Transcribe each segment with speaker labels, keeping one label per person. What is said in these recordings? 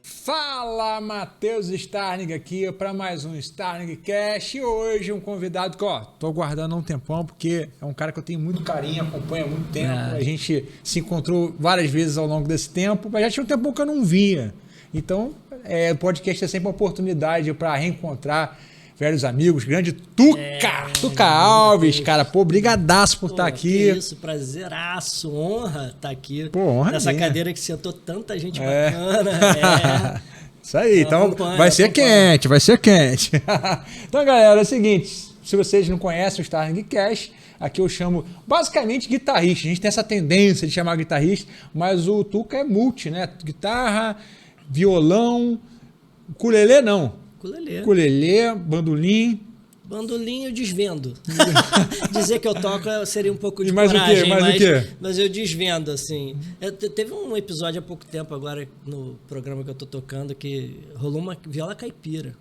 Speaker 1: Fala, Matheus Starling aqui para mais um Starling Cast. E hoje um convidado que, tô aguardando há um tempão, porque é um cara que eu tenho muito carinho, acompanho há muito tempo. A gente se encontrou várias vezes ao longo desse tempo, mas já tinha um tempo que eu não via. Então, o podcast é sempre uma oportunidade para reencontrar velhos amigos, grande Tuca Alves, cara, brigadaço por estar aqui.
Speaker 2: Que isso, prazeraço, honra estar aqui.
Speaker 1: Honra
Speaker 2: nessa
Speaker 1: minha.
Speaker 2: Cadeira que sentou tanta gente bacana.
Speaker 1: Isso aí, então vai ser quente. Então, galera, é o seguinte, se vocês não conhecem o Starling Cast, aqui eu chamo basicamente guitarrista. A gente tem essa tendência de chamar guitarrista, mas o Tuca é multi, né? Guitarra, violão, ukulele não. Ukulele, bandolim.
Speaker 2: Bandolim eu desvendo. Dizer que eu toco seria um pouco de
Speaker 1: mais
Speaker 2: coragem,
Speaker 1: o quê?
Speaker 2: Mas eu desvendo, assim. Teve um episódio há pouco tempo agora no programa que eu tô tocando que rolou uma viola caipira.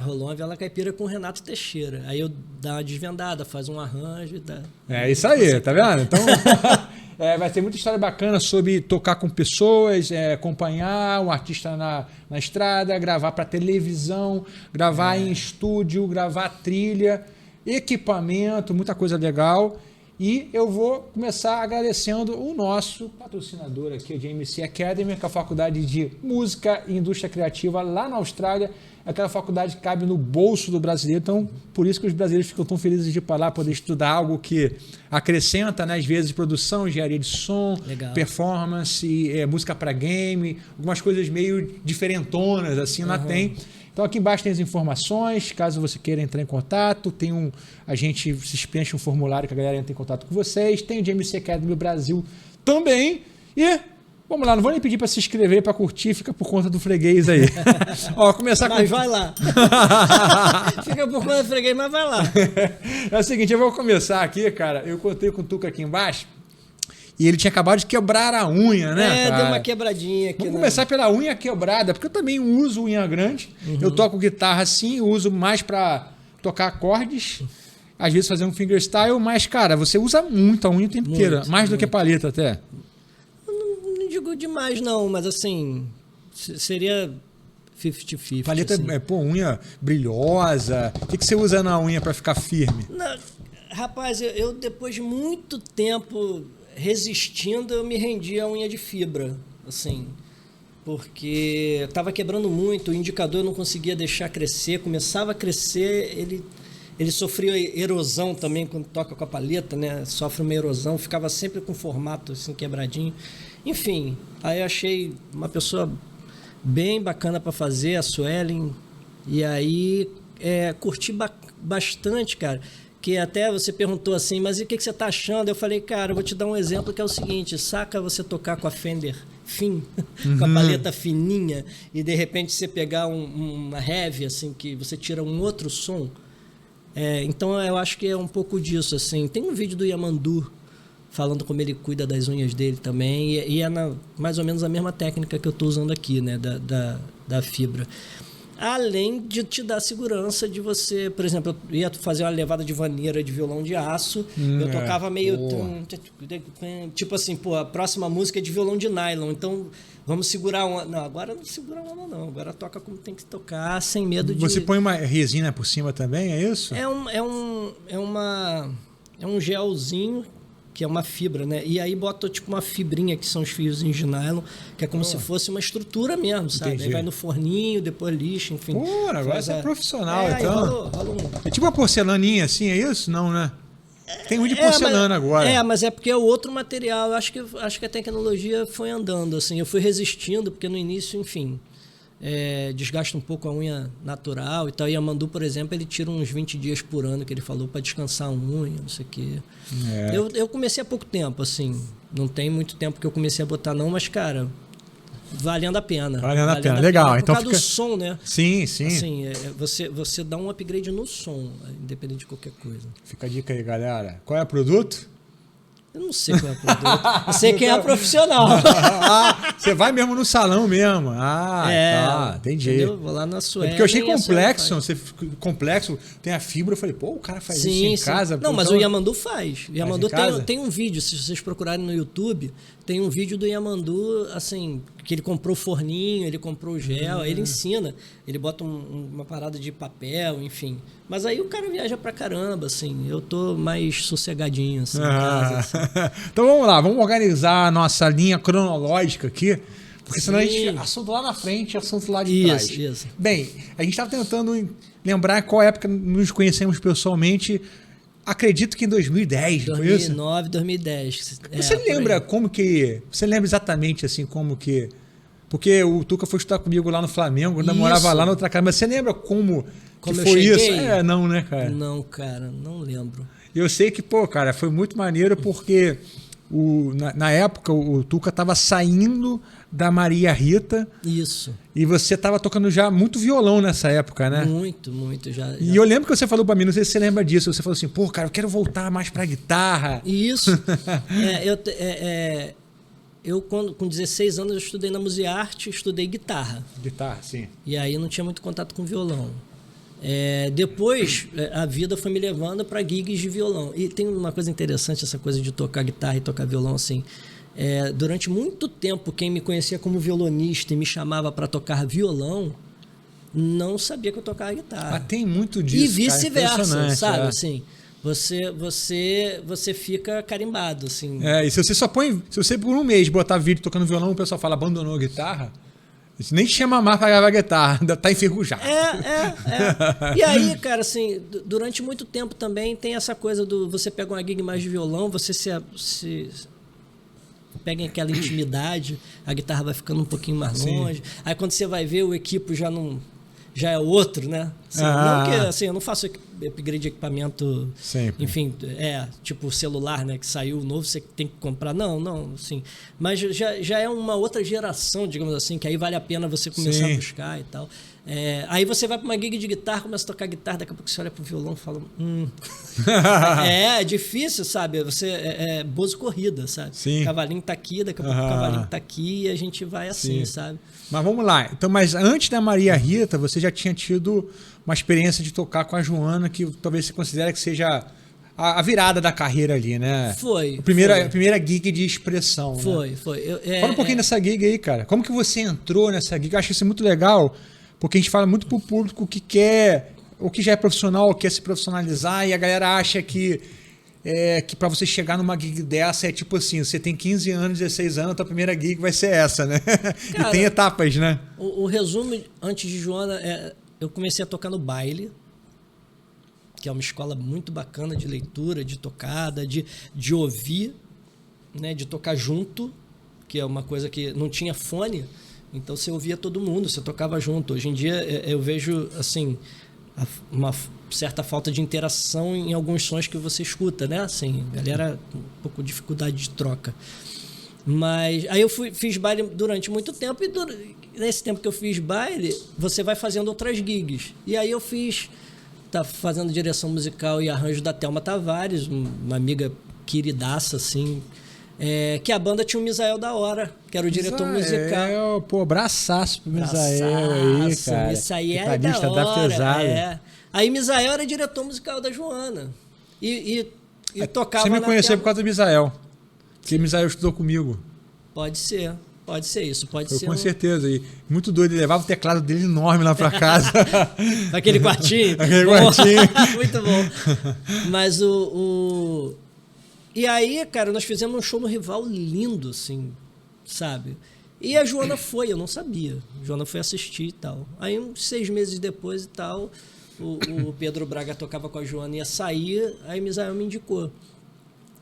Speaker 2: Rolou uma viola caipira com o Renato Teixeira. Aí eu dou uma desvendada, faz um arranjo e dá.
Speaker 1: É isso aí, tá vendo? Então vai ter muita história bacana sobre tocar com pessoas, acompanhar um artista na estrada, gravar para televisão, gravar em estúdio, gravar trilha, equipamento, muita coisa legal. E eu vou começar agradecendo o nosso patrocinador aqui, a JMC Academy, que é a Faculdade de Música e Indústria Criativa lá na Austrália. Aquela faculdade que cabe no bolso do brasileiro, então por isso que os brasileiros ficam tão felizes de ir para lá, poder estudar algo que acrescenta, né, às vezes, produção, engenharia de som, performance, música para game, algumas coisas meio diferentonas, assim, lá tem. Então aqui embaixo tem as informações, caso você queira entrar em contato, a gente se preenche um formulário que a galera entra em contato com vocês, tem o JMC Academy Brasil também, e vamos lá, não vou nem pedir para se inscrever, para curtir, fica por conta do freguês aí.
Speaker 2: Mas vai lá. Fica por conta do freguês, mas vai lá.
Speaker 1: É o seguinte, eu vou começar aqui, cara, eu contei com o Tuca aqui embaixo, e ele tinha acabado de quebrar a unha, né, cara?
Speaker 2: Deu uma quebradinha aqui.
Speaker 1: Vamos começar pela unha quebrada, porque eu também uso unha grande. Eu toco guitarra assim, uso mais para tocar acordes, às vezes fazer um fingerstyle, mas, cara, você usa muito a unha o tempo inteiro, mais do que paleta até.
Speaker 2: Não digo demais, não, mas assim, seria 50-50.
Speaker 1: Paleta
Speaker 2: assim.
Speaker 1: Unha brilhosa. O que você usa na unha para ficar firme?
Speaker 2: Não, rapaz, eu depois de muito tempo resistindo, eu me rendi à unha de fibra, assim, porque eu tava quebrando muito, o indicador eu não conseguia deixar crescer, começava a crescer, ele sofria erosão também quando toca com a paleta, né? Sofre uma erosão, ficava sempre com formato assim quebradinho. Enfim, aí eu achei uma pessoa bem bacana para fazer, a Suelen, e aí curti bastante, cara. Que até você perguntou assim, mas e o que você tá achando? Eu falei, cara, eu vou te dar um exemplo que é o seguinte, saca você tocar com a Fender Fin, com a paleta fininha, e de repente você pegar uma heavy, assim, que você tira um outro som. Então eu acho que é um pouco disso, assim. Tem um vídeo do Yamandu falando como ele cuida das unhas dele também, e mais ou menos a mesma técnica que eu tô usando aqui, né, da fibra. Além de te dar segurança de você... Por exemplo, eu ia fazer uma levada de vaneira de violão de aço, eu tocava meio... Tipo assim, a próxima música é de violão de nylon, então vamos segurar uma... Não, agora não segura uma não, agora toca como tem que tocar, sem medo de...
Speaker 1: Você põe uma resina por cima também, é isso?
Speaker 2: É um gelzinho, que é uma fibra, né? E aí bota tipo uma fibrinha, que são os fiozinhos de nylon, que é como se fosse uma estrutura mesmo, sabe? Entendi. Aí vai no forninho, depois lixa, enfim.
Speaker 1: Agora você é profissional, então.
Speaker 2: Rola
Speaker 1: É tipo uma porcelaninha assim, é isso? Não, né? Tem muito de porcelana agora.
Speaker 2: Mas é porque é outro material. Acho que a tecnologia foi andando, assim. Eu fui resistindo, porque no início, enfim... desgasta um pouco a unha natural e tal. E Yamandu, por exemplo, ele tira uns 20 dias por ano, que ele falou, para descansar a unha, não sei o quê. Eu comecei há pouco tempo, assim. Não tem muito tempo que eu comecei a botar, não, mas, cara, valendo a pena.
Speaker 1: Valendo a pena, legal.
Speaker 2: Por causa do som, né?
Speaker 1: Sim.
Speaker 2: Assim, você dá um upgrade no som, independente de qualquer coisa.
Speaker 1: Fica a dica aí, galera. Qual é o produto?
Speaker 2: Eu não sei qual é o produto. Eu sei quem é profissional.
Speaker 1: Você vai mesmo no salão mesmo. Tá, entendi.
Speaker 2: Entendeu? Vou lá na Suécia.
Speaker 1: Porque eu achei complexo, tem a fibra, eu falei, pô, o cara faz isso em casa.
Speaker 2: Não, mas o Yamandu faz. O Yamandu
Speaker 1: casa?
Speaker 2: tem um vídeo, se vocês procurarem no YouTube, tem um vídeo do Yamandu, assim, que ele comprou o forninho, ele comprou o gel, ele ensina, ele bota uma parada de papel, enfim. Mas aí o cara viaja pra caramba, assim, eu tô mais sossegadinho, assim, em casa, assim.
Speaker 1: Então vamos lá, vamos organizar a nossa linha cronológica aqui, porque senão a gente assunto lá na frente, assunto lá de trás.
Speaker 2: Isso.
Speaker 1: Bem, a gente estava tentando lembrar qual época nos conhecemos pessoalmente. Acredito que em 2010,
Speaker 2: 2009, 2010.
Speaker 1: Você lembra como que... Você lembra exatamente assim como que... Porque o Tuca foi estudar comigo lá no Flamengo, ainda morava lá na outra casa. Mas você lembra como que foi isso? Não, né, cara?
Speaker 2: Não, cara, não lembro.
Speaker 1: Eu sei que, pô, cara, foi muito maneiro porque na época o Tuca estava saindo da Maria Rita.
Speaker 2: Isso.
Speaker 1: E você estava tocando já muito violão nessa época, né?
Speaker 2: Muito. Já.
Speaker 1: E eu lembro que você falou para mim, não sei se você lembra disso, você falou assim, pô, cara, eu quero voltar mais pra guitarra.
Speaker 2: Isso. Eu, com 16 anos, eu estudei na Musearte, estudei guitarra.
Speaker 1: Guitarra, sim.
Speaker 2: E aí não tinha muito contato com violão. Depois, a vida foi me levando para gigs de violão. E tem uma coisa interessante, essa coisa de tocar guitarra e tocar violão, assim. Durante muito tempo, quem me conhecia como violonista e me chamava para tocar violão, não sabia que eu tocava guitarra.
Speaker 1: Mas tem muito disso,
Speaker 2: e vice-versa, sabe?
Speaker 1: É.
Speaker 2: Assim, você fica carimbado, assim.
Speaker 1: E se você por um mês botar vídeo tocando violão, o pessoal fala, abandonou a guitarra, isso nem te chama mais pra gravar guitarra, ainda tá enferrujado.
Speaker 2: E aí, cara, assim, durante muito tempo também tem essa coisa do você pega uma gig mais de violão, você se pega aquela intimidade, a guitarra vai ficando um pouquinho mais longe. Aí quando você vai ver, o equipo já é outro, né? Assim, não que, assim, eu não faço upgrade de equipamento,
Speaker 1: sempre.
Speaker 2: Enfim, tipo o celular, né? Que saiu novo, você tem que comprar. Não, assim. Mas já é uma outra geração, digamos assim, que aí vale a pena você começar a buscar e tal. Aí você vai para uma gig de guitarra, começa a tocar guitarra, daqui a pouco você olha pro violão e fala... É difícil, sabe? Você bozo corrida, sabe?
Speaker 1: Sim.
Speaker 2: O cavalinho tá aqui, daqui a pouco o cavalinho tá aqui e a gente vai assim, sabe?
Speaker 1: Mas vamos lá. Então, mas antes da Maria Rita, você já tinha tido uma experiência de tocar com a Joana, que talvez você considere que seja a virada da carreira ali, né?
Speaker 2: Foi.
Speaker 1: A primeira gig de expressão.
Speaker 2: Foi.
Speaker 1: Né? Fala um pouquinho dessa gig aí, cara. Como que você entrou nessa gig? Eu acho isso muito legal, porque a gente fala muito pro público que quer, ou que já é profissional, quer se profissionalizar, e a galera acha que para você chegar numa gig dessa é tipo assim, você tem 15 anos, 16 anos, a tua primeira gig vai ser essa, né? Cara, e tem etapas, né?
Speaker 2: O resumo, antes de Joana, eu comecei a tocar no baile, que é uma escola muito bacana de leitura, de tocada, de ouvir, né? De tocar junto, que é uma coisa que não tinha fone, então você ouvia todo mundo, você tocava junto. Hoje em dia eu vejo assim uma certa falta de interação em alguns sons que você escuta, né? Assim, galera com um pouco de dificuldade de troca. Mas aí eu fiz baile durante muito tempo e nesse tempo que eu fiz baile, você vai fazendo outras gigs. E aí eu tá fazendo direção musical e arranjo da Thelma Tavares, uma amiga queridaça, assim, que a banda tinha o Misael da Hora, que era o diretor musical.
Speaker 1: Pô, abraçaço pro Misael aí, cara.
Speaker 2: Isso aí é da hora. Aí Misael era diretor musical da Joana. E tocava.
Speaker 1: Você me conheceu por causa do Misael. Porque Misael estudou comigo.
Speaker 2: Pode ser isso, pode ser.
Speaker 1: Com certeza. E muito doido, ele levava o teclado dele enorme lá pra casa.
Speaker 2: Aquele quartinho. Muito bom. Mas E aí, cara, nós fizemos um show no Rival lindo, assim, sabe? E a Joana foi, eu não sabia. A Joana foi assistir e tal. Aí, uns 6 meses depois e tal, o Pedro Braga tocava com a Joana e ia sair, aí Misael me indicou.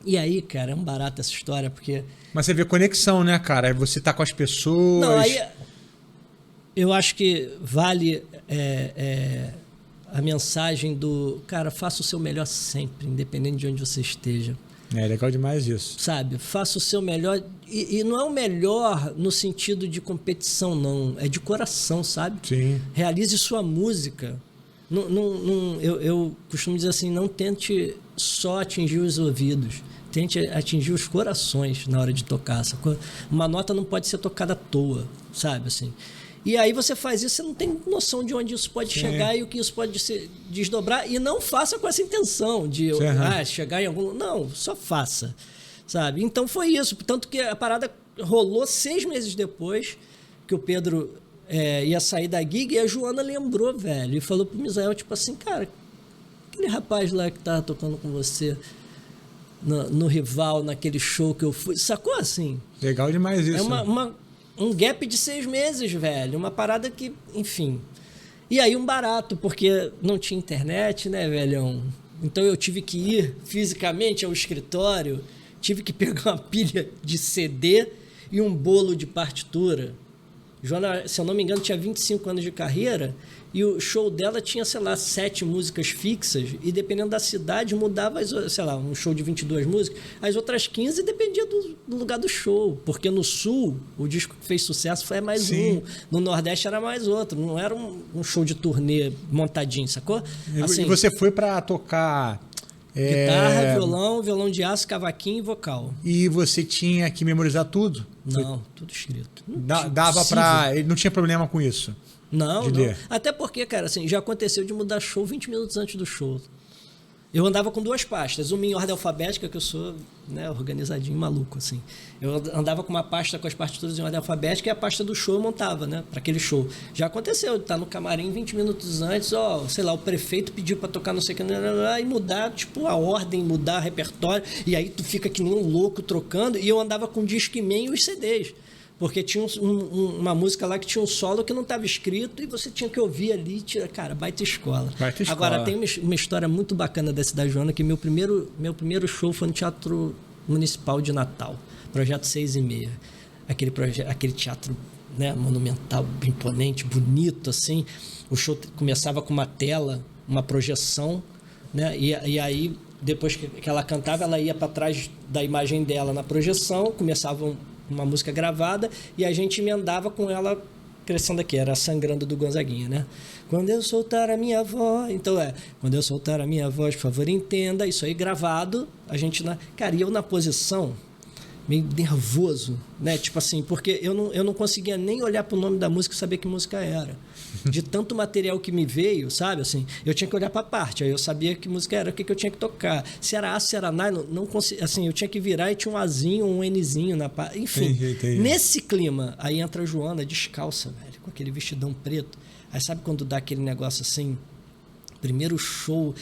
Speaker 2: E aí, cara, é um barato essa história, porque...
Speaker 1: Mas você vê conexão, né, cara? Você tá com as pessoas...
Speaker 2: Não, aí eu acho que vale a mensagem do... Cara, faça o seu melhor sempre, independente de onde você esteja.
Speaker 1: É legal demais isso.
Speaker 2: Sabe? Faça o seu melhor... E não é o melhor no sentido de competição, não. É de coração, sabe?
Speaker 1: Sim.
Speaker 2: Realize sua música. Eu costumo dizer assim, não tente só atingir os ouvidos. Tente atingir os corações na hora de tocar. Sacou? Uma nota não pode ser tocada à toa, sabe? Assim. E aí você faz isso, você não tem noção de onde isso pode chegar e o que isso pode se desdobrar. E não faça com essa intenção de chegar em algum... Não, só faça, sabe? Então foi isso. Tanto que a parada rolou 6 meses depois que o Pedro ia sair da gig, e a Joana lembrou, velho, e falou pro Misael, tipo assim, cara, aquele rapaz lá que tava tocando com você no Rival, naquele show que eu fui, sacou assim?
Speaker 1: Legal demais isso.
Speaker 2: É um gap de 6 meses, velho, uma parada que, enfim. E aí um barato, porque não tinha internet, né, velhão? Então eu tive que ir fisicamente ao escritório, tive que pegar uma pilha de CD e um bolo de partitura. Joana, se eu não me engano, tinha 25 anos de carreira e o show dela tinha, sei lá, 7 músicas fixas e dependendo da cidade mudava, sei lá, um show de 22 músicas, as outras 15 dependia do lugar do show, porque no Sul o disco que fez sucesso foi mais um, no Nordeste era mais outro, não era um show de turnê montadinho, sacou? Assim,
Speaker 1: e você foi para tocar...
Speaker 2: guitarra, violão de aço, cavaquinho e vocal.
Speaker 1: E você tinha que memorizar tudo?
Speaker 2: Não, tudo escrito.
Speaker 1: Dava para... Não tinha problema com isso?
Speaker 2: Não. Até porque, cara, assim, já aconteceu de mudar show 20 minutos antes do show. Eu andava com 2 pastas, uma em ordem alfabética, que eu sou, né, organizadinho, maluco, assim. Eu andava com uma pasta com as partituras em ordem alfabética e a pasta do show eu montava, né, para aquele show. Já aconteceu, de estar no camarim 20 minutos antes, sei lá, o prefeito pediu para tocar não sei o que, e mudar, tipo, a ordem, mudar o repertório, e aí tu fica que nem um louco trocando, e eu andava com o Discman e os CDs. Porque tinha uma música lá que tinha um solo que não estava escrito e você tinha que ouvir ali. Cara, baita escola. Agora, tem uma história muito bacana dessa da Joana, que meu primeiro show foi no Teatro Municipal de Natal, Projeto 6,5. Aquele teatro, né, monumental, imponente, bonito, assim. O show começava com uma tela, uma projeção, né? E aí, depois que ela cantava, ela ia para trás da imagem dela na projeção, começava uma música gravada e a gente emendava com ela crescendo aqui, era Sangrando do Gonzaguinha, né? Quando eu soltar a minha voz, então quando eu soltar a minha voz, por favor, entenda, isso aí gravado, a gente cara, e eu na posição meio nervoso, né? Tipo assim, porque eu não conseguia nem olhar pro nome da música e saber que música era. De tanto material que me veio, sabe? Assim, eu tinha que olhar para a parte, aí eu sabia que música era, o que eu tinha que tocar. Se era A, se era Ná, não conseguia, assim, eu tinha que virar e tinha um Azinho, um Nzinho na parte. Enfim, entendi. Nesse clima, aí entra a Joana descalça, velho, com aquele vestidão preto. Aí sabe quando dá aquele negócio assim? Primeiro show,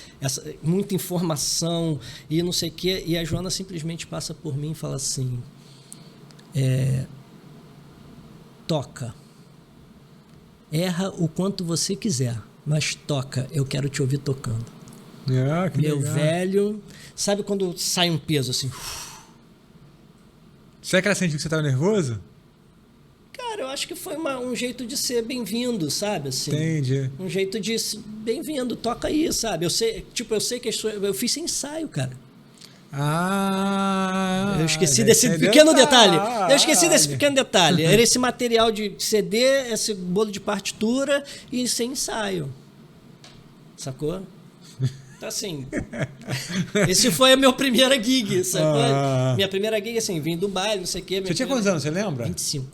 Speaker 2: muita informação e não sei o quê. E a Joana simplesmente passa por mim e fala assim: toca. Erra o quanto você quiser, mas toca, eu quero te ouvir tocando.
Speaker 1: Que
Speaker 2: meu
Speaker 1: legal.
Speaker 2: Velho, sabe quando sai um peso assim?
Speaker 1: Será que ela sentiu que você estava nervoso?
Speaker 2: Cara, eu acho que foi um jeito de ser bem-vindo, sabe? Assim,
Speaker 1: entendi.
Speaker 2: Um jeito de bem-vindo, toca aí, sabe? Eu sei que eu fiz sem ensaio, cara. Eu esqueci desse pequeno detalhe. Era esse material de CD, esse bolo de partitura e sem ensaio. Sacou? Então, assim, esse foi a minha primeira gig, sacou? Minha primeira gig, assim, vim do baile, não sei o quê.
Speaker 1: Você tinha quantos anos, você lembra?
Speaker 2: 25.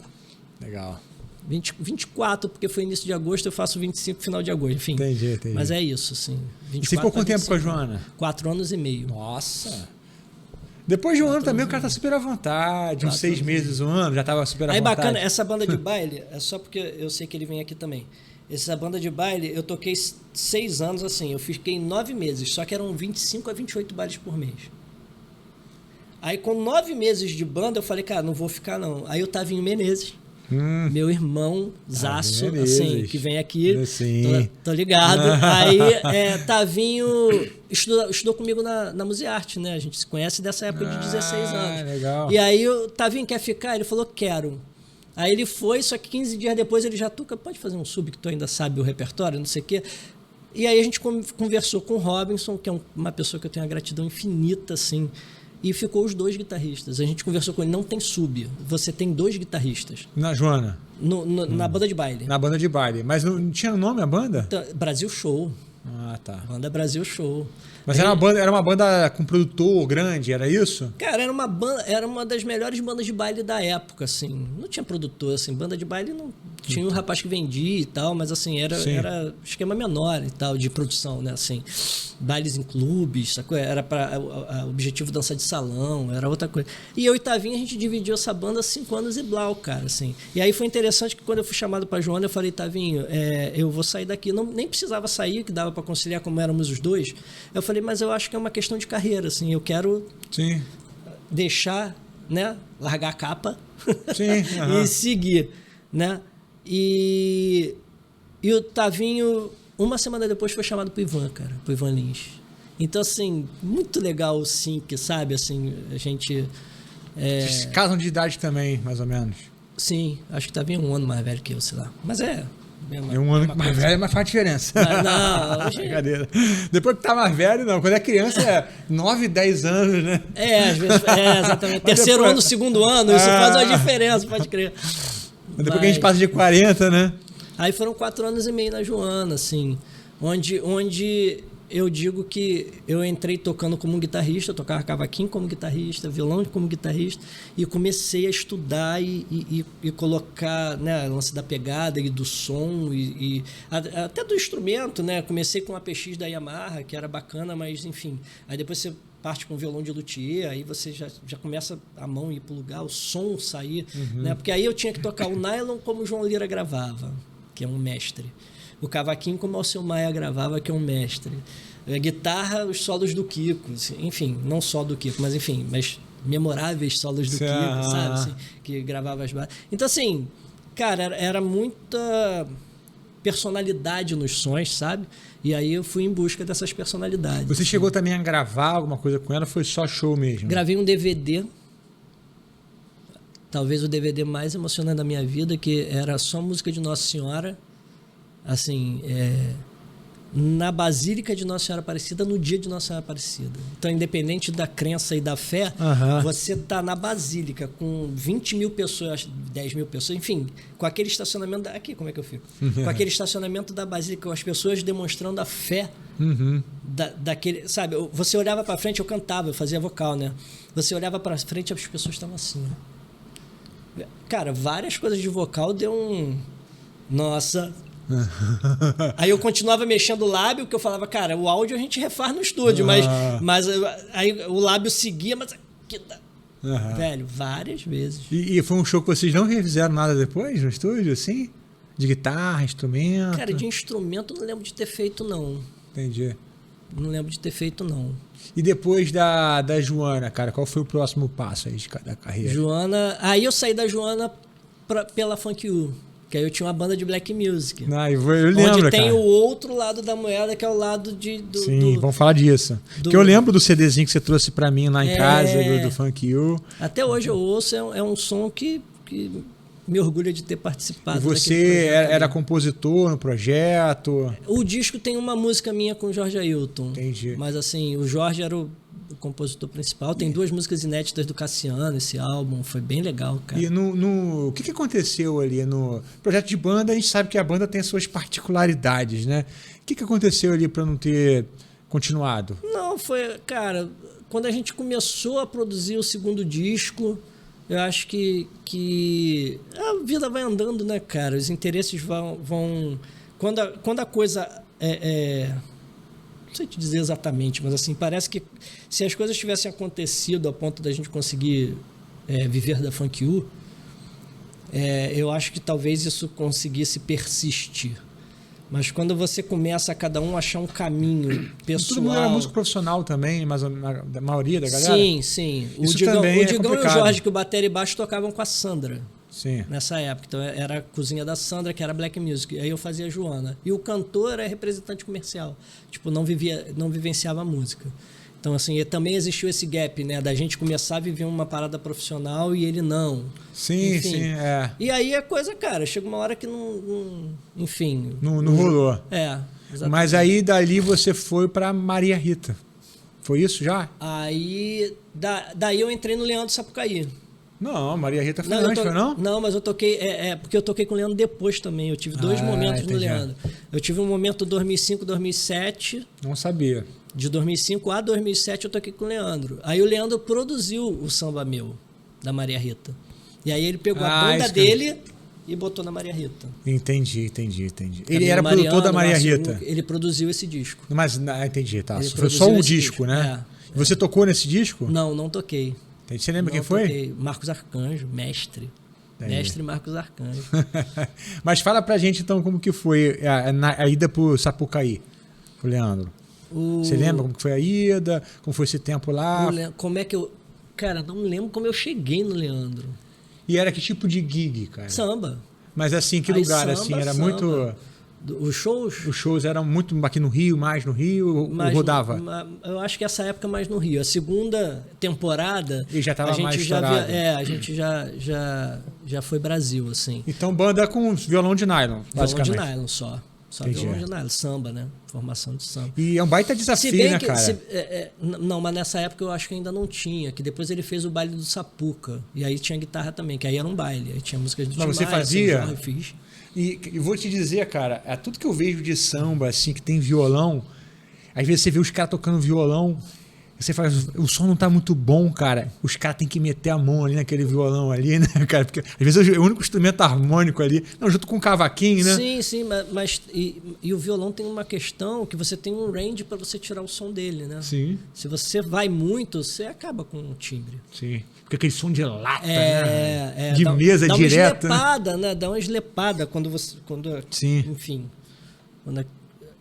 Speaker 1: Legal.
Speaker 2: 24, porque foi início de agosto, eu faço 25 final de agosto, enfim.
Speaker 1: Entendi.
Speaker 2: Mas é isso, assim. 24,
Speaker 1: e você ficou quanto tempo com a Joana?
Speaker 2: 4 anos e meio.
Speaker 1: Nossa! Depois de um ano também o cara tá super à vontade, uns 6 meses, um ano, já tava super à vontade.
Speaker 2: Aí bacana, essa banda de baile, é só porque eu sei que ele vem aqui também. Essa banda de baile, eu toquei 6 anos assim, eu fiquei 9 meses, só que eram 25 a 28 bailes por mês. Aí com 9 meses de banda, eu falei, cara, não vou ficar não. Aí o Tavinho Menezes, meu irmão Zaço, assim, que vem aqui, tô ligado. Aí Tavinho estudou comigo na Musearte, né? A gente se conhece dessa época de 16 anos.
Speaker 1: Legal.
Speaker 2: E aí o Tavinho quer ficar? Ele falou, quero. Aí ele foi, só que 15 dias depois ele já toca, pode fazer um sub que tu ainda sabe o repertório, não sei o quê. E aí a gente conversou com o Robinson, que é uma pessoa que eu tenho uma gratidão infinita, assim, e ficou os 2 guitarristas. A gente conversou com ele, não tem sub, você tem 2 guitarristas.
Speaker 1: Na Joana?
Speaker 2: Na banda de baile.
Speaker 1: Na banda de baile. Mas não tinha nome a banda?
Speaker 2: Então, Brasil Show.
Speaker 1: Ah, tá.
Speaker 2: Banda Brasil Show.
Speaker 1: Mas era uma banda com produtor grande, era isso?
Speaker 2: Cara, era uma das melhores bandas de baile da época, assim. Não tinha produtor, assim, banda de baile não tinha um rapaz que vendia e tal, mas assim, era esquema menor e tal, de produção, né, assim. Bailes em clubes, sacou? Era para objetivo dança de salão, era outra coisa. E eu e Tavinho, a gente dividiu essa banda 5 anos e blau, cara, assim. E aí foi interessante que quando eu fui chamado pra Joana, eu falei, Tavinho, eu vou sair daqui. Nem precisava sair, que dava para conciliar como éramos os dois. Eu falei, mas eu acho que é uma questão de carreira, assim, eu quero deixar, né, largar a capa e seguir, né? E o Tavinho, uma semana depois, foi chamado pro Ivan, cara, pro Ivan Lins. Então, assim, muito legal o sync, sabe? Assim, a gente...
Speaker 1: Vocês casam de idade também, mais ou menos?
Speaker 2: Sim, acho que o Tavinho é um ano mais velho que eu, sei lá. Mas é
Speaker 1: um ano mais velho, mas faz diferença.
Speaker 2: Não, hoje...
Speaker 1: Brincadeira. Depois que tá mais velho, não. Quando é criança, 9, 10 anos, né?
Speaker 2: Às vezes, exatamente. Terceiro ano, segundo ano, isso faz uma diferença, pode crer.
Speaker 1: Depois que a gente passa de 40, né?
Speaker 2: Aí foram 4 anos e meio na Joana, assim, onde eu digo que eu entrei tocando como guitarrista, eu tocava cavaquinho como guitarrista, violão como guitarrista, e comecei a estudar e colocar, né, lance da pegada e do som, e até do instrumento, né? Comecei com a PX da Yamaha, que era bacana, mas enfim, aí depois você parte com violão de luthier, aí você já começa a mão ir pro lugar, o som sair, né? Porque aí eu tinha que tocar o nylon como o João Lira gravava, que é um mestre. O cavaquinho como o Alceu Maia gravava, que é um mestre. A guitarra, os solos do Kiko, enfim, não só do Kiko, mas enfim, mas memoráveis solos do Kiko, sabe? Assim, que gravava as bases. Então, assim, cara, era muita personalidade nos sons, sabe? E aí eu fui em busca dessas personalidades.
Speaker 1: Você chegou também a gravar alguma coisa com ela ou foi só show mesmo?
Speaker 2: Gravei um DVD, talvez o DVD mais emocionante da minha vida, que era só música de Nossa Senhora, assim, na Basílica de Nossa Senhora Aparecida, no dia de Nossa Senhora Aparecida. Então, independente da crença e da fé, você tá na Basílica com 20 mil pessoas, 10 mil pessoas, enfim, com aquele estacionamento... Aqui, como é que eu fico? Com aquele estacionamento da Basílica, com as pessoas demonstrando a fé daquele... Sabe, você olhava para frente, eu cantava, eu fazia vocal, né? Você olhava para frente, as pessoas estavam assim, né? Cara, várias coisas de vocal deu um... Nossa... Aí eu continuava mexendo o lábio, que eu falava, cara, o áudio a gente refaz no estúdio, mas aí o lábio seguia, mas velho, várias vezes.
Speaker 1: E foi um show que vocês não refizeram nada depois no estúdio, assim? De guitarra, instrumento?
Speaker 2: Cara, de instrumento não lembro de ter feito, não.
Speaker 1: Entendi.
Speaker 2: Não lembro de ter feito, não.
Speaker 1: E depois da Joana, cara, qual foi o próximo passo aí da carreira?
Speaker 2: Joana, aí eu saí da Joana pela Funk U. Que aí eu tinha uma banda de black music.
Speaker 1: Eu lembro,
Speaker 2: onde tem
Speaker 1: cara.
Speaker 2: o outro lado da moeda, que é o lado
Speaker 1: Sim, vamos falar disso. Porque eu lembro do CDzinho que você trouxe pra mim lá em casa, do Funk You.
Speaker 2: Até hoje eu ouço, é um som que me orgulha de ter participado.
Speaker 1: E você era compositor no projeto?
Speaker 2: O disco tem uma música minha com o Jorge Ailton.
Speaker 1: Entendi.
Speaker 2: Mas assim, o Jorge era o compositor principal. Tem 2 músicas inéditas do Cassiano, esse álbum. Foi bem legal, cara.
Speaker 1: E o que aconteceu ali no projeto de banda? A gente sabe que a banda tem as suas particularidades, né? O que aconteceu ali para não ter continuado?
Speaker 2: Não, foi... Cara, quando a gente começou a produzir o segundo disco, eu acho que a vida vai andando, né, cara? Os interesses vão... Quando a coisa não sei te dizer exatamente, mas assim, parece que se as coisas tivessem acontecido a ponto da gente conseguir viver da Funk U, eu acho que talvez isso conseguisse persistir. Mas quando você começa a cada um achar um caminho pessoal...
Speaker 1: Todo mundo era músico profissional também, mas a maioria da galera?
Speaker 2: Sim.
Speaker 1: Isso também é
Speaker 2: Digão
Speaker 1: complicado.
Speaker 2: e o Jorge, que o bateria e baixo tocavam com a Sandra.
Speaker 1: Sim.
Speaker 2: Nessa época. Então era a cozinha da Sandra, que era black music. Aí eu fazia a Joana. E o cantor é representante comercial. Tipo, não vivenciava a música. Então, assim, também existiu esse gap, né? Da gente começar a viver uma parada profissional e ele não.
Speaker 1: Sim,
Speaker 2: enfim.
Speaker 1: sim,
Speaker 2: E aí a coisa, cara, chega uma hora que enfim...
Speaker 1: Não rolou.
Speaker 2: Exatamente.
Speaker 1: Mas aí dali você foi pra Maria Rita. Foi isso já?
Speaker 2: Aí, daí eu entrei no Leandro Sapucaí.
Speaker 1: Não, Maria Rita foi antes, foi não?
Speaker 2: Não, mas eu toquei... porque eu toquei com o Leandro depois também. Eu tive 2 momentos no Leandro. Eu tive um momento 2005, 2007.
Speaker 1: Não sabia.
Speaker 2: De 2005 a 2007 eu toquei com o Leandro. Aí o Leandro produziu o Samba Meu, da Maria Rita. E aí ele pegou a banda dele e botou na Maria Rita.
Speaker 1: Entendi. Ele era produtor da Maria Rita.
Speaker 2: Ele produziu esse disco.
Speaker 1: Mas, entendi, tá. Foi só o disco, né? Você tocou nesse disco?
Speaker 2: Não toquei.
Speaker 1: Você lembra quem foi?
Speaker 2: Toquei. Marcos Arcanjo, mestre. Mestre Marcos Arcanjo.
Speaker 1: Mas fala pra gente então como que foi a ida pro Sapucaí, pro Leandro. Você lembra como que foi a ida? Como foi esse tempo lá?
Speaker 2: Como é que eu... Cara, não lembro como eu cheguei no Leandro.
Speaker 1: E era que tipo de gig, cara?
Speaker 2: Samba.
Speaker 1: Mas assim, que lugar? Assim, era muito...
Speaker 2: Os shows?
Speaker 1: Os shows eram muito aqui no Rio, mais no Rio, ou rodava?
Speaker 2: Eu acho que essa época mais no Rio. A segunda temporada...
Speaker 1: E já estava mais estourado.
Speaker 2: A gente já foi Brasil, assim.
Speaker 1: Então banda com violão de nylon, basicamente.
Speaker 2: Violão de nylon só. Só violão de nylon. Samba, né? Formação de samba.
Speaker 1: E é um baita desafio, né, cara?
Speaker 2: Não, mas nessa época eu acho que ainda não tinha. Que depois ele fez o baile do Sapuca. E aí tinha guitarra também, que aí era um baile. Aí tinha músicas de
Speaker 1: Mas você fazia?
Speaker 2: Eu fiz.
Speaker 1: E vou te dizer, cara, tudo que eu vejo de samba, assim, que tem violão, às vezes você vê os caras tocando violão, você faz, o som não tá muito bom, cara. Os caras têm que meter a mão ali naquele violão ali, né, cara? Porque às vezes é o único instrumento harmônico ali. Não, junto com o cavaquinho, né?
Speaker 2: Sim, mas o violão tem uma questão que você tem um range para você tirar o som dele, né?
Speaker 1: Sim.
Speaker 2: Se você vai muito, você acaba com o timbre.
Speaker 1: Sim. Porque aquele som de lata, né?
Speaker 2: De
Speaker 1: mesa direta.
Speaker 2: Dá uma eslepada, né? Dá uma eslepada quando você...
Speaker 1: Sim.
Speaker 2: Enfim, quando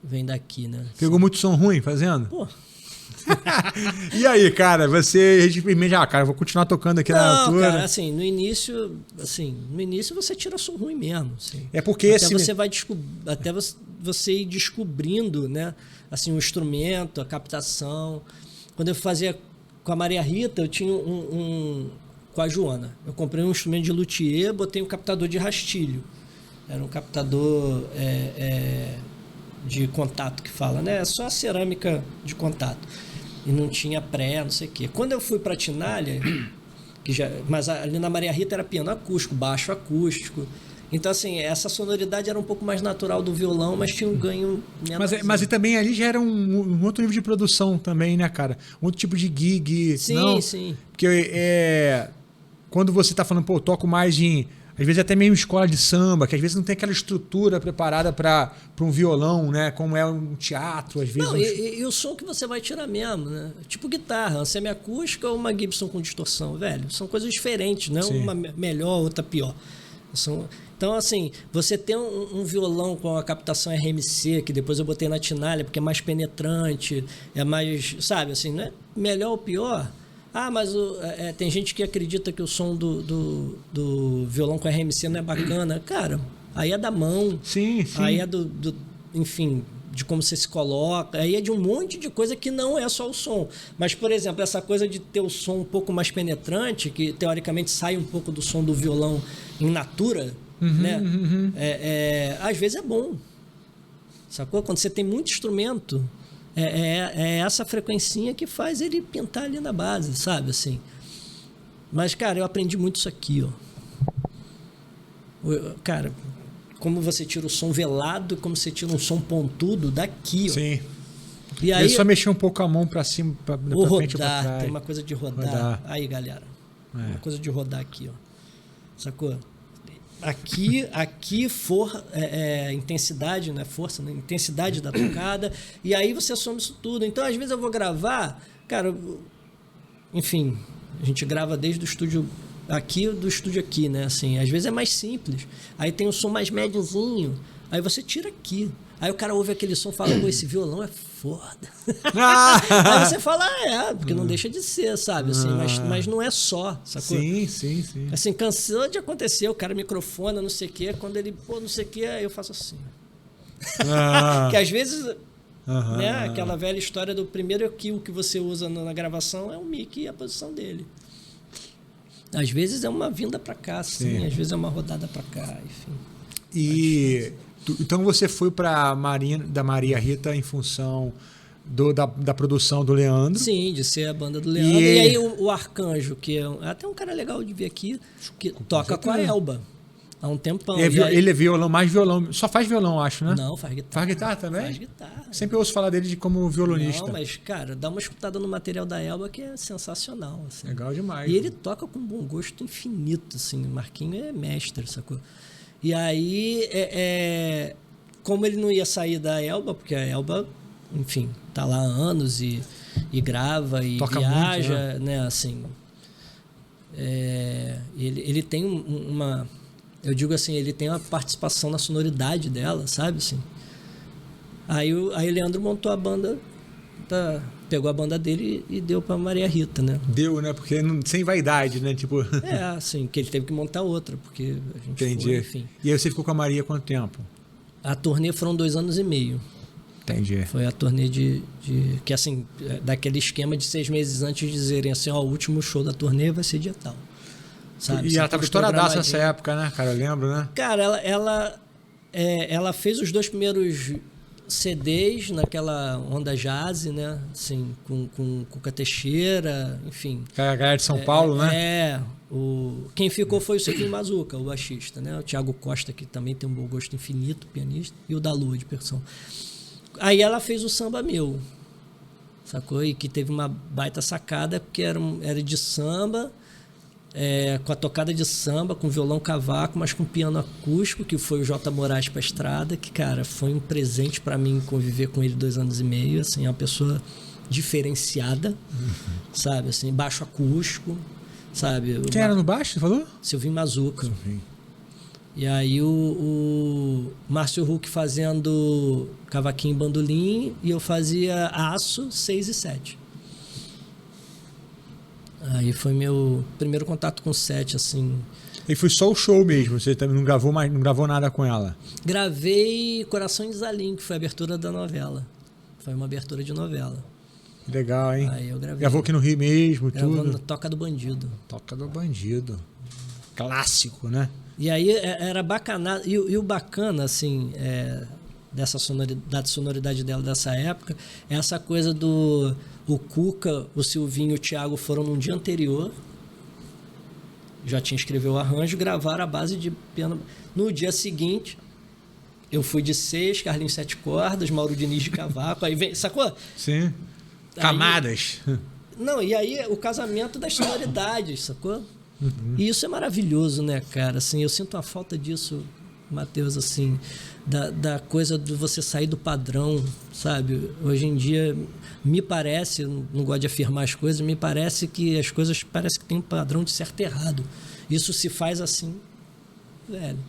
Speaker 2: vem daqui, né?
Speaker 1: Pegou muito som ruim fazendo?
Speaker 2: Pô.
Speaker 1: E aí, cara, você simplesmente, cara, eu vou continuar tocando aqui na altura.
Speaker 2: Cara, assim, no início você tira som ruim mesmo. Assim.
Speaker 1: É porque
Speaker 2: até você ir descobrindo, né? Assim, o instrumento, a captação. Quando eu fazia com a Maria Rita, eu tinha com a Joana. Eu comprei um instrumento de luthier, botei um captador de rastilho. Era um captador de contato que fala, né? É só a cerâmica de contato. E não tinha pré, não sei o quê. Quando eu fui para Tinalha, mas ali na Maria Rita era piano acústico, baixo acústico. Então, assim, essa sonoridade era um pouco mais natural do violão, mas tinha um ganho menor.
Speaker 1: Mas e também ali já era um outro nível de produção também, né, cara? Um outro tipo de gig.
Speaker 2: Sim.
Speaker 1: Porque quando você tá falando, pô, eu toco mais em... Às vezes até mesmo escola de samba, que às vezes não tem aquela estrutura preparada para um violão, né? Como é um teatro, às vezes.
Speaker 2: Não, e o som que você vai tirar mesmo, né? Tipo guitarra, uma semiacústica ou uma Gibson com distorção, velho. São coisas diferentes, não é uma melhor, outra pior. Então, assim, você tem um violão com a captação RMC, que depois eu botei na Tinalha, porque é mais penetrante, é mais, sabe, assim, não é melhor ou pior. Mas tem gente que acredita que o som do violão com RMC não é bacana. Cara, aí é da mão.
Speaker 1: Sim.
Speaker 2: Aí é enfim, de como você se coloca. Aí é de um monte de coisa que não é só o som. Mas, por exemplo, essa coisa de ter o som um pouco mais penetrante, que teoricamente sai um pouco do som do violão in natura, né? Às vezes é bom. Sacou? Quando você tem muito instrumento... É essa frequencinha que faz ele pintar ali na base, sabe, assim. Mas, cara, eu aprendi muito isso aqui, ó. Cara, como você tira o som velado, como você tira um som pontudo daqui, ó.
Speaker 1: Sim.
Speaker 2: E aí,
Speaker 1: eu só mexer um pouco a mão pra cima, pra frente e pra trás.
Speaker 2: Tem uma coisa de rodar. Aí, galera. Uma coisa de rodar aqui, ó. Sacou? Aqui intensidade, não é força, né? Intensidade da tocada, e aí você soma isso tudo. Então, às vezes eu vou gravar, cara, enfim, a gente grava desde o estúdio aqui do estúdio aqui, né? Assim, às vezes é mais simples. Aí tem o som mais médiozinho, aí você tira aqui. Aí o cara ouve aquele som e fala, pô, esse violão é foda. Aí você fala, porque não deixa de ser, sabe? Assim, mas não é só, sacou?
Speaker 1: Sim.
Speaker 2: Assim, cansou de acontecer, o cara microfona, não sei o quê, quando ele, não sei o quê, aí eu faço assim. Que às vezes, né, aquela velha história do primeiro kill que você usa na gravação é o mic e a posição dele. Às vezes é uma vinda pra cá, assim, às vezes é uma rodada pra cá, enfim.
Speaker 1: Então você foi para da Maria Rita em função da produção do Leandro?
Speaker 2: Sim, de ser a banda do Leandro. E aí o Arcanjo, que é até um cara legal de ver aqui, que toca com a Elba. Há um tempão.
Speaker 1: Ele é violão, mais violão. Só faz violão, acho, né?
Speaker 2: Não, faz guitarra.
Speaker 1: Faz guitarra também?
Speaker 2: Faz guitarra.
Speaker 1: Sempre ouço falar dele como violonista.
Speaker 2: Não, mas, cara, dá uma escutada no material da Elba que é sensacional. Assim.
Speaker 1: Legal demais.
Speaker 2: E ele toca com bom gosto infinito, assim. O Marquinhos é mestre, sacou? E aí, como ele não ia sair da Elba, porque a Elba, enfim, tá lá há anos e grava e
Speaker 1: toca
Speaker 2: viaja,
Speaker 1: muito,
Speaker 2: né? Assim, ele tem uma... Eu digo assim, ele tem uma participação na sonoridade dela, sabe? Assim. Aí o Leandro montou a banda, pegou a banda dele e deu pra Maria Rita, né?
Speaker 1: Deu, né? Porque sem vaidade, né? Tipo...
Speaker 2: assim, que ele teve que montar outra, porque a gente
Speaker 1: Entendi.
Speaker 2: foi, enfim.
Speaker 1: E aí você ficou com a Maria quanto tempo?
Speaker 2: A turnê foram 2 anos e meio.
Speaker 1: Entendi.
Speaker 2: Foi a turnê que assim, daquele esquema de 6 meses antes de dizerem assim, ó, o último show da turnê vai ser dia tal. Sabe?
Speaker 1: E ela tava estouradaça nessa época, né, cara? Eu lembro, né?
Speaker 2: Cara, ela fez os 2 primeiros CDs naquela onda jazz, né? Assim, com Cuca Teixeira, enfim.
Speaker 1: A galera de São Paulo, né?
Speaker 2: Quem ficou foi o Silvinho Mazuca, o baixista, né? O Thiago Costa, que também tem um bom gosto infinito, pianista, e o da Lua, de percussão. Aí ela fez o Samba Meu, sacou? E que teve uma baita sacada, porque era de samba, com a tocada de samba, com violão cavaco, mas com piano acústico, que foi o J. Moraes pra estrada, que, cara, foi um presente para mim conviver com ele 2 anos e meio, assim, é uma pessoa diferenciada, sabe? Assim, baixo acústico, sabe?
Speaker 1: Quem era no baixo, você falou?
Speaker 2: Silvinho Mazuca.
Speaker 1: Silvinho.
Speaker 2: E aí o Márcio Huck fazendo cavaquinho e bandolim, e eu fazia aço, 6 e 7. Aí foi meu primeiro contato com 7, assim.
Speaker 1: E foi só o show mesmo, você também não gravou nada com ela?
Speaker 2: Gravei Coração de Zalim, que foi a abertura da novela. Foi uma abertura de novela.
Speaker 1: Legal, hein?
Speaker 2: Aí eu gravei.
Speaker 1: Gravou aqui no Rio mesmo,
Speaker 2: Gravando
Speaker 1: tudo?
Speaker 2: na Toca do Bandido.
Speaker 1: Toca do Bandido. Clássico, né?
Speaker 2: E aí era bacana. E o bacana, assim, dessa sonoridade dela dessa época, é essa coisa do... O Cuca, o Silvinho e o Thiago foram num dia anterior. Já tinha escrevido o arranjo, gravaram a base de piano. No dia seguinte, eu fui de 6, Carlinhos 7 cordas, Mauro Diniz de cavaco. Aí vem, sacou?
Speaker 1: Sim. Camadas.
Speaker 2: Não, e aí o casamento das sonoridades, sacou? Uhum. E isso é maravilhoso, né, cara? Assim, eu sinto uma falta disso, Matheus, assim, da coisa de você sair do padrão, sabe? Hoje em dia, me parece, não gosto de afirmar as coisas, me parece que as coisas parece que tem um padrão de certo e errado. Isso se faz assim, velho.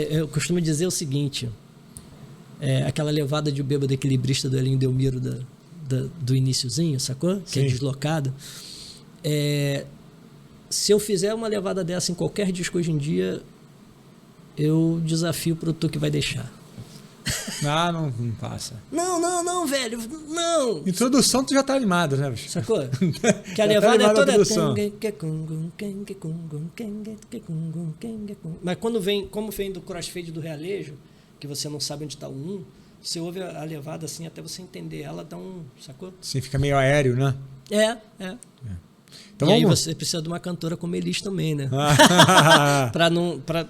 Speaker 2: Eu costumo dizer o seguinte, aquela levada de bêbado equilibrista do Elinho Delmiro do iniciozinho, sacou? Que
Speaker 1: Sim.
Speaker 2: É deslocado. Se eu fizer uma levada dessa em qualquer disco hoje em dia, eu desafio o produtor que vai deixar.
Speaker 1: Ah, não passa.
Speaker 2: Não, velho, não.
Speaker 1: Introdução tu já tá animado, né, bicho?
Speaker 2: Sacou? Que a levada é toda... Mas como vem do crossfade do realejo, que você não sabe onde está o 1, você ouve a levada assim, até você entender ela, dá um... Sacou?
Speaker 1: Sim, fica meio aéreo, né?
Speaker 2: Então, e aí você precisa de uma cantora como Elis também, né? Pra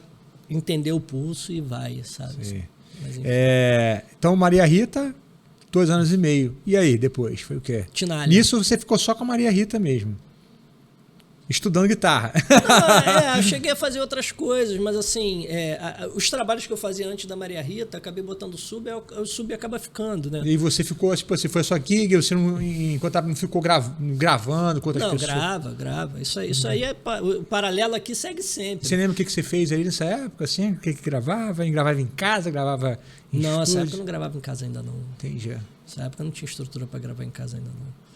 Speaker 2: entender o pulso e vai, sabe?
Speaker 1: Sim.
Speaker 2: Mas,
Speaker 1: então, Maria Rita, 2 anos e meio. E aí, depois? Foi o quê?
Speaker 2: Tinalha.
Speaker 1: Nisso você ficou só com a Maria Rita mesmo? Estudando guitarra.
Speaker 2: Eu cheguei a fazer outras coisas, mas assim, os trabalhos que eu fazia antes da Maria Rita, acabei botando o sub acaba ficando, né?
Speaker 1: E você ficou, tipo, você foi a sua gig, você enquanto não ficou gravando com outras pessoas?
Speaker 2: Grava. Isso aí o paralelo aqui segue sempre.
Speaker 1: Você lembra o que você fez aí nessa época, assim? O que gravava? Gravava em casa, gravava em
Speaker 2: Não,
Speaker 1: estúdio?
Speaker 2: nessa época eu não gravava em casa ainda não.
Speaker 1: Entendi.
Speaker 2: Nessa época eu não tinha estrutura para gravar em casa ainda não.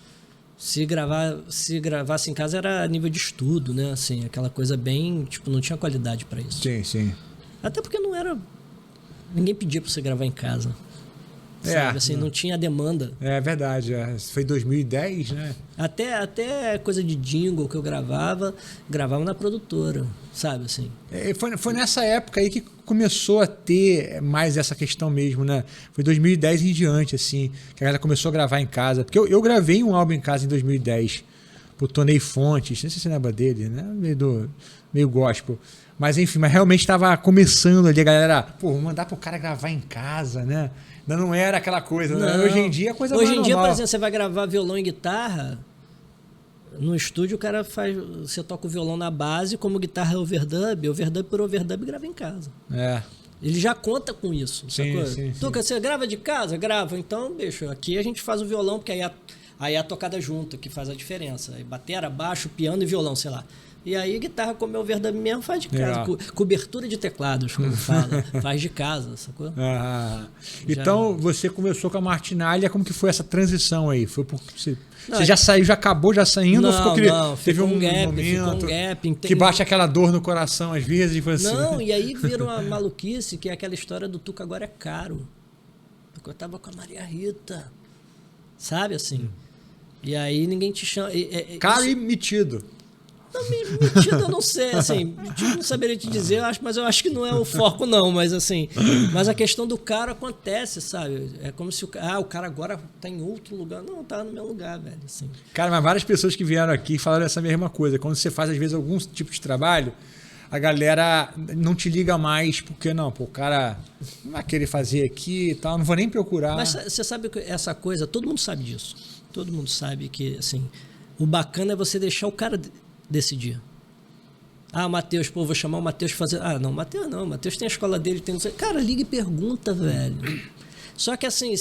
Speaker 2: Se gravasse em casa era nível de estudo, né? Assim, aquela coisa bem... Tipo, não tinha qualidade para isso.
Speaker 1: Sim.
Speaker 2: Até porque não era... Ninguém pedia para você gravar em casa. Sabe? Assim, não tinha demanda.
Speaker 1: É verdade. Foi 2010, né?
Speaker 2: Até coisa de jingle que eu gravava na produtora, sabe? Assim.
Speaker 1: Foi nessa época aí que começou a ter mais essa questão mesmo, né? Foi 2010 em diante, assim, que a galera começou a gravar em casa. Porque eu gravei um álbum em casa em 2010. pro Tonei Fontes, não sei se você lembra dele, né? Meio gospel. Mas enfim, mas realmente estava começando ali a galera, pô, mandar pro cara gravar em casa, né? Ainda não era aquela coisa, né? Hoje em dia é coisa mais normal.
Speaker 2: Hoje em dia, por exemplo, você vai gravar violão e guitarra, no estúdio o cara faz, você toca o violão na base, como guitarra é overdub por overdub grava em casa.
Speaker 1: É.
Speaker 2: Ele já conta com isso, sacou?
Speaker 1: Sim.
Speaker 2: Tuca, você grava de casa? Grava. Então, bicho, aqui a gente faz o violão, porque aí é a tocada junto que faz a diferença. Aí batera, baixo, piano e violão, sei lá. E aí guitarra, como é overdub mesmo, faz de casa. Cobertura de teclados, como fala. Faz de casa, sacou?
Speaker 1: Então, você começou com a martinália, como que foi essa transição aí? Foi porque você já saiu, já acabou já saindo? Ou teve um momento que bate aquela dor no coração às vezes? E foi assim.
Speaker 2: Não, e aí vira uma maluquice, que é aquela história do Tuca agora é caro. Porque eu tava com a Maria Rita, sabe assim? E aí ninguém te chama...
Speaker 1: Caro e metido.
Speaker 2: Não, metido eu não sei, assim, não saberia te dizer, mas eu acho que não é o foco não, mas assim, mas a questão do cara acontece, sabe? É como se o cara agora tá em outro lugar. Não, tá no meu lugar, velho, assim.
Speaker 1: Cara, mas várias pessoas que vieram aqui falaram essa mesma coisa. Quando você faz, às vezes, algum tipo de trabalho, a galera não te liga mais, porque não, pô, o cara não vai querer fazer aqui e tal, não vou nem procurar.
Speaker 2: Mas você sabe que essa coisa, todo mundo sabe disso. Todo mundo sabe que, assim, o bacana é você deixar o cara decidir. Ah, Matheus, pô, vou chamar o Matheus fazer... Ah, não, Matheus não. Matheus tem a escola dele, tem... Cara, liga e pergunta, velho. Só que assim,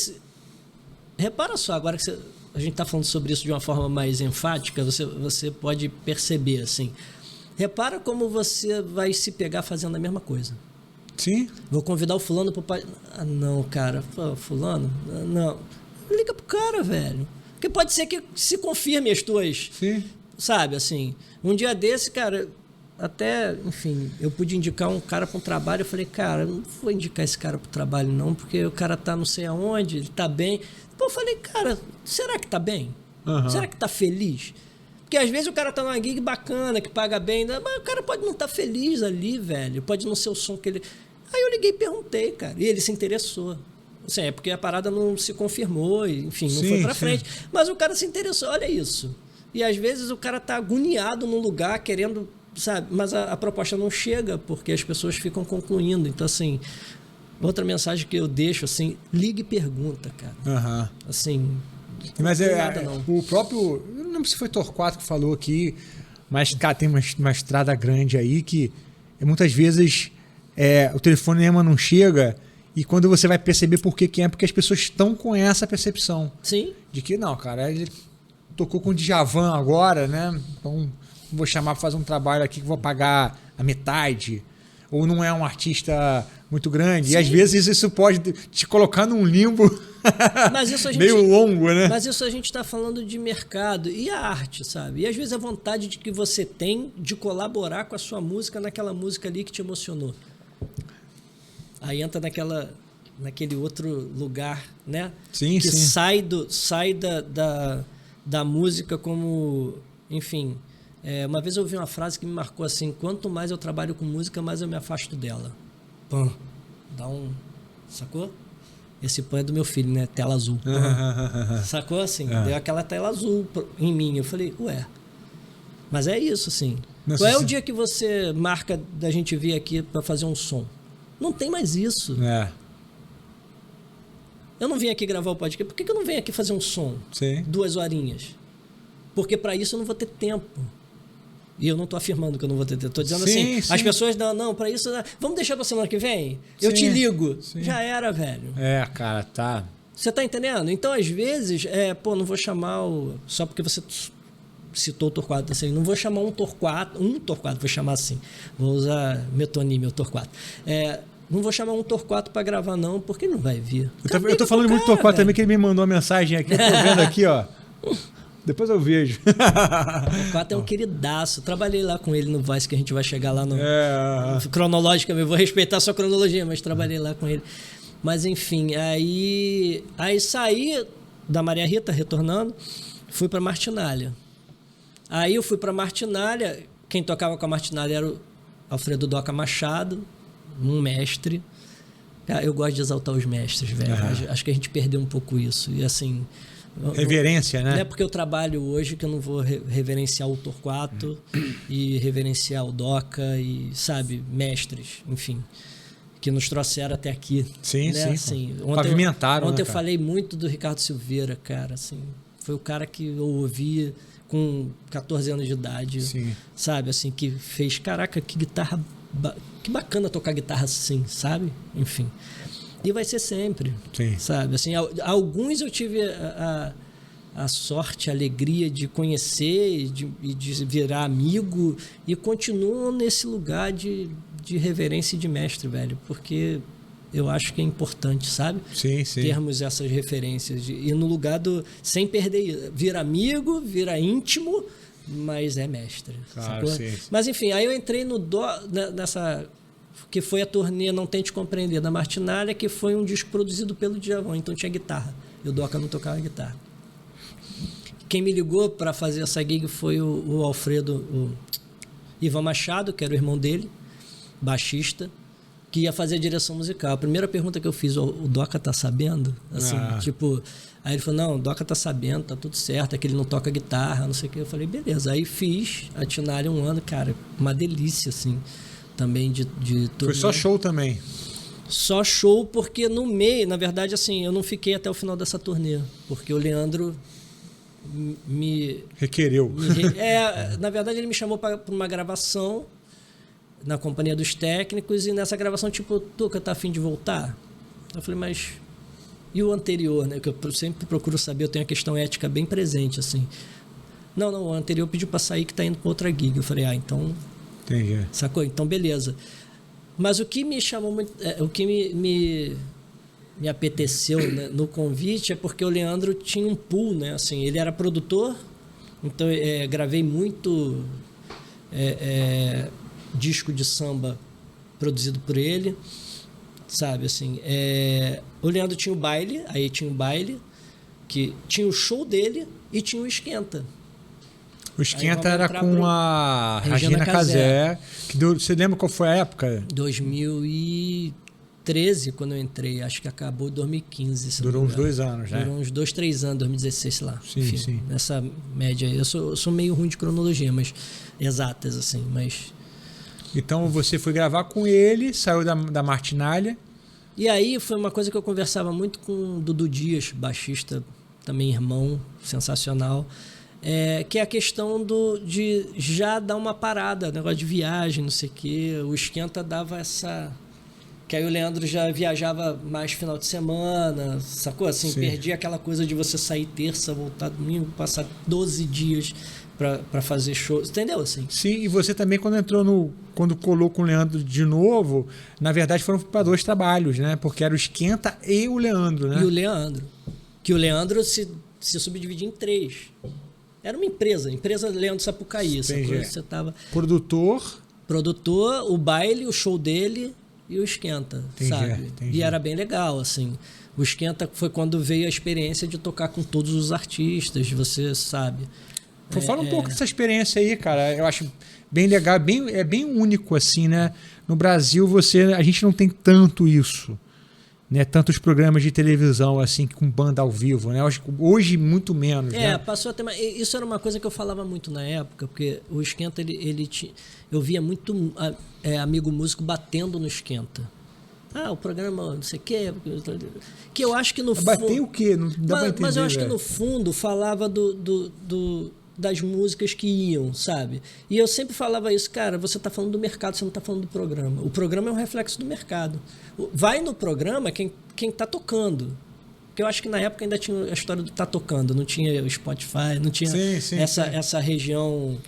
Speaker 2: repara só, agora que a gente tá falando sobre isso de uma forma mais enfática, você pode perceber, assim. Repara como você vai se pegar fazendo a mesma coisa.
Speaker 1: Sim.
Speaker 2: Vou convidar o fulano pro pai... Ah, não, cara. Fulano? Não. Liga pro cara, velho. Porque pode ser que se confirme as tuas...
Speaker 1: Sim.
Speaker 2: Sabe, assim, um dia desse, cara, até, enfim, eu pude indicar um cara para um trabalho, eu falei, cara, eu não vou indicar esse cara para o trabalho não, porque o cara tá não sei aonde, ele tá bem. Pô, eu falei, cara, será que tá bem? Será que tá feliz? Porque às vezes o cara tá numa gig bacana, que paga bem, mas o cara pode não estar feliz ali, velho, pode não ser o som que ele... Aí eu liguei e perguntei, cara, e ele se interessou. Assim, é porque a parada não se confirmou, enfim, não foi para frente, mas o cara se interessou, olha isso. E às vezes o cara tá agoniado no lugar, querendo, sabe? Mas a proposta não chega, porque as pessoas ficam concluindo. Então, assim, outra mensagem que eu deixo, assim, liga e pergunta, cara. Assim,
Speaker 1: mas não tem nada, não. O próprio... Eu não lembro se foi Torquato que falou aqui, mas, cara, tem uma estrada grande aí que muitas vezes o telefonema não chega e quando você vai perceber por que é, porque as pessoas estão com essa percepção.
Speaker 2: Sim.
Speaker 1: De que, não, cara, ele... tocou com o Djavan agora, né? Então vou chamar para fazer um trabalho aqui que vou pagar a metade. Ou não é um artista muito grande. Sim. E às vezes isso pode te colocar num limbo
Speaker 2: mas isso a gente,
Speaker 1: meio longo, né?
Speaker 2: Mas isso a gente está falando de mercado e a arte, sabe? E às vezes a vontade de que você tem de colaborar com a sua música naquela música ali que te emocionou. Aí entra naquele outro lugar, né?
Speaker 1: Sim,
Speaker 2: que
Speaker 1: sim.
Speaker 2: sai da música como, enfim, uma vez eu ouvi uma frase que me marcou assim: quanto mais eu trabalho com música, mais eu me afasto dela. Pã, dá um, sacou? Esse pã é do meu filho, né? Tela azul. Sacou assim? Deu aquela tela azul em mim. Eu falei, ué, mas é isso, assim. Qual é o dia que você marca da gente vir aqui para fazer um som? Não tem mais isso. Eu não vim aqui gravar o podcast. Por que eu não venho aqui fazer um som?
Speaker 1: Sim. 2
Speaker 2: horinhas. Porque para isso eu não vou ter tempo. E eu não estou afirmando que eu não vou ter tempo. Estou dizendo assim, as pessoas, não, para isso... Vamos deixar para semana que vem? Eu te ligo. Sim. Já era, velho.
Speaker 1: Cara, tá...
Speaker 2: Você tá entendendo? Então, às vezes, não vou chamar só porque você citou o Torquato, assim, não vou chamar um Torquato, vou chamar assim. Vou usar metonímio, o Torquato. Não vou chamar um Torquato para gravar, não, porque ele não vai vir.
Speaker 1: Eu tô falando muito do Torquato também, que ele me mandou uma mensagem aqui, eu tô vendo aqui, ó. Depois eu vejo.
Speaker 2: O Torquato é um queridaço. Trabalhei lá com ele no Vice, que a gente vai chegar lá no cronológica. Eu vou respeitar a sua cronologia, mas trabalhei lá com ele. Mas, enfim, aí saí da Maria Rita, retornando, fui para Martinália. Aí eu fui para Martinália, quem tocava com a Martinália era o Alfredo Doca Machado, um mestre. Eu gosto de exaltar os mestres, velho. Acho que a gente perdeu um pouco isso. E assim,
Speaker 1: Reverência, né?
Speaker 2: Não é porque eu trabalho hoje que eu não vou reverenciar o Torquato e reverenciar o Doca e, sabe, mestres, enfim, que nos trouxeram até aqui.
Speaker 1: Sim,
Speaker 2: né?
Speaker 1: sim.
Speaker 2: Assim,
Speaker 1: Pavimentaram,
Speaker 2: ontem
Speaker 1: né,
Speaker 2: eu
Speaker 1: cara?
Speaker 2: falei muito do Ricardo Silveira, cara, assim, foi o cara que eu ouvi com 14 anos de idade,
Speaker 1: Sim.
Speaker 2: sabe, assim, que fez, caraca, que guitarra, que bacana tocar guitarra assim, sabe? Enfim. E vai ser sempre,
Speaker 1: Sim.
Speaker 2: sabe? Assim, alguns eu tive a sorte, a alegria de conhecer e de virar amigo e continuo nesse lugar de reverência e de mestre, velho, porque eu acho que é importante, sabe?
Speaker 1: Sim, sim.
Speaker 2: Termos essas referências e no lugar do sem perder, vira amigo, vira íntimo, mas é mestre.
Speaker 1: Claro, sim.
Speaker 2: Mas enfim, aí eu entrei nessa que foi a turnê Não Tente Compreender da Martinália, que foi um disco produzido pelo Djavan, então tinha guitarra. E o Doca não tocava guitarra. Quem me ligou para fazer essa gig foi o Alfredo, o Ivan Machado, que era o irmão dele, baixista, que ia fazer a direção musical. A primeira pergunta que eu fiz, o Doca tá sabendo? Assim, tipo, aí ele falou, não, o Doca tá sabendo, tá tudo certo, é que ele não toca guitarra, não sei o que. Eu falei, beleza. Aí fiz a Tinália 1 ano, cara, uma delícia, assim, também de
Speaker 1: Foi só show também?
Speaker 2: Só show, porque no meio, na verdade, assim, eu não fiquei até o final dessa turnê, porque o Leandro me
Speaker 1: requereu.
Speaker 2: Na verdade, ele me chamou para uma gravação na companhia dos técnicos e nessa gravação, tipo, Tuca, tá a fim de voltar? Eu falei, mas e o anterior, né? Que eu sempre procuro saber, eu tenho a questão ética bem presente, assim. Não, o anterior pediu para sair que tá indo para outra gig. Eu falei, então...
Speaker 1: Entendi.
Speaker 2: Sacou? Então, beleza. Mas o que me chamou muito... o que me apeteceu, né, no convite é porque o Leandro tinha um pool, né? Assim, ele era produtor, então gravei muito disco de samba produzido por ele, sabe? Assim, o Leandro tinha o baile, que tinha o show dele e tinha o Esquenta.
Speaker 1: O Esquenta era com a Regina Casé. Você lembra qual foi a época?
Speaker 2: 2013, quando eu entrei. Acho que acabou em 2015.
Speaker 1: Durou uns 2 anos, né?
Speaker 2: Durou uns 2, 3 anos, 2016, sei lá.
Speaker 1: Sim, sim.
Speaker 2: Nessa média aí. Eu sou meio ruim de cronologia, mas exatas, assim. Mas...
Speaker 1: Então você foi gravar com ele, saiu da Martinália.
Speaker 2: E aí foi uma coisa que eu conversava muito com o Dudu Dias, baixista, também irmão, sensacional. Que é a questão de já dar uma parada, negócio de viagem, não sei o quê. O Esquenta dava essa... Que aí o Leandro já viajava mais final de semana, sacou? Assim, perdia aquela coisa de você sair terça, voltar domingo, passar 12 dias para fazer show, entendeu? Assim.
Speaker 1: Sim, e você também quando colou com o Leandro de novo, na verdade foram para 2 trabalhos, né? Porque era o Esquenta e o Leandro, né?
Speaker 2: E o Leandro. Que o Leandro se subdividia em 3. Era uma empresa Leandro Sapucaí. Você tava... Produtor, o baile, o show dele e o Esquenta, sabe?
Speaker 1: Entendi.
Speaker 2: E era bem legal, assim. O Esquenta foi quando veio a experiência de tocar com todos os artistas, você sabe.
Speaker 1: Fala um pouco dessa experiência aí, cara. Eu acho bem legal, é bem único, assim, né? No Brasil, a gente não tem tanto isso. Né, tantos programas de televisão assim com banda ao vivo, né? Hoje muito menos. Né?
Speaker 2: Passou até. Isso era uma coisa que eu falava muito na época, porque o Esquenta eu via muito amigo músico batendo no Esquenta. O programa não sei o quê, que eu acho que no fundo.
Speaker 1: Bater o quê? Não dá pra entender.
Speaker 2: Mas eu acho que no fundo falava das músicas que iam, sabe? E eu sempre falava isso, cara, você tá falando do mercado, você não tá falando do programa. O programa é um reflexo do mercado. Vai no programa quem tá tocando. Porque eu acho que na época ainda tinha a história do tá tocando, não tinha o Spotify, não tinha essa região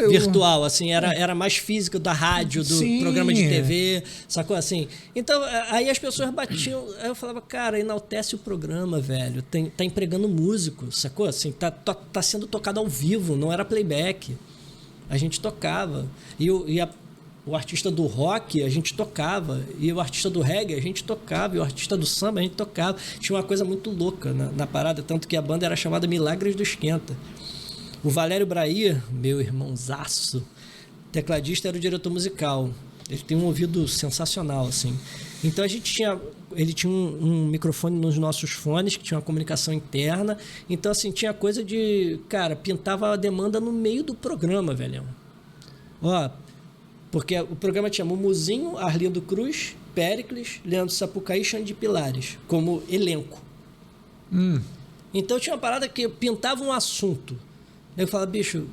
Speaker 2: virtual, assim, era mais física da rádio, do programa de TV, sacou assim? Então, aí as pessoas batiam, aí eu falava, cara, enaltece o programa, velho, tá empregando músico, sacou? Assim, tá sendo tocado ao vivo, não era playback. A gente tocava. O artista do rock, a gente tocava. E o artista do reggae, a gente tocava. E o artista do samba, a gente tocava. Tinha uma coisa muito louca na parada, tanto que a banda era chamada Milagres do Esquenta. O Valério Brair, meu irmãozaço, tecladista, era o diretor musical. Ele tem um ouvido sensacional, assim. Então ele tinha um microfone nos nossos fones, que tinha uma comunicação interna. Então, assim, tinha coisa de... Cara, pintava a demanda no meio do programa, velhão. Ó, porque o programa tinha Mumuzinho, Arlindo Cruz, Péricles, Leandro Sapucaí e Xande de Pilares, como elenco. Então tinha uma parada que pintava um assunto. Eu falava, bicho,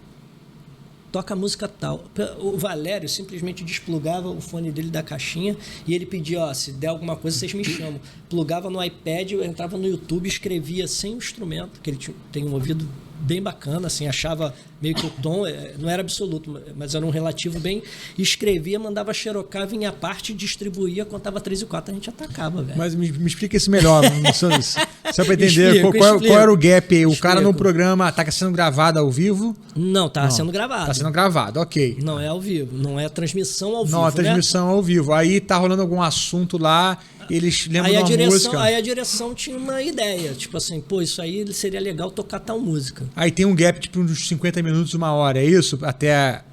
Speaker 2: toca a música tal. O Valério simplesmente desplugava o fone dele da caixinha e ele pedia, ó, se der alguma coisa, vocês me chamam. Plugava no iPad, eu entrava no YouTube, escrevia sem o instrumento, que ele tem um ouvido bem bacana, assim, achava meio que o tom, não era absoluto, mas era um relativo bem, escrevia, mandava xerocar, vinha a parte, distribuía, contava 3 e 4, a gente atacava, velho.
Speaker 1: Mas me explica isso melhor, só para entender qual era o gap aí. O cara no programa tá sendo gravado ao vivo?
Speaker 2: Não, tá sendo gravado.
Speaker 1: Tá sendo gravado, ok.
Speaker 2: Não é ao vivo, não é transmissão ao vivo,
Speaker 1: não, a transmissão ao vivo. Aí tá rolando algum assunto lá, eles lembram de uma música.
Speaker 2: Aí a direção tinha uma ideia, tipo assim, pô, isso aí seria legal tocar tal música.
Speaker 1: Aí tem um gap tipo uns 50 minutos, 1 hora, é isso? Até...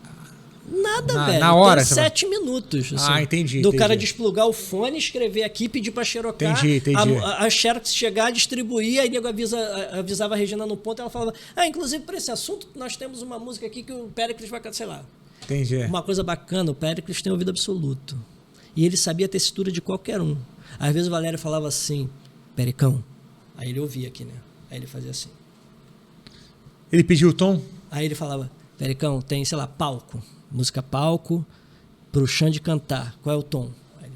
Speaker 2: Nada, velho.
Speaker 1: Na hora.
Speaker 2: Tem 7 minutos. Assim,
Speaker 1: entendi.
Speaker 2: Do cara desplugar o fone, escrever aqui, pedir pra xerocar.
Speaker 1: Entendi.
Speaker 2: A xerox chegar, distribuir, aí nego avisava a Regina no ponto, ela falava, inclusive pra esse assunto, nós temos uma música aqui que o Péricles vai cantar, sei lá.
Speaker 1: Entendi.
Speaker 2: Uma coisa bacana, o Péricles tem ouvido absoluto. E ele sabia a textura de qualquer um. Às vezes o Valério falava assim, Pericão. Aí ele ouvia aqui, né? Aí ele fazia assim.
Speaker 1: Ele pediu o tom?
Speaker 2: Aí ele falava, Pericão, tem, sei lá, palco. Música palco, pro Xande cantar. Qual é o tom? Aí ele...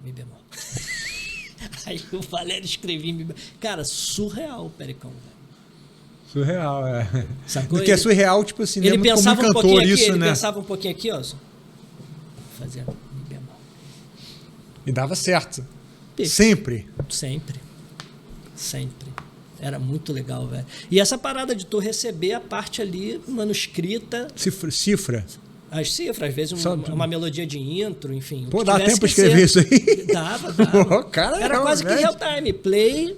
Speaker 2: Mi bemol. Aí o Valério escrevia Mi bemol. Cara, surreal o Pericão, velho.
Speaker 1: Surreal, é.
Speaker 2: Sacou?
Speaker 1: Porque é surreal, tipo assim,
Speaker 2: ele
Speaker 1: não é muito
Speaker 2: pensava
Speaker 1: como
Speaker 2: um pouquinho
Speaker 1: cantor
Speaker 2: aqui,
Speaker 1: isso,
Speaker 2: ele
Speaker 1: né?
Speaker 2: pensava um pouquinho aqui, ó. Fazia Mi bemol.
Speaker 1: E dava certo.
Speaker 2: Sempre.
Speaker 1: Sempre.
Speaker 2: Sempre. Era muito legal, velho. E essa parada de tu receber a parte ali manuscrita.
Speaker 1: Cifra.
Speaker 2: As cifras, às vezes uma melodia de intro, enfim.
Speaker 1: Pô, dá tempo pra escrever isso aí?
Speaker 2: Dava.
Speaker 1: Pô, cara,
Speaker 2: era quase que real time. Play.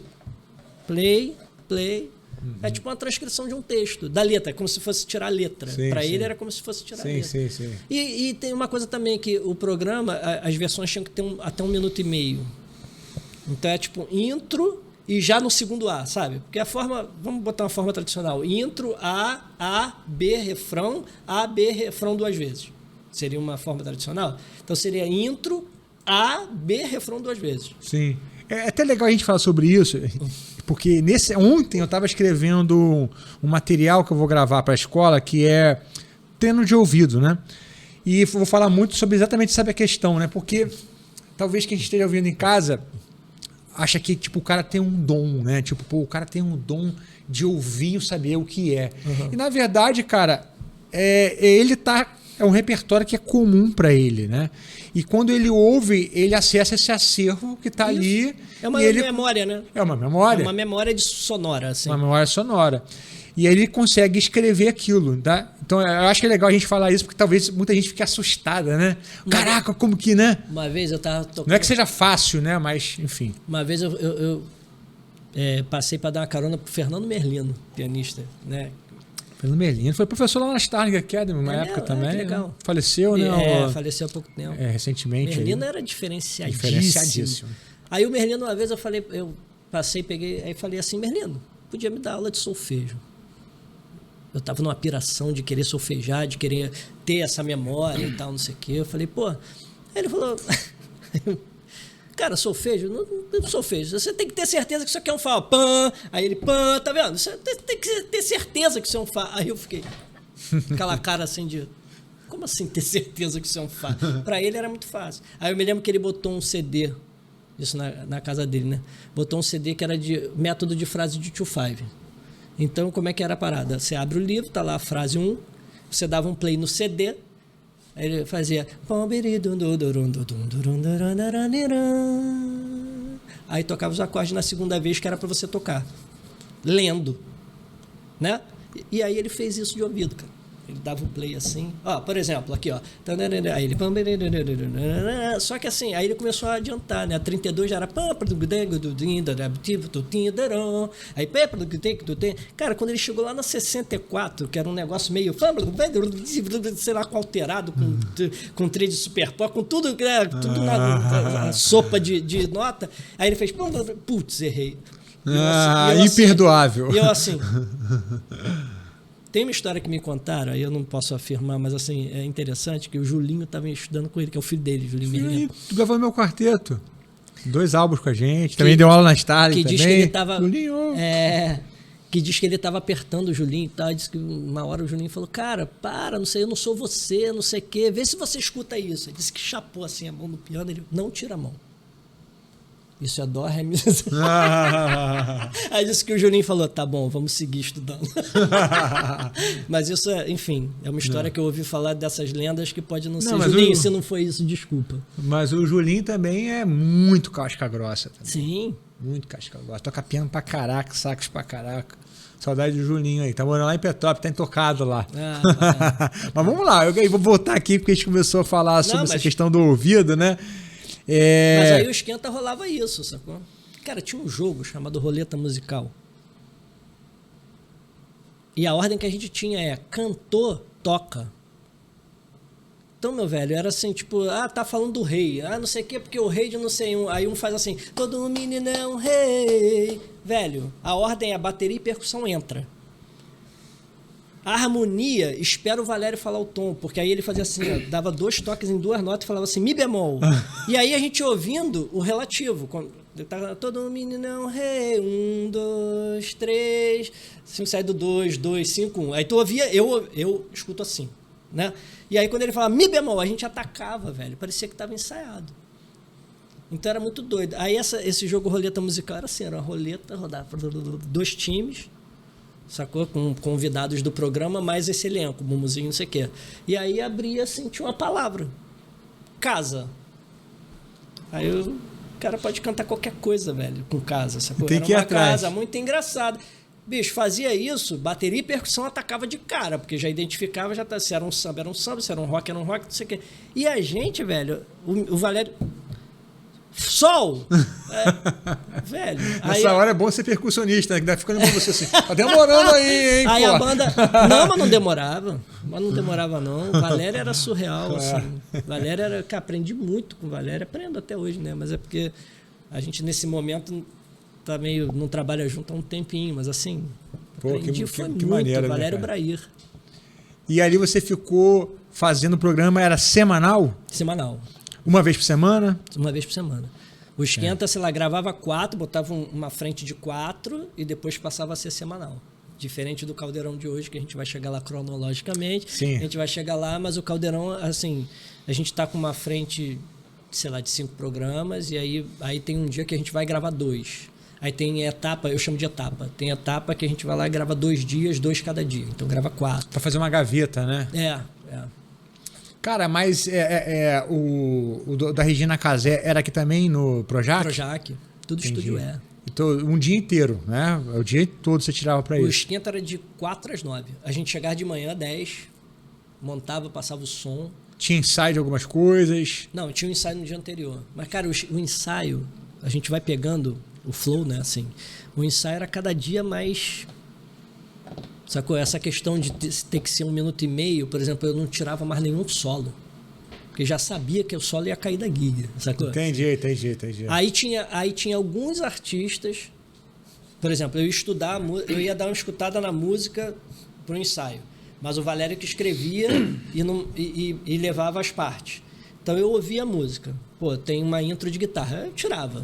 Speaker 2: É tipo uma transcrição de um texto, da letra, como se fosse tirar a letra. Para ele era como se fosse tirar a letra.
Speaker 1: Sim.
Speaker 2: E tem uma coisa também que o programa, as versões tinham que ter até 1 minuto e meio. Então é tipo intro e já no segundo A, sabe? Porque a forma, vamos botar uma forma tradicional. Intro, A, B, refrão, A, B, refrão 2 vezes. Seria uma forma tradicional? Então seria intro, A, B, refrão 2 vezes.
Speaker 1: Sim. É até legal a gente falar sobre isso, porque ontem eu estava escrevendo um material que eu vou gravar para a escola, que é treino de ouvido, né? E vou falar muito sobre exatamente essa questão, né? Porque talvez quem esteja ouvindo em casa acha que tipo, o cara tem um dom, né? Tipo, pô, o cara tem um dom de ouvir e saber o que é. Uhum. E na verdade, cara, é um repertório que é comum para ele, né? E quando ele ouve, ele acessa esse acervo que está ali.
Speaker 2: É uma memória, né?
Speaker 1: É uma memória.
Speaker 2: É uma memória de sonora, assim.
Speaker 1: Uma memória sonora. E aí ele consegue escrever aquilo, tá? Então eu acho que é legal a gente falar isso, porque talvez muita gente fique assustada, né? Caraca, como que, né?
Speaker 2: Uma vez eu tava tocando...
Speaker 1: Não é que seja fácil, né? Mas, enfim.
Speaker 2: Uma vez eu passei para dar uma carona pro Fernando Merlino, pianista, né?
Speaker 1: Fernando Merlino foi professor lá na Starling Academy, uma época também.
Speaker 2: Legal.
Speaker 1: Né? Faleceu, né?
Speaker 2: Faleceu há pouco tempo.
Speaker 1: Recentemente.
Speaker 2: Merlino era diferenciadíssimo. Aí o Merlino, uma vez eu passei, peguei, aí falei assim, Merlino, podia me dar aula de solfejo. Eu tava numa piração de querer solfejar, de querer ter essa memória e tal, não sei o quê. Eu falei, pô... Aí ele falou... Cara, solfejo, não solfejo. Você tem que ter certeza que isso aqui é um Fá. Pã, aí ele, pã, tá vendo? Você tem que ter certeza que isso é um Fá. Aí eu fiquei... Aquela cara assim de... Como assim ter certeza que isso é um Fá? Pra ele era muito fácil. Aí eu me lembro que ele botou um CD... Isso na casa dele, né? Botou um CD que era de método de frase de 2-5. Então, como é que era a parada? Você abre o livro, tá lá a frase 1, você dava um play no CD, aí ele fazia... Aí tocava os acordes na segunda vez que era para você tocar, lendo, né? E aí ele fez isso de ouvido, cara. Ele dava o play assim. Ó, por exemplo, aqui, ó. Aí ele... Só que assim, aí ele começou a adiantar, né? A 32 já era... Aí... Cara, quando ele chegou lá na 64, que era um negócio meio... Sei lá, alterado, com trilha de super pop, com tudo, né? Tudo na sopa de nota. Aí ele fez... Putz, errei.
Speaker 1: Imperdoável.
Speaker 2: E eu assim... Tem uma história que me contaram, aí eu não posso afirmar, mas assim, é interessante que o Julinho estava estudando com ele, que é o filho dele, Julinho Miranda.
Speaker 1: Tu gravou meu quarteto. 2 álbuns com a gente. Também deu aula na Starling também.
Speaker 2: Diz que ele tava,
Speaker 1: Julinho.
Speaker 2: Que diz que ele estava apertando o Julinho e tal. Diz que uma hora o Julinho falou, cara, para, não sei, eu não sou você, não sei o quê. Vê se você escuta isso. Ele disse que chapou assim a mão no piano, ele não tira a mão. Isso é dó, ré, mi. Aí disse que o Julinho falou, tá bom, vamos seguir estudando. Mas isso é, enfim, é uma história que eu ouvi falar dessas lendas que pode não ser. Julinho, se não foi isso, desculpa.
Speaker 1: Mas o Julinho também é muito casca grossa. Também.
Speaker 2: Sim.
Speaker 1: Muito casca grossa. Toca piano pra caraca, sax pra caraca. Saudade do Julinho aí. Tá morando lá em Petrópolis, tá intocado lá. Mas vamos lá, eu vou voltar aqui porque a gente começou a falar sobre essa questão do ouvido, né?
Speaker 2: Mas aí o esquenta rolava isso, sacou? Cara, tinha um jogo chamado Roleta Musical. E a ordem que a gente tinha é cantor, toca. Então, meu velho, era assim, tipo, tá falando do rei. Não sei o quê, porque o rei de não sei um. Aí um faz assim, todo menino é um rei. Velho, a ordem é bateria e percussão entra. A harmonia, espera o Valério falar o tom, porque aí ele fazia assim, ó, dava 2 toques em 2 notas e falava assim, mi bemol. E aí a gente ouvindo o relativo, todo menino é um rei, 1, 2, 3, assim, sai do 2, 2, 5, 1. Aí tu ouvia, eu escuto assim, né? E aí quando ele falava mi bemol, a gente atacava, velho, parecia que estava ensaiado. Então era muito doido. Aí esse jogo roleta musical era assim, era uma roleta, rodava 2 times, sacou? Com convidados do programa, mais esse elenco, Mumuzinho, não sei o quê. E aí abria assim, tinha uma palavra. Casa. Aí o cara pode cantar qualquer coisa, velho, com casa, sacou?
Speaker 1: Tem que ir atrás.
Speaker 2: Casa muito engraçada. Bicho, fazia isso, bateria e percussão atacava de cara, porque já identificava, se era um samba, se era um rock, não sei o quê. E a gente, velho, o Valério... Sol! Velho.
Speaker 1: Nessa hora é bom ser percussionista, né? Que deve ficando com você assim. Tá demorando aí, hein?
Speaker 2: Aí pô. A banda. Não, mas não demorava. Não. O Valério era surreal, assim. Valério era. Cara, aprendi muito com o Valério. Aprendo até hoje, né? Mas é porque a gente, nesse momento, tá meio. Não trabalha junto há um tempinho, mas assim.
Speaker 1: Pô,
Speaker 2: aprendi, foi muito.
Speaker 1: Maneiro,
Speaker 2: Valério
Speaker 1: né,
Speaker 2: Brair.
Speaker 1: E ali você ficou fazendo o programa, era semanal?
Speaker 2: Semanal.
Speaker 1: Uma vez por semana?
Speaker 2: Uma vez por semana. O esquenta, sei lá, gravava 4, botava uma frente de 4 e depois passava a ser semanal. Diferente do Caldeirão de hoje, que a gente vai chegar lá cronologicamente.
Speaker 1: Sim.
Speaker 2: A gente vai chegar lá, mas o Caldeirão, assim, a gente tá com uma frente, sei lá, de 5 programas e aí tem um dia que a gente vai gravar 2. Aí tem etapa, eu chamo de etapa. Tem etapa que a gente vai lá e grava 2 dias, 2 cada dia. Então grava 4.
Speaker 1: Pra fazer uma gaveta, né?
Speaker 2: É.
Speaker 1: Cara, mas o da Regina Casé era aqui também no Projac?
Speaker 2: Projac, tudo estúdio é.
Speaker 1: Então, um dia inteiro, né? O dia todo você tirava pra isso.
Speaker 2: O esquenta era de 4 às 9. A gente chegava de manhã, 10, montava, passava o som.
Speaker 1: Tinha ensaio de algumas coisas?
Speaker 2: Não, tinha um ensaio no dia anterior. Mas, cara, o ensaio, a gente vai pegando o flow, né? Assim, o ensaio era cada dia mais... Sacou? Essa questão de ter que ser 1 minuto e meio, por exemplo, eu não tirava mais nenhum solo. Porque já sabia que o solo ia cair da guia, sacou?
Speaker 1: Entendi.
Speaker 2: Aí tinha alguns artistas, por exemplo, eu ia dar uma escutada na música pro ensaio. Mas o Valério que escrevia e levava as partes. Então eu ouvia a música. Pô, tem uma intro de guitarra. Eu tirava.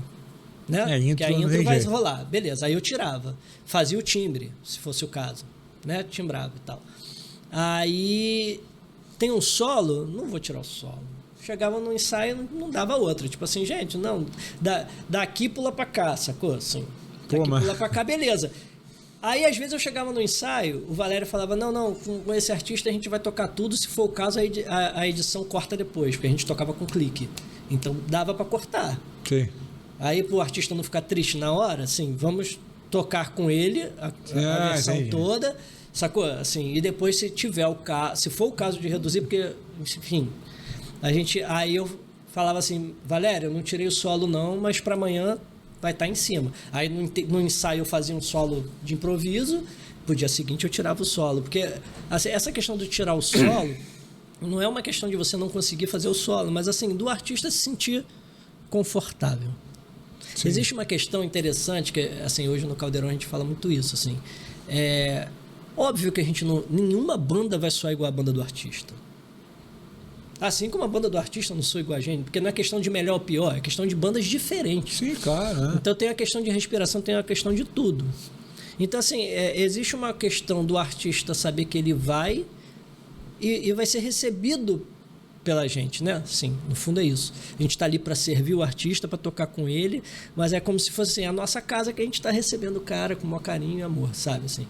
Speaker 2: Né? Que a intro vai rolar. Beleza, aí eu tirava. Fazia o timbre, se fosse o caso. Né? Timbrava e tal. Aí tem um solo, não vou tirar o solo. Chegava no ensaio, não dava outra. Tipo assim, gente, não, daqui pula pra cá, sacou? Assim, daqui pula pra cá, beleza. Aí, às vezes, eu chegava no ensaio, o Valério falava, não, com esse artista a gente vai tocar tudo, se for o caso, a edição corta depois, porque a gente tocava com clique. Então, dava pra cortar.
Speaker 1: Sim.
Speaker 2: Aí, pro artista não ficar triste na hora, assim, vamos tocar com ele a versão toda Sacou? Assim, e depois se tiver o caso, se for o caso de reduzir, porque, enfim, aí eu falava assim, Valéria, eu não tirei o solo não, mas para amanhã vai estar em cima. Aí no ensaio eu fazia um solo de improviso, pro dia seguinte eu tirava o solo, porque assim, essa questão de tirar o solo não é uma questão de você não conseguir fazer o solo, mas assim, do artista se sentir confortável. Sim. Existe uma questão interessante, que assim, hoje no Caldeirão a gente fala muito isso, assim, óbvio que a gente não, nenhuma banda vai soar igual a banda do artista. Assim como a banda do artista não soa igual a gente, porque não é questão de melhor ou pior, é questão de bandas diferentes.
Speaker 1: Sim, claro. Né?
Speaker 2: Então tem a questão de respiração, tem a questão de tudo. Então, assim, existe uma questão do artista saber que ele vai e vai ser recebido pela gente, né? Sim, no fundo é isso. A gente está ali para servir o artista, para tocar com ele, mas é como se fosse assim, a nossa casa que a gente está recebendo o cara com o maior carinho e amor, sabe? Assim.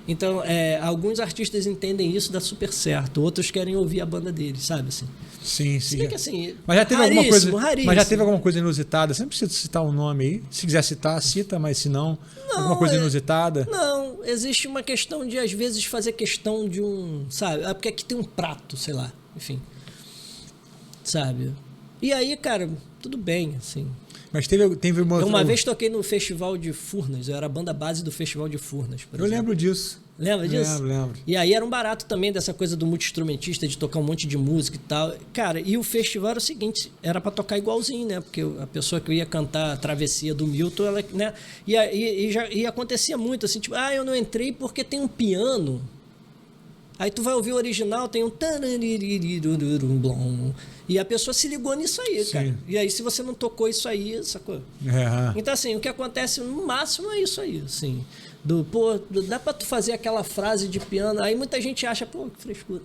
Speaker 2: Então, alguns artistas entendem isso, dá super certo. Outros querem ouvir a banda deles, sabe? Assim.
Speaker 1: Sim, sim.
Speaker 2: Que, assim,
Speaker 1: mas já teve
Speaker 2: raríssimo.
Speaker 1: Mas já teve alguma coisa inusitada? Você não precisa citar um nome aí. Se quiser citar, cita, mas se não, alguma coisa inusitada?
Speaker 2: Não, existe uma questão de, às vezes, fazer questão de um... Sabe? Porque aqui tem um prato, sei lá. Enfim. Sabe? E aí, cara, tudo bem, assim...
Speaker 1: Mas teve
Speaker 2: uma vez toquei no Festival de Furnas, eu era a banda base do Festival de Furnas, por exemplo.
Speaker 1: Lembro disso.
Speaker 2: Lembra disso?
Speaker 1: Lembro.
Speaker 2: E aí era um barato também dessa coisa do multi-instrumentista, de tocar um monte de música e tal. Cara, e o festival era o seguinte, era pra tocar igualzinho, né? Porque a pessoa que ia cantar a Travessia do Milton, ela, né? E acontecia muito assim, tipo, eu não entrei porque tem um piano. Aí tu vai ouvir o original, tem um... E a pessoa se ligou nisso aí,
Speaker 1: Sim.
Speaker 2: cara. E aí, se você não tocou isso aí, sacou? Então, assim, o que acontece no máximo é isso aí, assim. Dá pra tu fazer aquela frase de piano. Aí muita gente acha, pô, que frescura.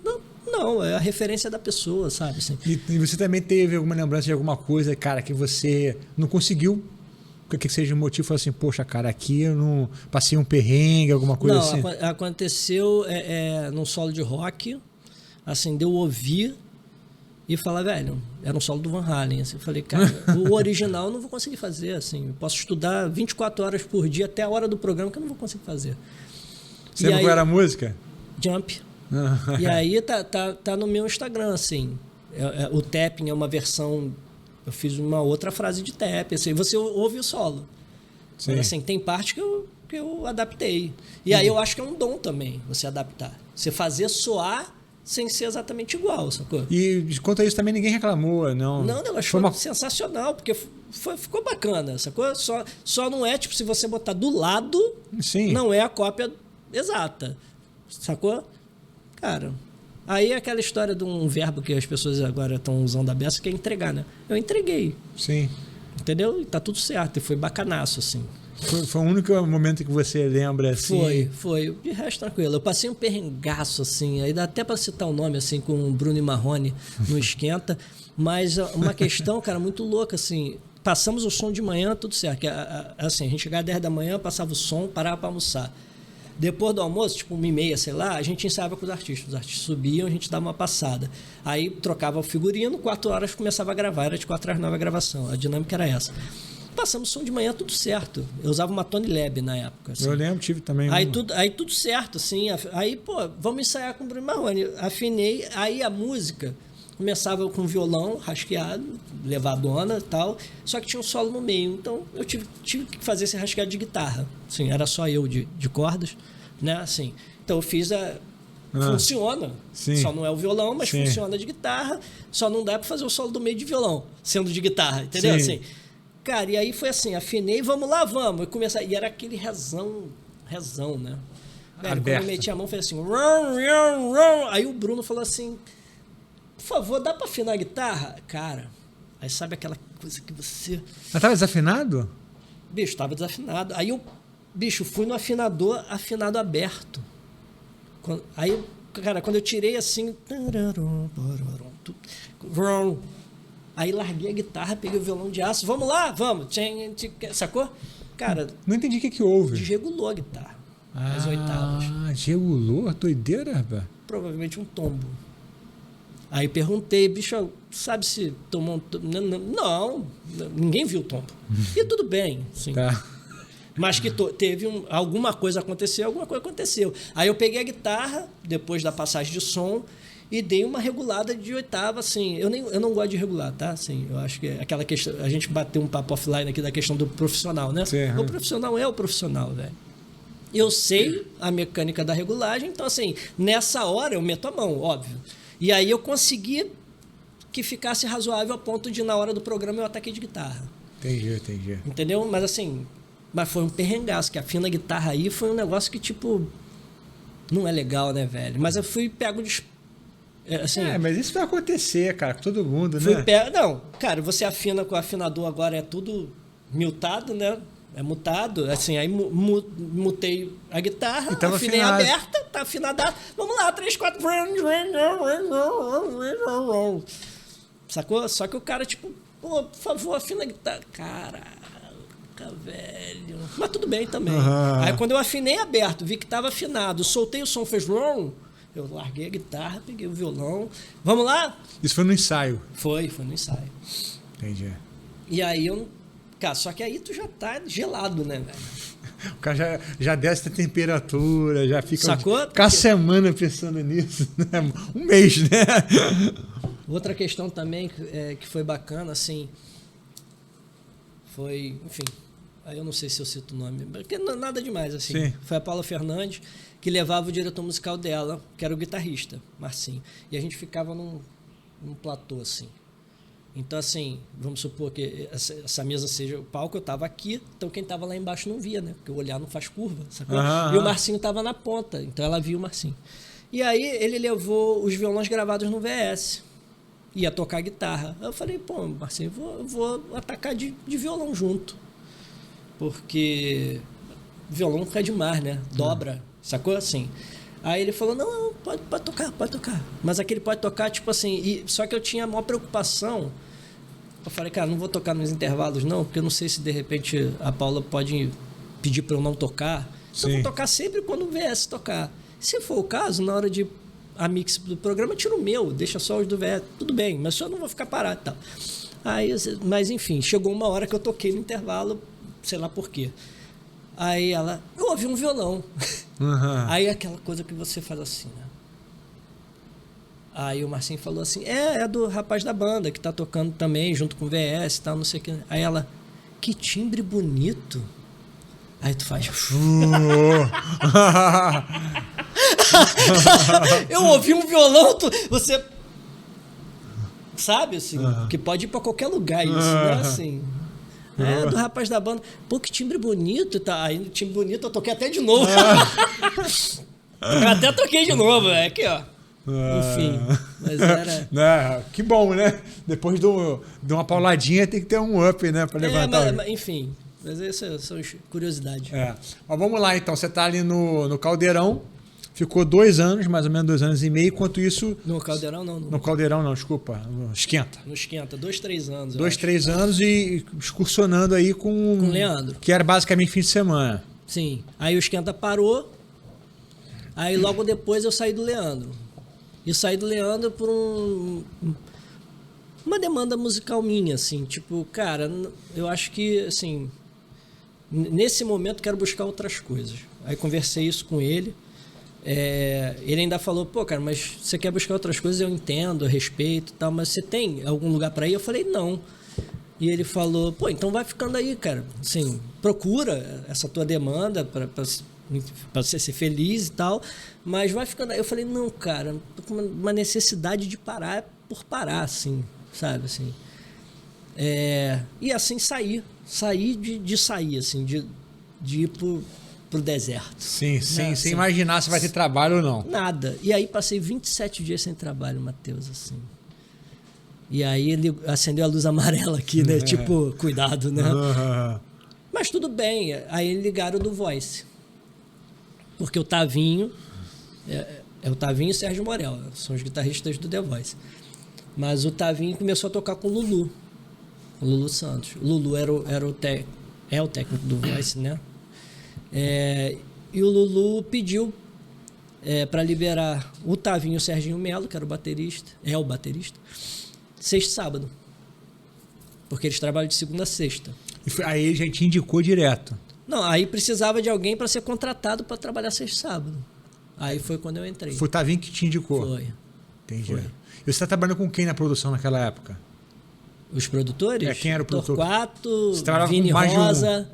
Speaker 2: Não, é a referência da pessoa, sabe? Assim.
Speaker 1: E você também teve alguma lembrança de alguma coisa, cara, que você não conseguiu? Que seja o motivo, falou assim, poxa, cara, aqui eu não passei um perrengue, alguma coisa assim?
Speaker 2: Não, aconteceu num solo de rock, assim, deu ouvir e falar, velho, era um solo do Van Halen, assim, eu falei, cara, o original eu não vou conseguir fazer, assim, eu posso estudar 24 horas por dia até a hora do programa que eu não vou conseguir fazer.
Speaker 1: Você lembra qual era a música?
Speaker 2: Jump. E aí tá no meu Instagram, assim, o tapping é uma versão... Eu fiz uma outra frase de tap, assim, você ouve o solo. Mas, assim, tem parte que eu adaptei. E aí eu acho que é um dom também, você adaptar. Você fazer soar sem ser exatamente igual, sacou?
Speaker 1: E quanto a isso também ninguém reclamou, não?
Speaker 2: Não, eu achei sensacional, porque ficou bacana, sacou? Só não é, tipo, se você botar do lado,
Speaker 1: Sim.
Speaker 2: Não é a cópia exata, sacou? Cara... Aí é aquela história de um verbo que as pessoas agora estão usando a beça, que é entregar, né? Eu entreguei.
Speaker 1: Sim.
Speaker 2: Entendeu? E tá tudo certo. E foi bacanaço, assim.
Speaker 1: Foi o único momento que você lembra, assim?
Speaker 2: Foi. De resto, tranquilo. Eu passei um perrengaço, assim. Aí dá até para citar o nome, assim, com o Bruno e Marrone no Esquenta. Mas uma questão, cara, muito louca, assim. Passamos o som de manhã, tudo certo. Assim, a gente chegava às 10 da manhã, passava o som, parava para almoçar. Depois do almoço, tipo 1h30, sei lá, a gente ensaiava com os artistas. Os artistas subiam, a gente dava uma passada. Aí trocava o figurino, 4 horas começava a gravar. Era de 4 às 9 a gravação. A dinâmica era essa. Passamos o som de manhã, tudo certo. Eu usava uma Tony Lab na época. Assim.
Speaker 1: Eu lembro, tive também.
Speaker 2: Aí tudo certo, assim. Aí, pô, vamos ensaiar com o Bruno Marrone. Afinei, aí a música começava com violão rasqueado, levadona e tal, só que tinha um solo no meio. Então eu tive que fazer esse rasqueado de guitarra. Assim, era só eu de cordas, né? Assim, então eu fiz funciona.
Speaker 1: Sim.
Speaker 2: Só não é o violão, mas
Speaker 1: Sim.
Speaker 2: funciona de guitarra. Só não dá para fazer o solo do meio de violão, sendo de guitarra, entendeu?
Speaker 1: Sim.
Speaker 2: Assim, cara, e aí foi assim, afinei, vamos lá, vamos. E era aquele rezão, né? Velho, quando eu meti a mão, fez assim... Aí o Bruno falou assim... Por favor, dá pra afinar a guitarra? Cara, aí sabe aquela coisa que você...
Speaker 1: Mas tava desafinado?
Speaker 2: Bicho, tava desafinado. Aí eu, fui no afinador, afinado aberto. Aí, cara, quando eu tirei assim... Aí larguei a guitarra, peguei o violão de aço. Vamos lá, vamos. Sacou? Cara...
Speaker 1: Não entendi o que houve.
Speaker 2: Desregulou a guitarra. As oitavas.
Speaker 1: Desregulou? Doideira, rapaz.
Speaker 2: Provavelmente um tombo. Aí perguntei, bicho, sabe se tomou um tombo? Não, ninguém viu o tombo. E tudo bem, sim.
Speaker 1: Tá.
Speaker 2: Mas que teve alguma coisa aconteceu. Aí eu peguei a guitarra, depois da passagem de som, e dei uma regulada de oitava, assim. Eu não gosto de regular, tá? Assim, eu acho que é aquela questão... A gente bateu um papo offline aqui da questão do profissional, né?
Speaker 1: Sim.
Speaker 2: O profissional é o profissional, velho. Eu sei a mecânica da regulagem, então, assim, nessa hora eu meto a mão, óbvio. E aí eu consegui que ficasse razoável a ponto de, na hora do programa, eu ataquei de guitarra.
Speaker 1: Entendi.
Speaker 2: Entendeu? Mas, assim... Mas foi um perrengaço, que a fina guitarra aí foi um negócio que, tipo... Não é legal, né, velho? Mas eu fui pego de... Assim,
Speaker 1: mas isso vai acontecer, cara, com todo mundo, né?
Speaker 2: Não, cara, você afina com o afinador agora, é tudo mutado, né? É mutado, assim, aí mutei a guitarra,
Speaker 1: então,
Speaker 2: afinei aberta, tá afinada, vamos lá, 3, 4... Sacou? Só que o cara, tipo, pô, por favor, afina a guitarra. Caraca, velho. Mas tudo bem também. Aí quando eu afinei aberto, vi que tava afinado, soltei o som, fez wrong. Eu larguei a guitarra, peguei o violão. Vamos lá?
Speaker 1: Isso foi no ensaio?
Speaker 2: Foi no ensaio.
Speaker 1: Entendi.
Speaker 2: E aí eu... Cara, só que aí tu já tá gelado, né, velho?
Speaker 1: O cara já desce a temperatura, já fica...
Speaker 2: Sacou?
Speaker 1: Fica a semana pensando nisso, né? Um mês, né?
Speaker 2: Outra questão também que foi bacana, assim... Foi... Enfim... Aí eu não sei se eu cito o nome, porque nada demais, assim.
Speaker 1: Sim.
Speaker 2: Foi a Paula Fernandes, que levava o diretor musical dela, que era o guitarrista, Marcinho. E a gente ficava num platô, assim. Então, assim, vamos supor que essa mesa seja o palco, eu estava aqui, então quem estava lá embaixo não via, né? Porque o olhar não faz curva, sacou? E o Marcinho estava na ponta, então ela viu o Marcinho. E aí ele levou os violões gravados no VS. Ia tocar guitarra. Eu falei, pô, Marcinho, eu vou atacar de violão junto. Porque violão cai demais, né? Dobra, sacou? Assim. Aí ele falou, não, pode tocar. Mas aquele pode tocar, tipo assim... Só que eu tinha a maior preocupação. Eu falei, cara, não vou tocar nos intervalos, não, porque eu não sei se, de repente, a Paula pode pedir para eu não tocar. Então, eu vou tocar sempre quando o VS tocar. Se for o caso, na hora de a mix do programa, eu tiro o meu, deixa só os do VS. Tudo bem, mas só não vou ficar parado e tal. Aí, mas, enfim, chegou uma hora que eu toquei no intervalo, sei lá por quê. Aí eu ouvi um violão. Aí aquela coisa que você faz assim, né? Aí o Marcinho falou assim, é do rapaz da banda, que tá tocando também, junto com o VS e tal, não sei o que. Aí ela, que timbre bonito. Aí tu faz... Eu ouvi um violão, você... Sabe, assim, que pode ir pra qualquer lugar isso, né? Assim... do rapaz da banda. Pô, que timbre bonito. Tá. Aí, timbre bonito, eu toquei até de novo. Eu até toquei de novo. Aqui, ó. Enfim. Mas era...
Speaker 1: Que bom, né? Depois de uma pauladinha tem que ter um up, né? Pra levantar.
Speaker 2: Enfim. Mas essas são curiosidades.
Speaker 1: Mas vamos lá, então. Você tá ali no Caldeirão. Ficou 2 anos, mais ou menos 2 anos e meio. Enquanto isso...
Speaker 2: No Caldeirão, não.
Speaker 1: No Caldeirão, não, desculpa. No Esquenta.
Speaker 2: No Esquenta. 2, 3 anos.
Speaker 1: 2, 3 anos e excursionando aí com
Speaker 2: o Leandro.
Speaker 1: Que era basicamente fim de semana.
Speaker 2: Sim. Aí o Esquenta parou. Aí logo depois eu saí do Leandro. E saí do Leandro por uma demanda musical minha, assim. Tipo, cara, eu acho que, assim... Nesse momento quero buscar outras coisas. Aí conversei isso com ele. Ele ainda falou, pô, cara, mas você quer buscar outras coisas, eu entendo, eu respeito e tal, mas você tem algum lugar para ir? Eu falei, não. E ele falou, pô, então vai ficando aí, cara. Assim, procura essa tua demanda para você ser feliz e tal, mas vai ficando aí. Eu falei, não, cara, tô com uma necessidade de parar por parar, assim, sabe, assim. E assim sair de sair, assim, de ir pro deserto.
Speaker 1: Sim, sem imaginar se vai ter trabalho ou não.
Speaker 2: Nada. E aí passei 27 dias sem trabalho, Matheus, assim. E aí ele acendeu a luz amarela aqui, né? Tipo, cuidado, né? Mas tudo bem. Aí ligaram do Voice. Porque o Tavinho... o Tavinho e o Sérgio Morel. São os guitarristas do The Voice. Mas o Tavinho começou a tocar com o Lulu. O Lulu Santos. O Lulu era o técnico do Voice, né? E o Lulu pediu para liberar o Tavinho e o Serginho Melo, que era o baterista, sexta e sábado. Porque eles trabalham de segunda a sexta.
Speaker 1: Aí ele já te indicou direto.
Speaker 2: Não, aí precisava de alguém para ser contratado para trabalhar sexta e sábado. Aí foi quando eu entrei.
Speaker 1: Foi o Tavinho que te indicou?
Speaker 2: Foi.
Speaker 1: Entendi.
Speaker 2: Foi.
Speaker 1: E você está trabalhando com quem na produção naquela época?
Speaker 2: Os produtores?
Speaker 1: Quem era o produtor?
Speaker 2: Torquato,
Speaker 1: Você trabalhava
Speaker 2: Vini
Speaker 1: com mais de um?
Speaker 2: Rosa.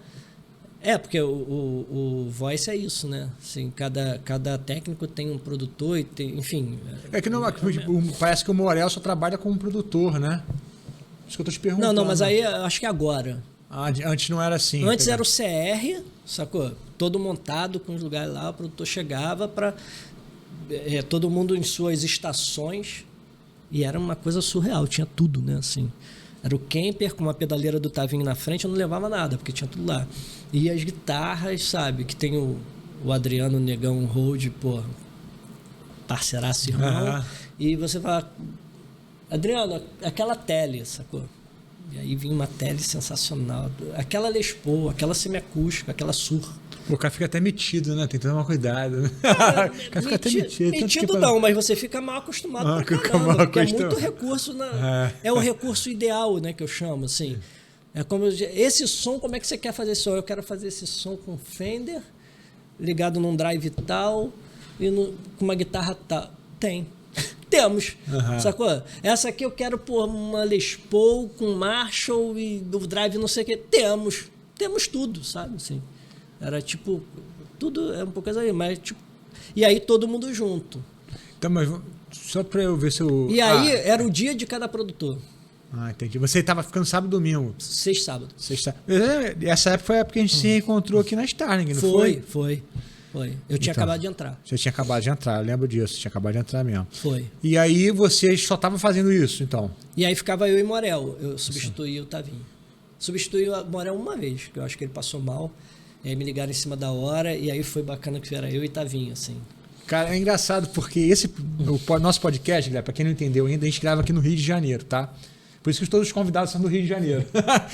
Speaker 2: Porque o voice é isso, né? Assim, cada técnico tem um produtor e tem, enfim.
Speaker 1: Que não, parece que o Morel só trabalha como produtor, né? Isso que eu tô te perguntando.
Speaker 2: Não, mas aí acho que agora.
Speaker 1: Antes não era assim.
Speaker 2: Antes era o CR, sacou? Todo montado com os lugares lá, o produtor chegava para todo mundo em suas estações e era uma coisa surreal, tinha tudo, né? Assim, era o camper com uma pedaleira do Tavinho na frente, eu não levava nada, porque tinha tudo lá. E as guitarras, sabe? Que tem o Adriano Negão Road, pô, parceiraço irmão. E você fala, Adriano, aquela tele, sacou? E aí vinha uma tele sensacional. Aquela Les Paul, aquela semiacústica, aquela Sur.
Speaker 1: O cara fica até metido, né? Tem que tomar cuidado. Né? O cara fica até metido.
Speaker 2: Metido não, mas você fica mal acostumado pra caramba, porque é muito recurso. É o recurso ideal, né, que eu chamo, assim. É como esse som, como é que você quer fazer esse som? Eu quero fazer esse som com Fender, ligado num drive tal, e com uma guitarra tal. Temos, sacou? Essa aqui eu quero pôr uma Les Paul com Marshall e o drive não sei o que. Temos tudo, sabe? Assim, era tipo, tudo é um pouco aí, mas tipo... E aí todo mundo junto.
Speaker 1: Então, mas só pra eu ver se eu...
Speaker 2: E aí era o dia de cada produtor.
Speaker 1: Entendi. Você tava ficando sábado e domingo?
Speaker 2: Sexta e sábado.
Speaker 1: Essa época foi a época que a gente se reencontrou aqui na Starling, não foi?
Speaker 2: Foi. Eu tinha acabado de entrar.
Speaker 1: Você tinha acabado de entrar, eu lembro disso. Você tinha acabado de entrar mesmo.
Speaker 2: Foi.
Speaker 1: E aí você só estava fazendo isso, então?
Speaker 2: E aí ficava eu e Morel. Eu substituí o Tavinho. Substituí o Morel uma vez, que eu acho que ele passou mal. E aí me ligaram em cima da hora. E aí foi bacana que era eu e Tavinho, assim.
Speaker 1: Cara, é engraçado porque o nosso podcast, para quem não entendeu ainda, a gente grava aqui no Rio de Janeiro, tá? Por isso que todos os convidados são do Rio de Janeiro.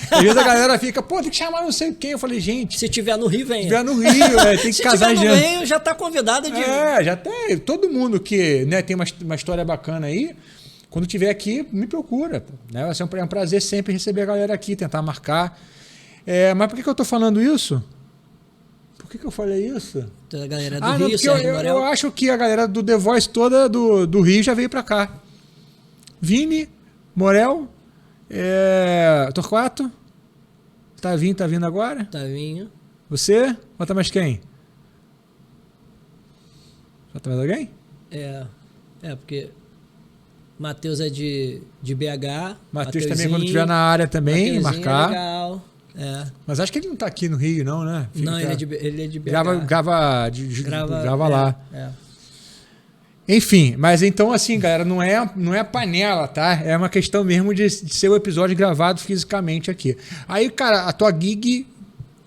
Speaker 1: Às vezes a galera fica, tem que chamar não sei quem. Eu falei, gente...
Speaker 2: Se tiver no Rio, venha.
Speaker 1: Se tiver no Rio, tem que casar já. Se tiver no
Speaker 2: Rio, já tá convidado de...
Speaker 1: já tem. Todo mundo que tem uma história bacana aí, quando tiver aqui, me procura. Né? Vai ser um prazer sempre receber a galera aqui, tentar marcar. Mas por que eu tô falando isso? Por que eu falei isso?
Speaker 2: A galera do Rio,
Speaker 1: eu acho que a galera do The Voice toda do Rio já veio pra cá. Vini, Morel... Torquato? Tá vindo agora?
Speaker 2: Tavinho.
Speaker 1: Você? Falta mais quem? Falta mais alguém?
Speaker 2: Porque Matheus é de BH.
Speaker 1: Matheus também, quando estiver na área também, marcar.
Speaker 2: Legal.
Speaker 1: Mas acho que ele não tá aqui no Rio, não, né?
Speaker 2: Não, ele é de BH.
Speaker 1: Grava lá. Enfim, mas então assim, galera, não é panela, tá? É uma questão mesmo de ser o episódio gravado fisicamente aqui. Aí, cara, a tua gig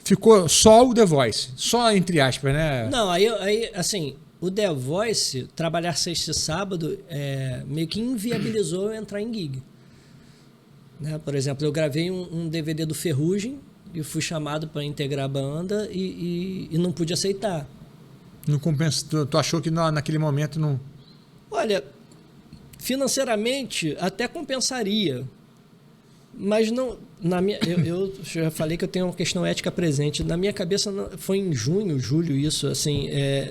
Speaker 1: ficou só o The Voice, só entre aspas, né?
Speaker 2: Não, aí assim, o The Voice, trabalhar sexta e sábado, meio que inviabilizou eu entrar em gig. Né? Por exemplo, eu gravei um DVD do Ferrugem e fui chamado para integrar a banda e não pude aceitar.
Speaker 1: Não compensa. Tu achou que naquele momento não...
Speaker 2: Olha, financeiramente até compensaria, mas não... Eu já falei que eu tenho uma questão ética presente. Na minha cabeça foi em julho isso, assim,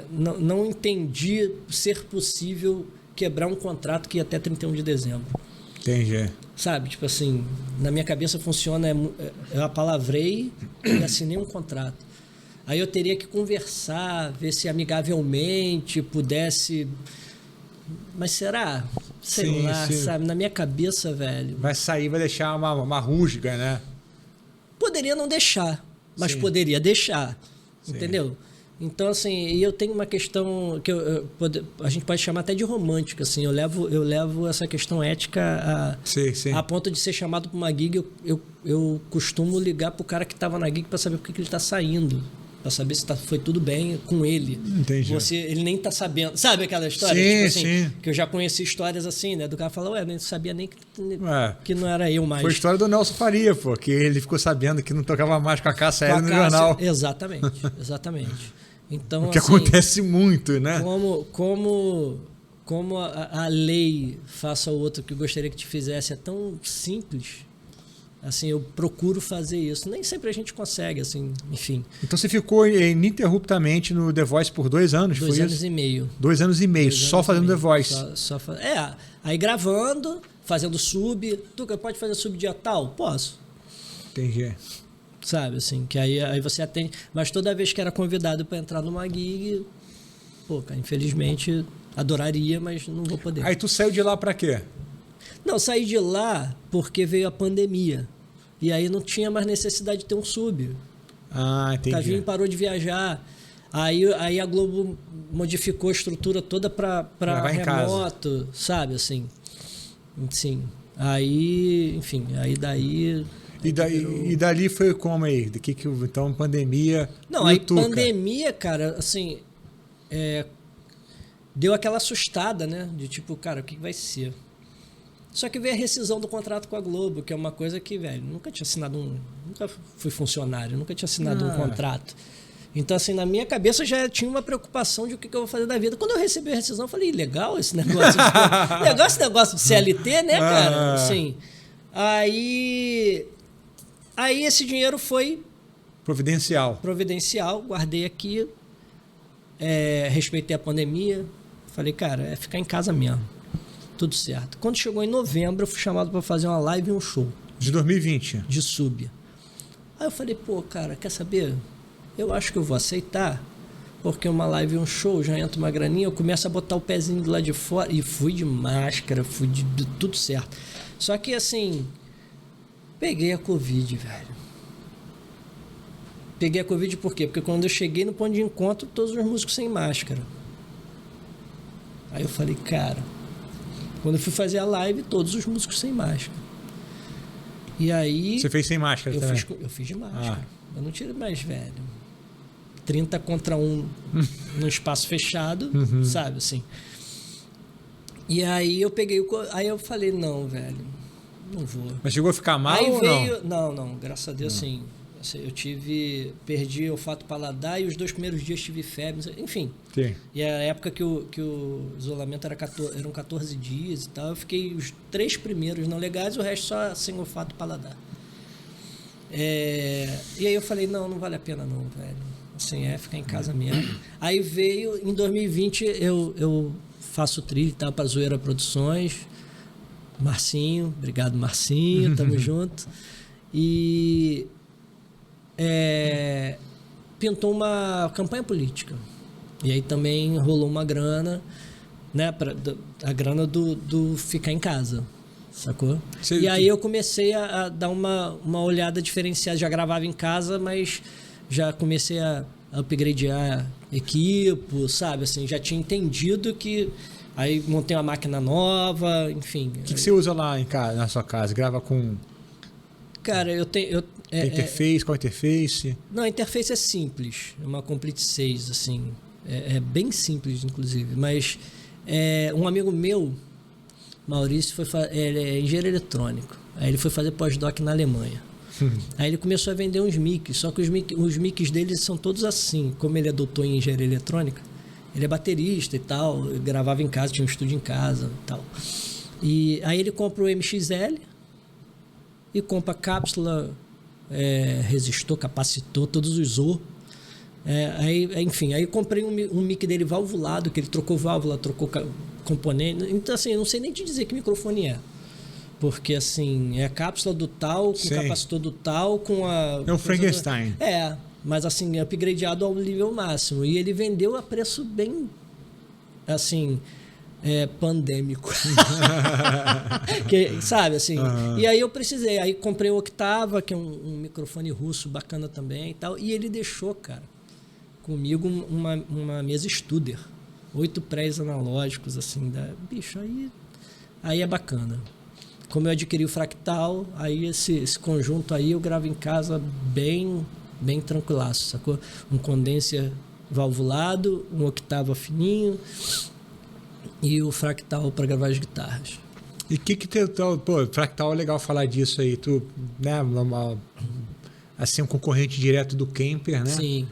Speaker 2: não entendi ser possível quebrar um contrato que ia até 31 de dezembro.
Speaker 1: Entendi.
Speaker 2: Sabe, tipo assim, na minha cabeça funciona, eu apalavrei e assinei um contrato. Aí eu teria que conversar, ver se amigavelmente pudesse... Mas será? Sei lá, sabe? Na minha cabeça, velho...
Speaker 1: Vai deixar uma rusga, né?
Speaker 2: Poderia não deixar, mas poderia deixar. Entendeu? Então, assim, eu tenho uma questão que a gente pode chamar até de romântica, assim. Eu levo essa questão ética a ponto de ser chamado para uma gig. Eu costumo ligar para o cara que estava na gig para saber por que ele está saindo. Para saber se foi tudo bem com ele.
Speaker 1: Entendi.
Speaker 2: Ele nem tá sabendo. Sabe aquela história?
Speaker 1: Sim,
Speaker 2: tipo assim, que eu já conheci histórias assim, né? Do cara falar, nem sabia nem que não era eu mais.
Speaker 1: Foi a história do Nelson Faria, pô, que ele ficou sabendo que não tocava mais com a Cássia Eller no jornal.
Speaker 2: Exatamente. Então,
Speaker 1: o que acontece muito, né?
Speaker 2: Como a lei faça o outro que gostaria que te fizesse é tão simples. Assim, eu procuro fazer isso. Nem sempre a gente consegue, assim, enfim.
Speaker 1: Então você ficou ininterruptamente no The Voice por 2 anos, foi isso?
Speaker 2: 2 anos e meio.
Speaker 1: 2 anos e meio, só fazendo The Voice.
Speaker 2: Aí gravando, fazendo sub. Tuca, pode fazer sub dia tal? Posso.
Speaker 1: Entendi.
Speaker 2: Sabe, assim, que aí você atende. Mas toda vez que era convidado para entrar numa gig, pô, cara, infelizmente adoraria, mas não vou poder.
Speaker 1: Aí tu saiu de lá para quê?
Speaker 2: Não, saí de lá porque veio a pandemia. E aí não tinha mais necessidade de ter um sub.
Speaker 1: Ah, entendi.
Speaker 2: O Tavinho parou de viajar. Aí a Globo modificou a estrutura toda para remoto, sabe, assim. Sim. Aí, enfim, aí daí...
Speaker 1: E dali foi como aí? Então, pandemia...
Speaker 2: Não, aí pandemia, cara, assim... deu aquela assustada, né? De tipo, cara, o que vai ser? Só que veio a rescisão do contrato com a Globo, que é uma coisa que, velho, nunca tinha assinado nunca fui funcionário, nunca tinha assinado um contrato. Então, assim, na minha cabeça já tinha uma preocupação de o que eu vou fazer da vida. Quando eu recebi a rescisão, eu falei, legal esse negócio. Legal esse negócio de CLT, né, cara? Assim, aí esse dinheiro foi...
Speaker 1: Providencial,
Speaker 2: guardei aqui, respeitei a pandemia. Falei, cara, é ficar em casa mesmo. Tudo certo. Quando chegou em novembro, eu fui chamado para fazer uma live e um show.
Speaker 1: De 2020?
Speaker 2: De sub. Aí eu falei, pô, cara, quer saber? Eu acho que eu vou aceitar, porque uma live e um show, já entra uma graninha, eu começo a botar o pezinho do lado de fora, e fui de máscara, fui de tudo certo. Só que, assim, peguei a Covid, velho. Peguei a Covid por quê? Porque quando eu cheguei no ponto de encontro, todos os músicos sem máscara. Aí eu falei, cara... Quando eu fui fazer a live, todos os músicos sem máscara. E aí...
Speaker 1: Você fez sem máscara também?
Speaker 2: Eu fiz de máscara. Eu não tirei mais, velho. 30 contra 1 num espaço fechado, sabe, assim. E aí eu peguei... Aí eu falei, não, velho, não vou.
Speaker 1: Mas chegou a ficar mal
Speaker 2: aí
Speaker 1: ou
Speaker 2: veio,
Speaker 1: não?
Speaker 2: Não, graças a Deus, sim. Eu perdi olfato paladar e os 2 primeiros dias tive febre, enfim.
Speaker 1: Sim.
Speaker 2: E a época que o isolamento eram 14 dias e tal, eu fiquei os 3 primeiros não legais e o resto só sem olfato paladar. E aí eu falei, não vale a pena não, velho. Assim, ficar em casa mesmo. Aí veio, em 2020, eu faço trilha, tá, para Zoeira Produções. Marcinho, obrigado Marcinho, tamo junto. E... pintou uma campanha política. E aí também rolou uma grana, né? A grana do ficar em casa, sacou? E aí eu comecei a dar uma olhada diferenciada. Já gravava em casa, mas já comecei a upgradear equipe, sabe? Assim, já tinha entendido que... Aí montei uma máquina nova, enfim.
Speaker 1: O que você usa lá em casa, na sua casa? Grava com...
Speaker 2: Cara, eu tenho...
Speaker 1: interface? Qual interface?
Speaker 2: Não, a interface é simples. É uma Complete 6, assim. É bem simples, inclusive. Mas um amigo meu, Maurício, ele é engenheiro eletrônico. Aí ele foi fazer pós-doc na Alemanha. Aí ele começou a vender uns mics. Só que os mics dele são todos assim. Como ele é doutor em engenharia eletrônica, ele é baterista e tal. Gravava em casa, tinha um estúdio em casa e tal. E aí ele compra o MXL e compra cápsula... resistor, capacitor, todos usou. Enfim, aí eu comprei um mic dele valvulado, que ele trocou válvula, trocou componente. Então, assim, eu não sei nem te dizer que microfone é. Porque, assim, é a cápsula do tal, com o capacitor do tal, com a...
Speaker 1: É um Frankenstein.
Speaker 2: Mas, assim, upgradeado ao nível máximo. E ele vendeu a preço bem, assim... pandêmico. Sabe, assim. E aí eu precisei. Aí comprei o Octava, que é um microfone russo bacana também e tal. E ele deixou, cara, comigo uma mesa Studer. 8 prés analógicos, assim. Bicho, aí é bacana. Como eu adquiri o Fractal, aí esse conjunto aí eu gravo em casa bem tranquilaço, sacou? Um condenser valvulado, um Octava fininho... E o Fractal para gravar as guitarras.
Speaker 1: E pô, Fractal é legal falar disso aí. Tu, né, assim, um concorrente direto do Kemper, né?
Speaker 2: Sim.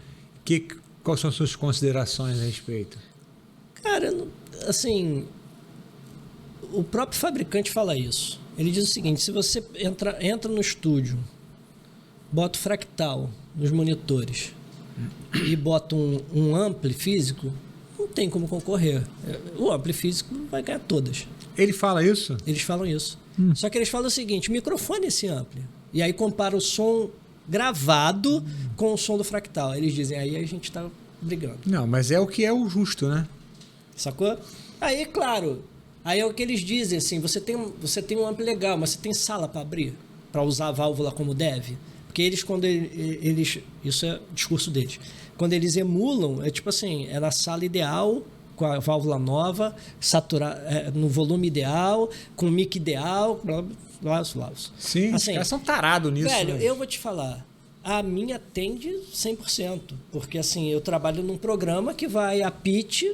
Speaker 1: Quais são as suas considerações a respeito?
Speaker 2: Cara, assim, o próprio fabricante fala isso. Ele diz o seguinte, se você entra no estúdio, bota o fractal nos monitores e bota um ampli físico, não tem como concorrer. O ampli físico vai ganhar todas.
Speaker 1: Ele fala isso?
Speaker 2: Eles falam isso. Só que eles falam o seguinte, microfone esse ampli. E aí compara o som gravado com o som do fractal. Eles dizem, aí a gente tá brigando.
Speaker 1: Não, mas é o que é o justo, né?
Speaker 2: Sacou? Aí, claro, aí é o que eles dizem, assim, você tem um ampli legal, mas você tem sala para abrir? Para usar a válvula como deve? Porque eles, quando eles... Isso é o discurso deles. Quando eles emulam, é tipo assim, é na sala ideal, com a válvula nova, no volume ideal, com o mic ideal, blá, blá, blá.
Speaker 1: Sim,
Speaker 2: assim,
Speaker 1: os caras são tarados nisso.
Speaker 2: Velho,
Speaker 1: né?
Speaker 2: eu vou te falar, a minha atende 100%, porque assim, eu trabalho num programa que vai a pitch,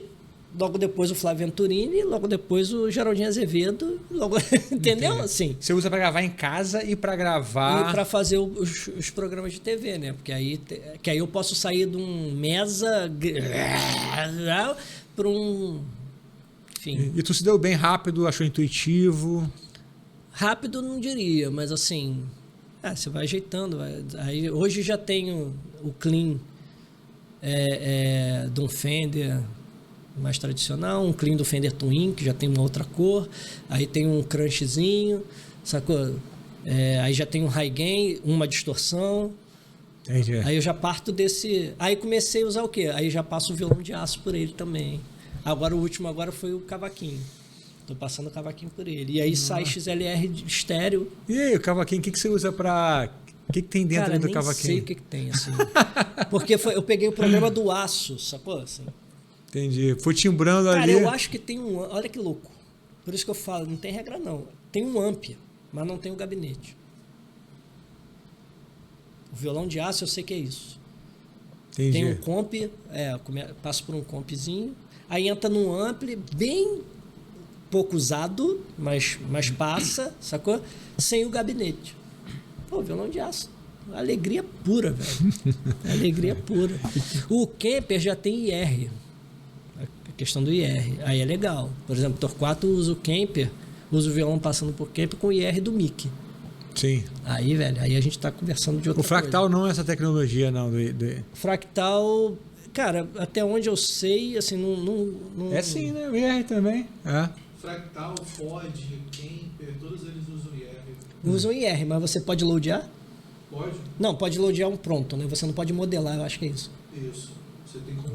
Speaker 2: logo depois o Flávio Venturini, logo depois o Geraldinho Azevedo, logo, entendeu?
Speaker 1: Entendi.
Speaker 2: Assim.
Speaker 1: Você usa para gravar em casa e para gravar...
Speaker 2: E para fazer os programas de TV, né? Porque aí eu posso sair de um mesa para um... Enfim.
Speaker 1: E tu se deu bem rápido, achou intuitivo?
Speaker 2: Rápido não diria, mas assim... você vai ajeitando. Aí, hoje já tenho o clean de um Fender mais tradicional, um clean do Fender Twin, que já tem uma outra cor. Aí tem um crunchzinho, sacou? Aí já tem um high gain, uma distorção.
Speaker 1: Entendi.
Speaker 2: Aí eu já parto desse... Aí comecei a usar o quê? Aí já passo o violão de aço por ele também. Agora o último foi o cavaquinho. Tô passando o cavaquinho por ele. E aí sai XLR de estéreo.
Speaker 1: E aí, o cavaquinho, o que você usa pra... O que tem dentro do cavaquinho?
Speaker 2: Cara, nem sei o que tem, assim. Porque eu peguei o programa do aço, sacou? Assim.
Speaker 1: Entendi. Foi timbrando ali.
Speaker 2: Cara, eu acho que tem um... Olha que louco. Por isso que eu falo, não tem regra não. Tem um amp, mas não tem um gabinete. O violão de aço eu sei que é isso.
Speaker 1: Entendi.
Speaker 2: Tem um comp, passo por um compzinho, aí entra num ampli bem pouco usado, mas passa, sacou? Sem o gabinete. Pô, violão de aço. Alegria pura, velho. Alegria pura. O Kemper já tem IR. A questão do IR. Aí é legal. Por exemplo, o Torquato usa o Kemper, usa o violão passando por Kemper com o IR do Mickey.
Speaker 1: Sim.
Speaker 2: Aí, velho, aí a gente tá conversando de outra
Speaker 1: coisa. O fractal
Speaker 2: coisa.
Speaker 1: não é essa tecnologia, não.
Speaker 2: Fractal, cara, até onde eu sei, assim, não...
Speaker 1: É sim, né? O IR também.
Speaker 3: Fractal, Ford, Kemper, todos eles usam IR.
Speaker 2: Usam IR, mas você pode loadear?
Speaker 3: Pode?
Speaker 2: Não, pode loadear um pronto, né? Você não pode modelar, eu acho que é isso.
Speaker 3: Isso.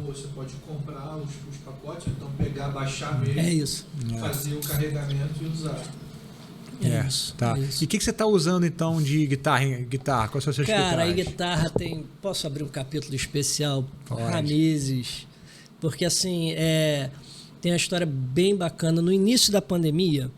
Speaker 3: Você pode comprar os pacotes, então pegar, baixar mesmo.
Speaker 2: É isso.
Speaker 3: Fazer o carregamento e usar.
Speaker 2: Isso.
Speaker 1: Tá.
Speaker 2: Isso.
Speaker 1: E o que você está usando então de guitarra? Quais são as suas guitarras?
Speaker 2: Cara, aí guitarra tem... Posso abrir um capítulo especial?
Speaker 1: Pode.
Speaker 2: Ramizes. Porque assim, tem uma história bem bacana. No início da pandemia,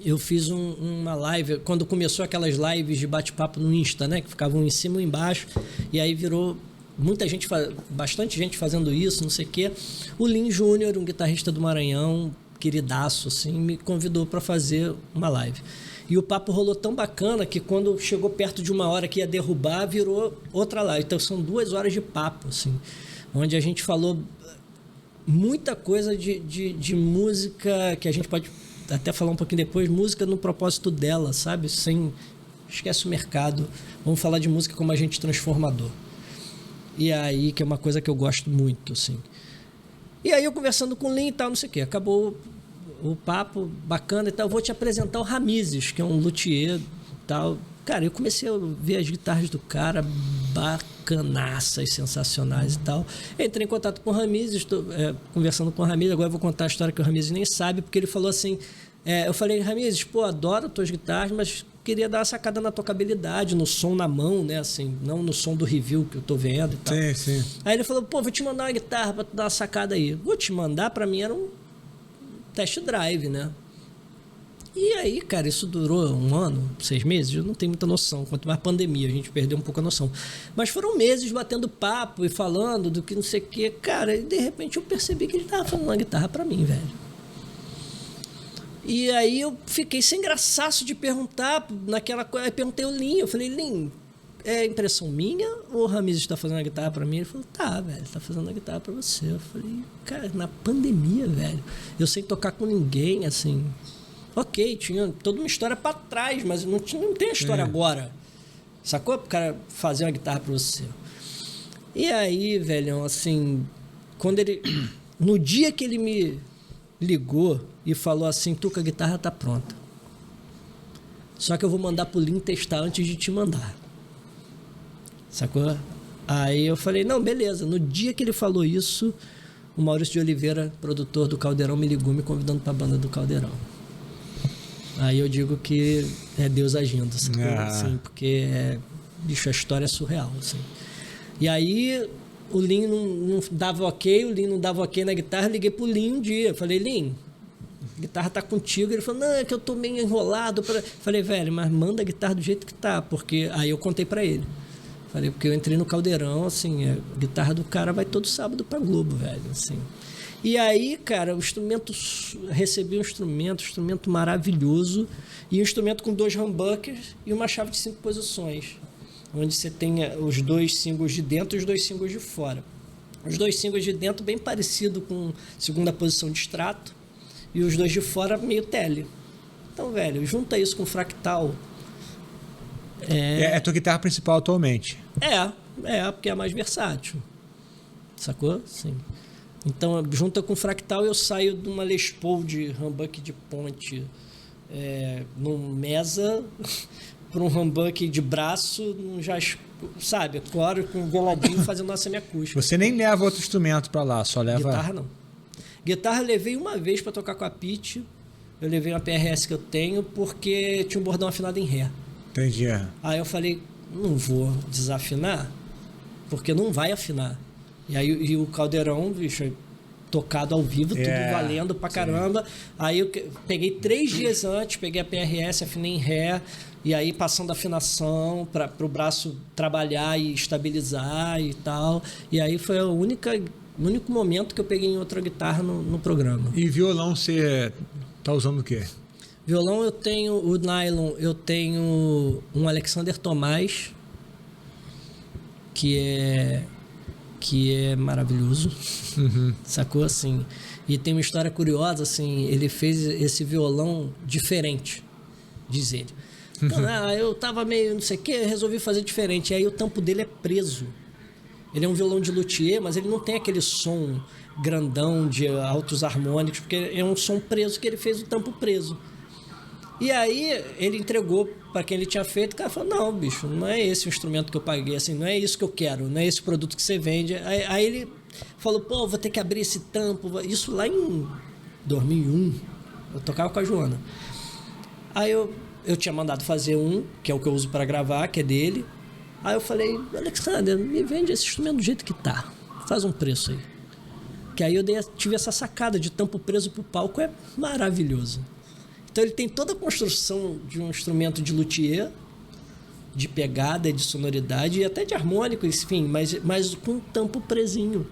Speaker 2: eu fiz uma live, quando começou aquelas lives de bate-papo no Insta, né? Que ficavam em cima e embaixo. E aí virou muita gente, bastante gente fazendo isso, não sei o quê. O Lin Júnior, um guitarrista do Maranhão, queridaço, assim, me convidou para fazer uma live. E o papo rolou tão bacana que quando chegou perto de uma hora que ia derrubar, virou outra live. Então são 2 horas de papo, assim, onde a gente falou muita coisa de música, que a gente pode até falar um pouquinho depois, música no propósito dela, sabe? Esquece o mercado. Vamos falar de música como agente transformador. E aí, que é uma coisa que eu gosto muito, assim. E aí eu conversando com o Lin e tal, não sei o quê. Acabou o papo bacana e tal. Eu vou te apresentar o Ramizes, que é um luthier e tal. Cara, eu comecei a ver as guitarras do cara bacanaças, sensacionais e tal. Entrei em contato com o Ramizes, estou conversando com o Ramizes. Agora eu vou contar a história que o Ramizes nem sabe, porque ele falou assim... eu falei, Ramizes, pô, adoro as tuas guitarras, mas queria dar uma sacada na tocabilidade, no som na mão, né? Assim, não no som do review que eu tô vendo e tal.
Speaker 1: Sim, sim.
Speaker 2: Aí ele falou, pô, vou te mandar uma guitarra pra tu dar uma sacada aí. Vou te mandar, pra mim era um test drive, né? E aí, cara, isso durou 1 ano, 6 meses, eu não tenho muita noção. Quanto mais pandemia, a gente perdeu um pouco a noção. Mas foram meses batendo papo e falando do que não sei o que. Cara, e de repente eu percebi que ele tava falando uma guitarra pra mim, velho. E aí eu fiquei sem graçaço de perguntar naquela coisa. Aí perguntei ao Lin, eu falei, Lin, é impressão minha ou o Ramizes está fazendo a guitarra para mim? Ele falou, tá, velho, tá fazendo a guitarra para você. Eu falei, cara, na pandemia, velho, eu sem tocar com ninguém, assim, Ok, tinha toda uma história para trás, mas não tem a história agora. Sacou? Pro cara fazer uma guitarra para você. E aí, velhão, assim, quando ele... No dia que ele me ligou e falou assim, Tuca, a guitarra tá pronta. Só que eu vou mandar pro Lin testar antes de te mandar. Sacou? Aí eu falei, não, beleza. No dia que ele falou isso, o Maurício de Oliveira, produtor do Caldeirão, me ligou me convidando pra banda do Caldeirão. Aí eu digo que é Deus agindo, sacou? Assim, porque, bicho, a história é surreal, assim. E aí o Lin não dava ok, o Lin não dava ok na guitarra, liguei pro Lin um dia. Falei, Lin, a guitarra tá contigo. Ele falou, não, é que eu tô meio enrolado. Falei, velho, mas manda a guitarra do jeito que tá, porque... Aí eu contei pra ele. Falei, porque eu entrei no Caldeirão, assim, a guitarra do cara vai todo sábado pra Globo, velho, assim. E aí, cara, o instrumento... Recebi um instrumento maravilhoso, e um instrumento com 2 humbuckers e uma chave de 5 posições, onde você tem os 2 singles de dentro e os 2 singles de fora. Os 2 singles de dentro bem parecido com segunda posição de extrato, e os 2 de fora meio tele. Então, velho, junta isso com fractal.
Speaker 1: É a tua guitarra principal atualmente.
Speaker 2: Porque é a mais versátil. Sacou? Sim. Então, junta com fractal, eu saio de uma Les Paul de humbuck de ponte num Mesa para um humbuck de braço, sabe, claro, com um goladinho fazendo uma semiacústica.
Speaker 1: Você nem leva outro instrumento para lá, só leva...
Speaker 2: Guitarra não. Guitarra eu levei uma vez para tocar com a Pitty. Eu levei uma PRS que eu tenho porque tinha um bordão afinado em Ré.
Speaker 1: Entendi.
Speaker 2: Aí eu falei, não vou desafinar, porque não vai afinar. E aí o Caldeirão, bicho, tocado ao vivo, tudo valendo pra caramba. Sim. Aí eu peguei 3 dias antes, peguei a PRS, afinei em Ré, e aí passando a afinação para o braço trabalhar e estabilizar e tal. E aí foi o único momento que eu peguei em outra guitarra no programa.
Speaker 1: E violão você tá usando o quê?
Speaker 2: Violão eu tenho o nylon, eu tenho um Alexander Tomás, que é maravilhoso, sacou, assim, e tem uma história curiosa, assim, ele fez esse violão diferente, diz ele. Então, eu tava meio não sei o que, resolvi fazer diferente, e aí o tampo dele é preso. Ele é um violão de luthier, mas ele não tem aquele som grandão de altos harmônicos, porque é um som preso que ele fez o tampo preso. E aí ele entregou para quem ele tinha feito, o cara falou, não, bicho, não é esse o instrumento que eu paguei, assim, não é isso que eu quero, não é esse produto que você vende. Aí ele falou, pô, vou ter que abrir esse tampo. Isso lá em 2001, eu tocava com a Joana. Aí eu tinha mandado fazer um, que é o que eu uso para gravar, que é dele. Aí eu falei, Alexander, me vende esse instrumento do jeito que tá, faz um preço aí. Que aí eu tive essa sacada de tampo preso pro palco, é maravilhoso. Então ele tem toda a construção de um instrumento de luthier, de pegada, de sonoridade e até de harmônico, enfim, mas com um tampo presinho.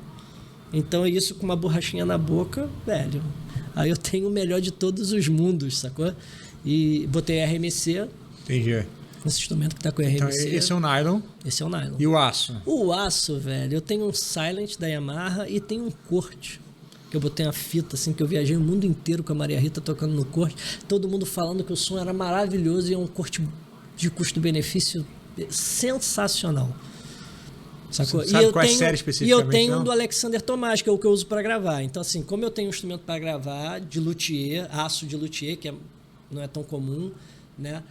Speaker 2: Então isso com uma borrachinha na boca, velho. Aí eu tenho o melhor de todos os mundos, sacou? E botei RMC.
Speaker 1: Entendi.
Speaker 2: Esse instrumento que tá com RMC.
Speaker 1: Então esse é o nylon.
Speaker 2: Esse é o nylon.
Speaker 1: E o aço?
Speaker 2: O aço, velho, eu tenho um Silent da Yamaha e tenho um Corte. Que eu botei uma fita, assim, que eu viajei o mundo inteiro com a Maria Rita tocando no Corte. Todo mundo falando que o som era maravilhoso e é um Corte de custo-benefício sensacional. Sacou?
Speaker 1: Você sabe qual é a série especificamente?
Speaker 2: E eu tenho um do Alexander Tomás, que é o que eu uso para gravar. Então, assim, como eu tenho um instrumento para gravar de luthier, aço de luthier, que não é tão comum, né?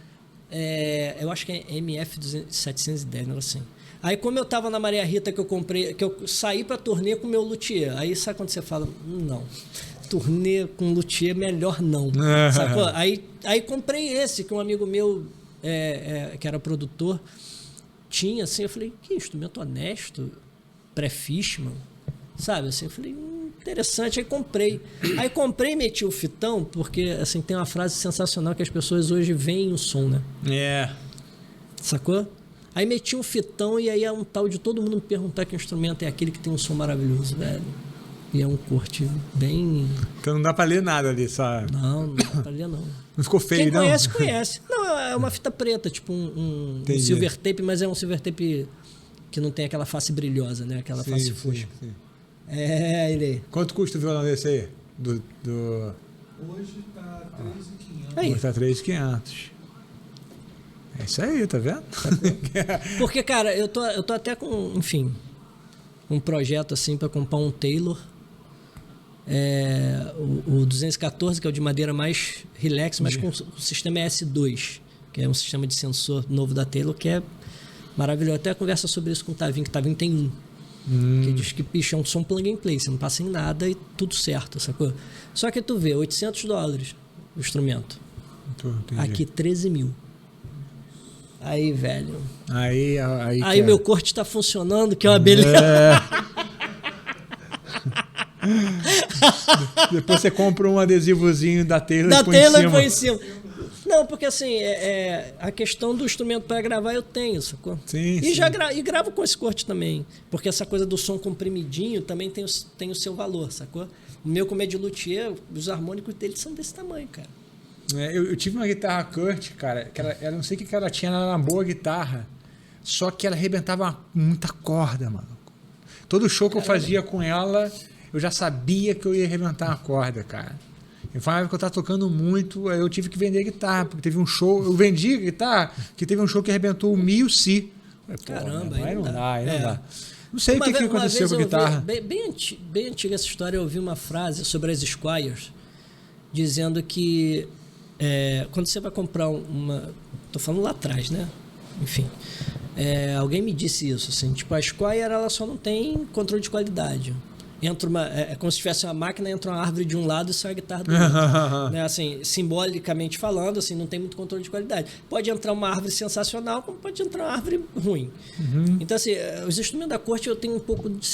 Speaker 2: Eu acho que é MF710, não assim. Aí, como eu tava na Maria Rita, que eu comprei, que eu saí pra turnê com o meu luthier. Aí, sabe quando você fala, não, turnê com luthier, melhor não. Sacou? Aí comprei esse, que um amigo meu, que era produtor, tinha, assim, eu falei, que instrumento honesto, pré-Fishman, sabe? Assim, eu falei, interessante, aí comprei. Aí comprei e meti o fitão, porque, assim, tem uma frase sensacional que as pessoas hoje veem o som, né? Sacou? Aí meti um fitão e aí é um tal de todo mundo me perguntar que instrumento é aquele que tem um som maravilhoso, velho. E é um corte bem...
Speaker 1: Então não dá pra ler nada ali, sabe?
Speaker 2: Não dá pra ler não.
Speaker 1: Não ficou feio,
Speaker 2: Quem
Speaker 1: não?
Speaker 2: conhece, conhece. Não, é uma fita preta, tipo um silver tape, mas é um silver tape que não tem aquela face brilhosa, né? Aquela face fosca. Sim. Ele aí.
Speaker 1: Quanto custa o violão desse aí?
Speaker 3: Hoje tá 3.500.
Speaker 2: Aí.
Speaker 1: Custa 3.500. É isso aí, tá vendo?
Speaker 2: Porque, cara, eu tô até com, enfim, um projeto assim para comprar um Taylor. O 214, que é o de madeira mais relax, mas com o sistema S2, que é um sistema de sensor novo da Taylor, que é maravilhoso. Até conversa sobre isso com o Tavinho, que o Tavinho tem um. Que diz que, bicho, é um som plug and play, você não passa em nada e tudo certo, sacou? Só que tu vê, $800 o instrumento.
Speaker 1: Entendi.
Speaker 2: Aqui, 13 mil. Aí, velho.
Speaker 1: Aí
Speaker 2: Meu corte tá funcionando, que é uma beleza.
Speaker 1: Depois você compra um adesivozinho da Taylor
Speaker 2: Da
Speaker 1: e põe
Speaker 2: Taylor
Speaker 1: em
Speaker 2: põe em
Speaker 1: cima.
Speaker 2: cima. Não, porque assim, a questão do instrumento para gravar eu tenho, sacou?
Speaker 1: Sim,
Speaker 2: E
Speaker 1: sim.
Speaker 2: e gravo com esse corte também. Porque essa coisa do som comprimidinho também tem o seu valor, sacou? O meu, como é de luthier, os harmônicos dele são desse tamanho, cara.
Speaker 1: Eu tive uma guitarra Kurt, cara, que ela não sei o que ela tinha, ela era uma boa guitarra, só que ela arrebentava muita corda, mano. Todo show que eu fazia com ela, eu já sabia que eu ia arrebentar uma corda, cara. E foi uma época que eu tava tocando muito, aí eu tive que vender a guitarra, porque teve um show, eu vendi a guitarra, que teve um show que arrebentou o Mi e o Si.
Speaker 2: Caramba,
Speaker 1: aí não dá, aí não
Speaker 2: É.
Speaker 1: dá. Não sei o que aconteceu com a guitarra.
Speaker 2: Bem antiga essa história, eu ouvi uma frase sobre as Squiers, dizendo que quando você vai comprar uma... Tô falando lá atrás, né? Enfim. Alguém me disse isso, assim, tipo, a Squier, ela só não tem controle de qualidade. Entra é como se tivesse uma máquina, entra uma árvore de um lado e sai a guitarra do outro. Né? Assim, simbolicamente falando, assim, não tem muito controle de qualidade. Pode entrar uma árvore sensacional, como pode entrar uma árvore ruim. Então, assim, os instrumentos da corte eu tenho um pouco de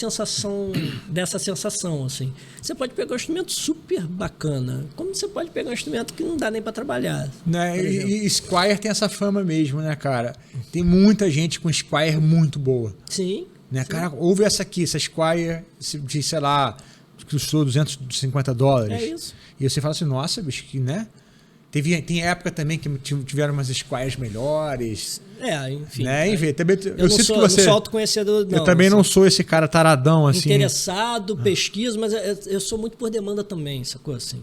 Speaker 2: dessa sensação, assim. Você pode pegar um instrumento super bacana, como você pode pegar um instrumento que não dá nem para trabalhar.
Speaker 1: Né? E Squier tem essa fama mesmo, né, cara? Tem muita gente com Squier muito boa.
Speaker 2: Sim.
Speaker 1: Né, cara, ouve essa aqui, essa Squier de, sei lá, que custou $250.
Speaker 2: É isso.
Speaker 1: E você fala assim, nossa, bicho, que, né? Tem época também que tiveram umas Squiers melhores.
Speaker 2: Enfim.
Speaker 1: Né? Enfim, também,
Speaker 2: eu
Speaker 1: sinto
Speaker 2: sou,
Speaker 1: que você.
Speaker 2: não sou autoconhecedor, não.
Speaker 1: Eu também não sou esse cara taradão, assim.
Speaker 2: Interessado, pesquiso, mas eu sou muito por demanda também, sacou? Assim.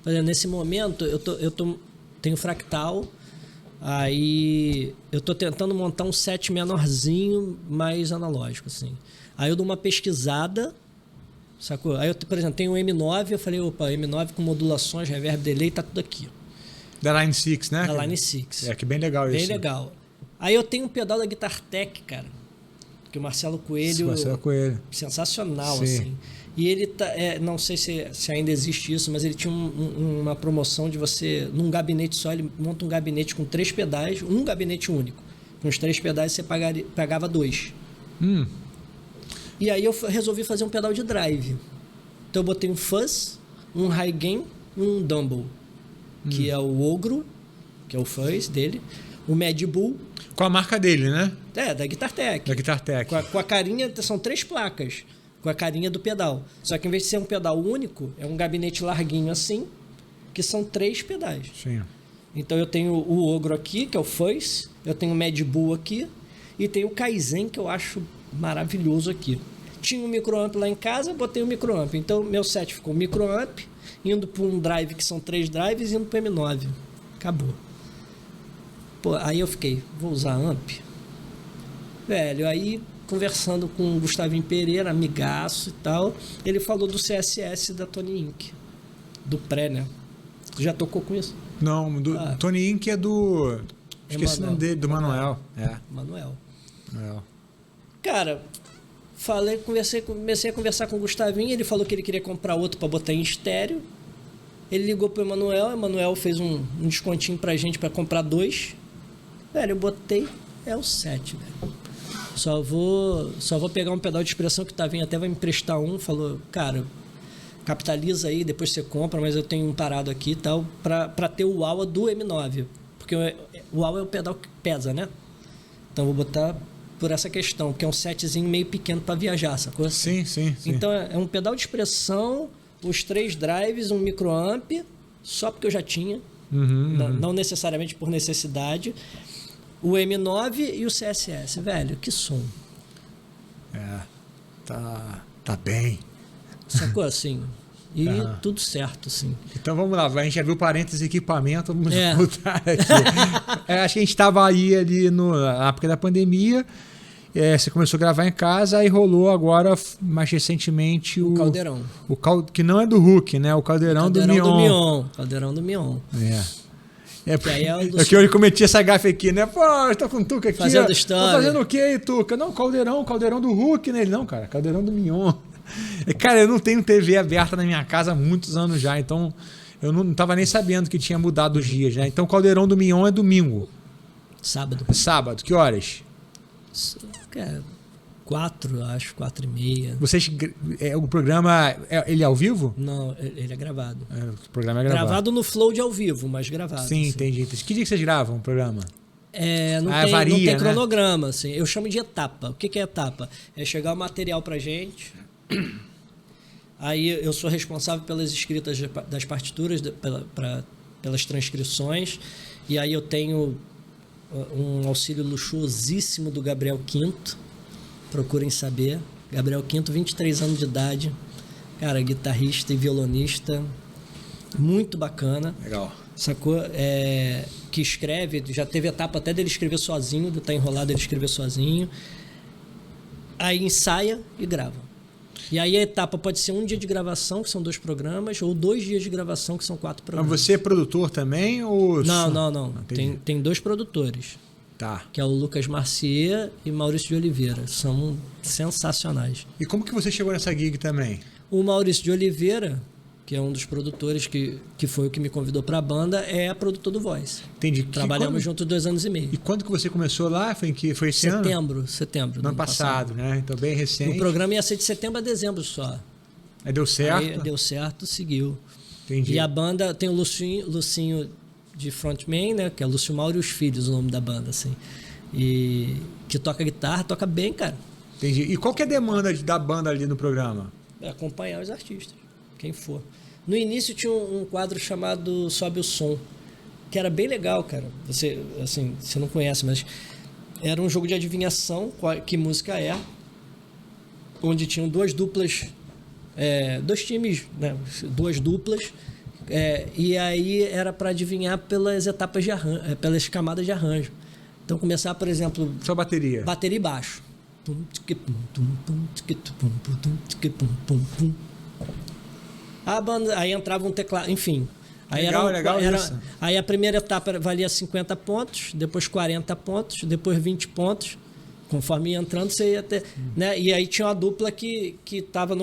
Speaker 2: Por exemplo, nesse momento, tenho fractal. Aí eu tô tentando montar um set menorzinho, mais analógico, assim. Aí eu dou uma pesquisada, sacou? Aí eu, por exemplo, tenho um M9, eu falei, opa, M9 com modulações, reverb, delay, tá tudo aqui.
Speaker 1: Da Line 6, né?
Speaker 2: Da Line 6.
Speaker 1: Que bem legal isso.
Speaker 2: Bem legal. Aí eu tenho um pedal da Guitar Tech, cara, que o Marcelo Coelho...
Speaker 1: Marcelo Coelho.
Speaker 2: Sensacional,
Speaker 1: Sim.
Speaker 2: assim. E ele não sei se ainda existe isso, mas ele tinha uma promoção de você, num gabinete só, ele monta um gabinete com 3 pedais, um gabinete único. Com os 3 pedais você pagava 2. E aí eu resolvi fazer um pedal de drive. Então eu botei um fuzz, um high gain e um dumble, que é o Ogro, que é o fuzz dele, o Mad Bull.
Speaker 1: Com a marca dele, né?
Speaker 2: Da Guitar Tech.
Speaker 1: Da Guitar Tech.
Speaker 2: Com a carinha, são 3 placas. Com a carinha do pedal. Só que em vez de ser um pedal único, é um gabinete larguinho assim, que são 3 pedais.
Speaker 1: Sim.
Speaker 2: Então eu tenho o Ogro aqui, que é o Fuzz, eu tenho o Mad Bull aqui, e tenho o Kaizen, que eu acho maravilhoso aqui. Tinha um microamp lá em casa, botei o microamp. Então meu set ficou microamp, indo para um drive, que são 3 drives, indo para M9. Acabou. Pô, aí eu fiquei, vou usar amp? Velho, aí... conversando com o Gustavinho Pereira, amigaço e tal, ele falou do CSS da Tony Inc. Do pré, né? Tu já tocou com isso?
Speaker 1: Não, Tony Inc. é do... Esqueci o nome dele, do Manuel.
Speaker 2: Manuel.
Speaker 1: É.
Speaker 2: Cara, comecei a conversar com o Gustavinho, ele falou que ele queria comprar outro para botar em estéreo. Ele ligou pro Emanuel, o Emanuel fez um descontinho pra gente para comprar 2. Velho, eu botei, o 7, velho. Só vou pegar um pedal de expressão que o Tavinho até vai me emprestar um. Falou, cara, capitaliza aí, depois você compra, mas eu tenho um parado aqui e tal, pra ter o AUA do M9. Porque o AUA é o pedal que pesa, né? Então vou botar por essa questão, que é um setzinho meio pequeno para viajar, sacou?
Speaker 1: Sim.
Speaker 2: Então é um pedal de expressão, os 3 drives, um microamp, só porque eu já tinha, não necessariamente por necessidade. O M9 e o CSS, velho, que som.
Speaker 1: Tá bem.
Speaker 2: Sacou assim? E tudo certo, assim.
Speaker 1: Então vamos lá, a gente já viu parênteses equipamento, vamos voltar aqui. Acho que a gente estava aí ali na época da pandemia, você começou a gravar em casa, aí rolou agora, mais recentemente,
Speaker 2: o Caldeirão.
Speaker 1: Que não é do Hulk, né? O Caldeirão do Mion.
Speaker 2: Caldeirão do Mion.
Speaker 1: Que eu cometi essa gafe aqui, né? Pô, eu tô com o Tuca aqui.
Speaker 2: Fazendo história.
Speaker 1: Tô fazendo o quê, Tuca? Não, Caldeirão do Hulk, né? Ele não, cara, Caldeirão do Mion. Cara, eu não tenho TV aberta na minha casa há muitos anos já, então eu não tava nem sabendo que tinha mudado os dias, né? Então o Caldeirão do Mion é domingo. Sábado, que horas?
Speaker 2: 4, acho, 4h30.
Speaker 1: Vocês, o programa, ele é ao vivo?
Speaker 2: Não, ele é gravado.
Speaker 1: O programa é gravado.
Speaker 2: Gravado no Flow de ao vivo, mas gravado.
Speaker 1: Sim, entendi. Que dia que vocês gravam o programa?
Speaker 2: Não tem cronograma, assim. Eu chamo de etapa. O que é etapa? É chegar o material pra gente. Aí eu sou responsável pelas escritas das partituras, pelas transcrições. E aí eu tenho um auxílio luxuosíssimo do Gabriel Quinto. Procurem saber. Gabriel Quinto, 23 anos de idade. Cara, guitarrista e violonista. Muito bacana.
Speaker 1: Legal.
Speaker 2: Sacou? Que escreve, já teve etapa até dele escrever sozinho, de estar enrolado ele escrever sozinho. Aí ensaia e grava. E aí a etapa pode ser um dia de gravação, que são 2 programas, ou 2 dias de gravação, que são 4 programas.
Speaker 1: Mas você é produtor também? Ou...
Speaker 2: Não. Tem 2 produtores.
Speaker 1: Tá.
Speaker 2: Que é o Lucas Marcier e Maurício de Oliveira. São sensacionais.
Speaker 1: E como que você chegou nessa gig também?
Speaker 2: O Maurício de Oliveira, que é um dos produtores que foi o que me convidou para a banda, é produtor do Voice.
Speaker 1: Entendi.
Speaker 2: Trabalhamos juntos 2 anos e meio.
Speaker 1: E quando que você começou lá? Foi esse ano?
Speaker 2: Setembro.
Speaker 1: No ano passado, né? Então bem recente.
Speaker 2: O programa ia ser de setembro a dezembro só.
Speaker 1: Aí deu certo?
Speaker 2: Aí deu certo, seguiu.
Speaker 1: Entendi.
Speaker 2: E a banda tem o Lucinho de frontman, né? Que é Lúcio Mauro e os Filhos, o nome da banda, assim. E que toca guitarra, toca bem, cara.
Speaker 1: Entendi. E qual que é a demanda da banda ali no programa?
Speaker 2: Acompanhar os artistas, quem for. No início tinha um quadro chamado Sobe o Som, que era bem legal, cara. Você não conhece, mas era um jogo de adivinhação, que música é, onde tinham 2 duplas, 2 times, né? 2 duplas, e aí era para adivinhar pelas etapas de arranjo, pelas camadas de arranjo. Então começar, por exemplo...
Speaker 1: Só bateria.
Speaker 2: Bateria e baixo. A banda, aí entrava um teclado, enfim. Aí
Speaker 1: legal isso.
Speaker 2: Aí a primeira etapa valia 50 pontos, depois 40 pontos, depois 20 pontos. Conforme ia entrando, você ia ter... Né? E aí tinha uma dupla que estava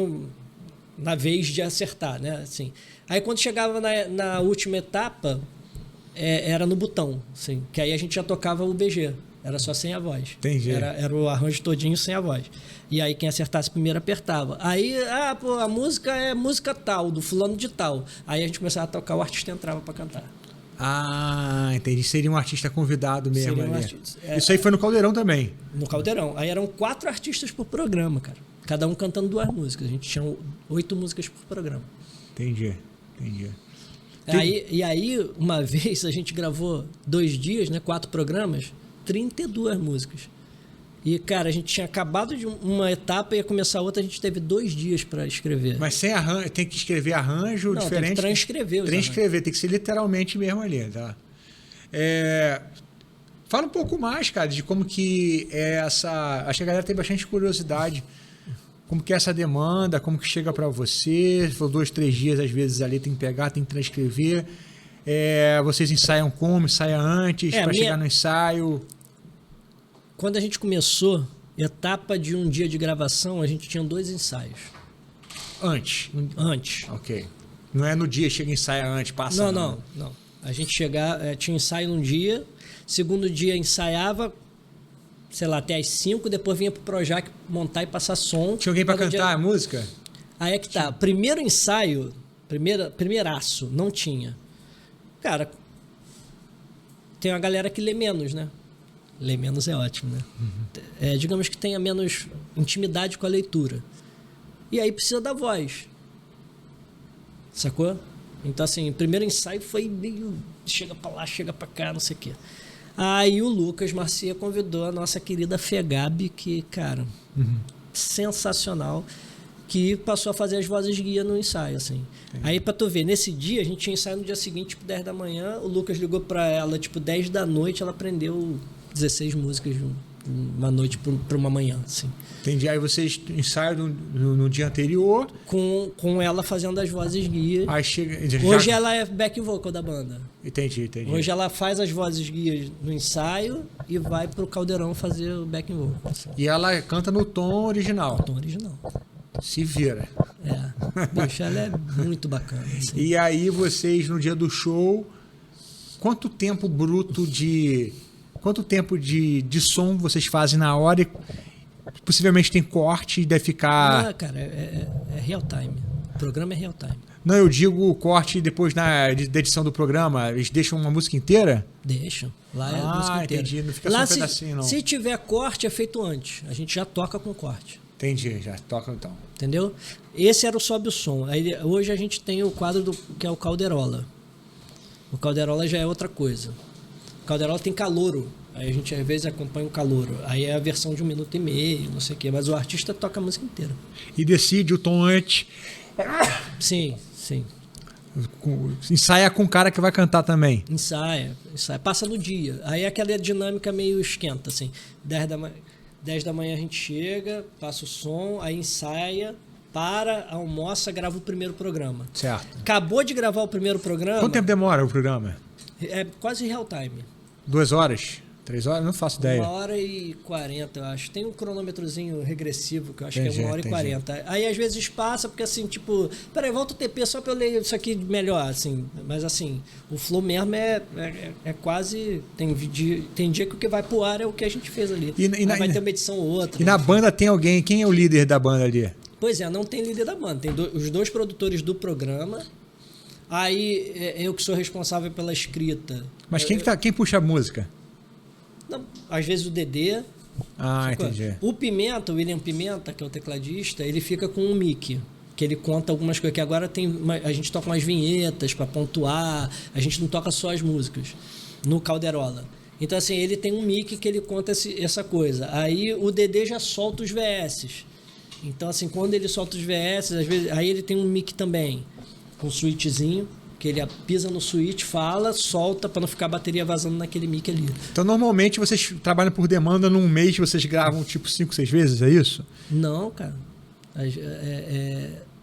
Speaker 2: na vez de acertar, né? Assim. Aí quando chegava na última etapa, era no botão, assim, que aí a gente já tocava o BG. Era só sem a voz.
Speaker 1: Entendi.
Speaker 2: Era o arranjo todinho sem a voz. E aí quem acertasse primeiro apertava. Aí, a música é música tal, do fulano de tal. Aí a gente começava a tocar, o artista entrava para cantar.
Speaker 1: Ah, entendi. Seria um artista convidado mesmo.
Speaker 2: Seria um
Speaker 1: ali.
Speaker 2: artista,
Speaker 1: Isso aí foi no Caldeirão também?
Speaker 2: No Caldeirão. Aí eram 4 artistas por programa, cara. Cada um cantando 2 músicas. A gente tinha 8 músicas por programa.
Speaker 1: Entendi.
Speaker 2: E aí, uma vez, a gente gravou 2 dias, né, 4 programas, 32 músicas. E, cara, a gente tinha acabado de uma etapa e ia começar outra, a gente teve 2 dias para escrever.
Speaker 1: Mas sem arranjo, tem que escrever arranjo diferente?
Speaker 2: Tem que transcrever os
Speaker 1: Transcrever, tem que ser literalmente mesmo ali, tá? Fala um pouco mais, cara, de como que é essa... Acho que a galera tem bastante curiosidade. Como que é essa demanda, como que chega para você? Foi 2, 3 dias, às vezes, ali tem que pegar, tem que transcrever. Vocês ensaiam como? Ensaia antes, para chegar no ensaio?
Speaker 2: Quando a gente começou, etapa de um dia de gravação, a gente tinha 2 ensaios.
Speaker 1: Antes? Ok. Não é no dia, chega e ensaia antes, passa...
Speaker 2: Não. A gente tinha ensaio num dia, segundo dia ensaiava, sei lá, até às 5, depois vinha pro Projac montar e passar som.
Speaker 1: Tinha alguém para cantar a música?
Speaker 2: Aí é que tá. Primeiro ensaio, primeiraço, não tinha. Cara, tem uma galera que lê menos, né? Ler menos é ótimo, né? Uhum. Digamos que tenha menos intimidade com a leitura. E aí precisa da voz. Sacou? Então, assim, o primeiro ensaio foi meio... Chega pra lá, chega pra cá, não sei o quê. Aí o Lucas Marcia convidou a nossa querida Fegabi, que, cara, sensacional. que passou a fazer as vozes guia no ensaio, assim. Aí, pra tu ver, nesse dia, a gente tinha ensaio no dia seguinte, tipo, 10 da manhã, o Lucas ligou pra ela, tipo, 10 da noite, ela aprendeu 16 músicas uma noite pra uma manhã, assim.
Speaker 1: Entendi. Aí vocês ensaiam no dia anterior.
Speaker 2: Com ela fazendo as vozes guias.
Speaker 1: Aí chega.
Speaker 2: Hoje ela é back vocal da banda.
Speaker 1: Entendi.
Speaker 2: Hoje ela faz as vozes guias no ensaio e vai pro Caldeirão fazer o back vocal. Assim.
Speaker 1: E ela canta no tom original.
Speaker 2: No tom original.
Speaker 1: Se vira.
Speaker 2: Bicho, ela é muito bacana. Assim.
Speaker 1: E aí vocês, no dia do show, quanto tempo de som vocês fazem na hora? Possivelmente tem corte e deve ficar...
Speaker 2: Não, cara, é real time. O programa é real time.
Speaker 1: Não, eu digo corte depois da edição do programa. Eles deixam uma música inteira?
Speaker 2: Deixam. Lá é a música inteira.
Speaker 1: Entendi. Não fica
Speaker 2: lá,
Speaker 1: só um pedacinho, não.
Speaker 2: Se tiver corte, é feito antes. A gente já toca com corte.
Speaker 1: Entendi, já toca então.
Speaker 2: Entendeu? Esse era o Sobe o Som. Aí, hoje a gente tem o quadro que é o Caldeirola. O Caldeirola já é outra coisa. O Caldeirola tem calouro. Aí a gente às vezes acompanha o calouro. Aí é a versão de 1 minuto e meio, não sei o quê. Mas o artista toca a música inteira.
Speaker 1: E decide o tom antes.
Speaker 2: Sim.
Speaker 1: Ensaia com o cara que vai cantar também.
Speaker 2: Ensaia. Passa no dia. Aí aquela dinâmica meio esquenta, assim. 10 da manhã a gente chega, passa o som, aí ensaia, almoça, grava o primeiro programa.
Speaker 1: Certo.
Speaker 2: Acabou de gravar o primeiro programa...
Speaker 1: Quanto tempo demora o programa?
Speaker 2: É quase real time.
Speaker 1: 2 horas? 3 horas? Não faço ideia.
Speaker 2: 1h40, eu acho. Tem um cronômetrozinho regressivo, que eu acho que é 1h40. Aí às vezes passa, porque assim, tipo... Peraí, volta o TP só pra eu ler isso aqui melhor, assim. Mas assim, o flow mesmo é quase... Tem dia que o que vai pro ar é o que a gente fez ali. Vai ter uma edição ou outra.
Speaker 1: E na banda tem alguém... Quem é o líder da banda ali?
Speaker 2: Pois é, não tem líder da banda. Tem os 2 produtores do programa. Aí eu que sou responsável pela escrita.
Speaker 1: Mas quem puxa a música?
Speaker 2: Não, às vezes o Dedê.
Speaker 1: Entendi.
Speaker 2: O Pimenta, o William Pimenta, que é o tecladista, ele fica com um mic, que ele conta algumas coisas, que agora a gente toca umas vinhetas para pontuar, a gente não toca só as músicas no Caldeirola. Então assim, ele tem um mic que ele conta essa coisa. Aí o Dedê já solta os VS. Então assim, quando ele solta os VS, às vezes, aí ele tem um mic também, com um switchzinho, que ele pisa no switch, fala, solta para não ficar a bateria vazando naquele mic ali.
Speaker 1: Então, normalmente, vocês trabalham por demanda, num mês vocês gravam tipo 5, 6 vezes, é isso?
Speaker 2: Não, cara.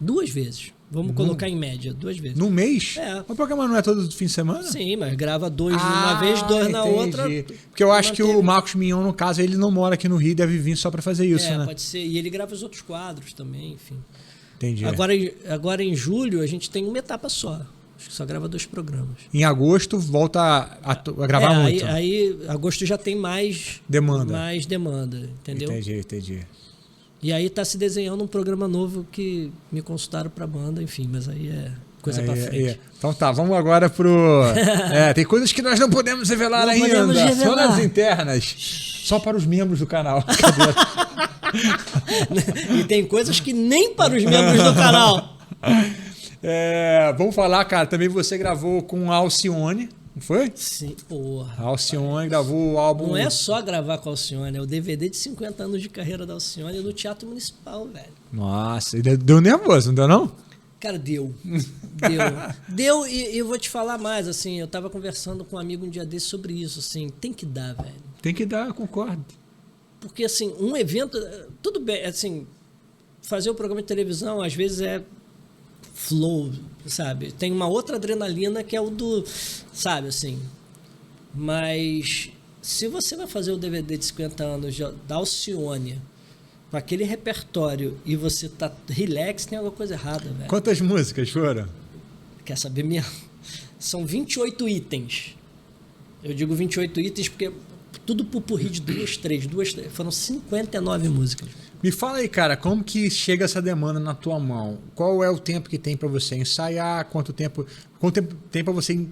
Speaker 2: 2 vezes. Vamos colocar em média, 2 vezes.
Speaker 1: Num mês?
Speaker 2: É.
Speaker 1: O programa não é todo fim de semana?
Speaker 2: Sim, mas grava 2 numa vez, 2 na outra.
Speaker 1: Porque eu acho que o Marcos Mignon, no caso, ele não mora aqui no Rio, deve vir só para fazer isso, né?
Speaker 2: Pode ser. E ele grava os outros quadros também, enfim.
Speaker 1: Entendi.
Speaker 2: Agora em julho, a gente tem uma etapa só. Acho que só grava 2 programas.
Speaker 1: Em agosto, volta a gravar muito.
Speaker 2: Aí, agosto já tem mais demanda, entendeu?
Speaker 1: Entendi.
Speaker 2: E aí tá se desenhando um programa novo que me consultaram pra banda, enfim, mas aí é coisa pra frente.
Speaker 1: Então tá, vamos agora pro... tem coisas que nós não podemos revelar ainda.
Speaker 2: Podemos revelar.
Speaker 1: Só nas internas. Só para os membros do canal.
Speaker 2: E tem coisas que nem para os membros do canal.
Speaker 1: Vamos falar, cara, também você gravou com a Alcione, não foi?
Speaker 2: Sim, porra.
Speaker 1: A Alcione gravou o álbum...
Speaker 2: Não é só gravar com a Alcione, é o DVD de 50 anos de carreira da Alcione no Teatro Municipal, velho.
Speaker 1: Nossa, deu nervoso, não deu não?
Speaker 2: Cara, deu. Deu e eu vou te falar mais, assim, eu tava conversando com um amigo um dia desse sobre isso, assim, tem que dar, velho.
Speaker 1: Tem que dar, concordo.
Speaker 2: Porque, assim, um evento... Tudo bem, assim, fazer um programa de televisão, às vezes é flow, sabe? Tem uma outra adrenalina que é o do... Sabe, assim... Mas se você vai fazer o DVD de 50 anos da Alcione com aquele repertório e você tá relax, tem alguma coisa errada, velho.
Speaker 1: Quantas músicas foram?
Speaker 2: Quer saber mesmo? São 28 itens. Eu digo 28 itens porque tudo pupurri de 2, 3. Foram 59 músicas.
Speaker 1: Me fala aí, cara, como que chega essa demanda na tua mão? Qual é o tempo que tem para você ensaiar? Quanto tempo tem para você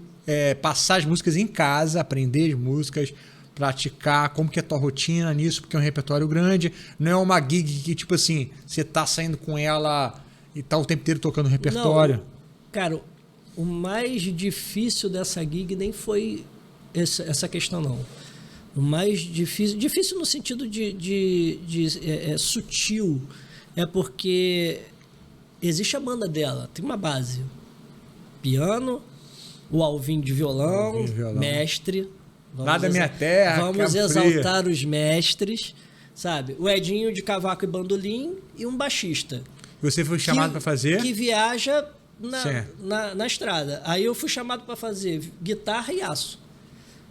Speaker 1: passar as músicas em casa, aprender as músicas, praticar? Como que é a tua rotina nisso? Porque é um repertório grande. Não é uma gig que, tipo assim, você tá saindo com ela e tá o tempo inteiro tocando repertório.
Speaker 2: Não, cara, o mais difícil dessa gig nem foi essa questão, não. O mais difícil no sentido de sutil, é porque existe a banda dela, tem uma base. Piano, o Alvin de violão, mestre.
Speaker 1: Lá da minha terra,
Speaker 2: vamos exaltar os mestres, sabe? O Edinho de cavaco e bandolim e um baixista.
Speaker 1: Você foi chamado para fazer?
Speaker 2: Que viaja na estrada. Aí eu fui chamado para fazer guitarra e aço.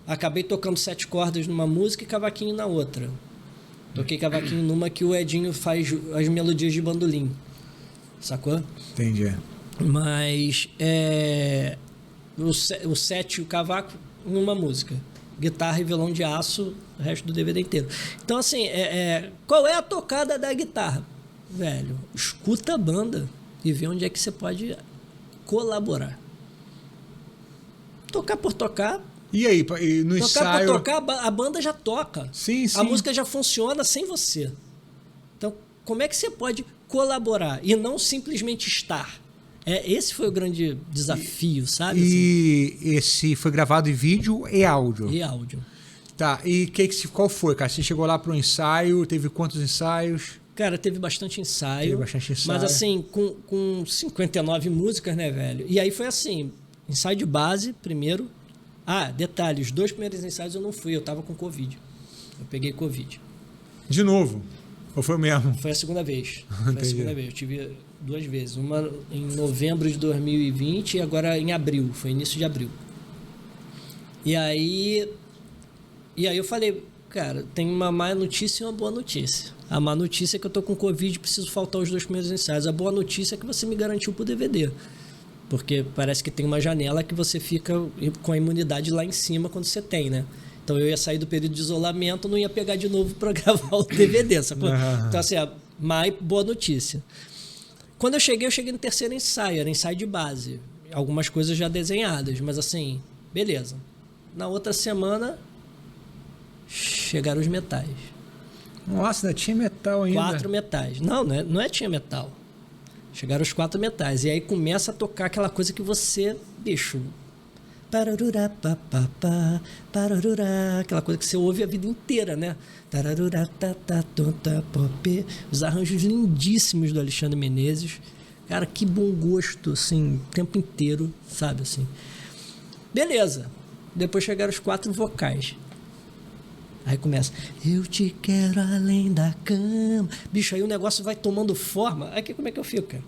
Speaker 2: Acabei tocando 7 cordas numa música e cavaquinho na outra. Toquei cavaquinho numa que o Edinho faz as melodias de bandolim. Sacou?
Speaker 1: Entendi.
Speaker 2: Mas o 7 e o cavaco numa música. Guitarra e violão de aço, o resto do DVD inteiro. Então, assim, qual é a tocada da guitarra? Velho, escuta a banda e vê onde é que você pode colaborar. Tocar por tocar.
Speaker 1: E aí, no ensaio...
Speaker 2: Tocar por tocar, a banda já toca.
Speaker 1: Sim, sim.
Speaker 2: A música já funciona sem você. Então, como é que você pode colaborar e não simplesmente estar? Esse foi o grande desafio, sabe?
Speaker 1: E assim? Esse foi gravado em vídeo e áudio?
Speaker 2: E áudio.
Speaker 1: Tá, e qual foi, cara? Você chegou lá para o ensaio, teve quantos ensaios?
Speaker 2: Cara, teve bastante ensaio. Mas assim, com 59 músicas, né, velho? E aí foi assim, ensaio de base primeiro. Detalhe, os 2 primeiros ensaios eu não fui, eu tava com Covid. Eu peguei Covid.
Speaker 1: De novo? Ou foi o mesmo?
Speaker 2: Foi a segunda vez. Foi a segunda vez. Eu tive 2 vezes. Uma em novembro de 2020 e agora em abril. Foi início de abril. E aí eu falei, cara, tem uma má notícia e uma boa notícia. A má notícia é que eu tô com Covid e preciso faltar os 2 primeiros ensaios. A boa notícia é que você me garantiu pro DVD. Porque parece que tem uma janela que você fica com a imunidade lá em cima quando você tem, né? Então eu ia sair do período de isolamento, não ia pegar de novo para gravar o DVD, sacou? Então assim, boa notícia. Quando eu cheguei no terceiro ensaio, era ensaio de base. Algumas coisas já desenhadas, mas assim, beleza. Na outra semana, chegaram os metais.
Speaker 1: Nossa, ainda tinha metal ainda.
Speaker 2: 4 metais. Não tinha metal. Chegaram os 4 metais. E aí começa a tocar aquela coisa que você, bicho... Aquela coisa que você ouve a vida inteira, né? Os arranjos lindíssimos do Alexandre Menezes. Cara, que bom gosto, assim, o tempo inteiro, sabe, assim. Beleza. Depois chegaram os 4 vocais. Aí começa, eu te quero além da cama. Bicho, aí o negócio vai tomando forma. Aqui como é que eu fico, cara?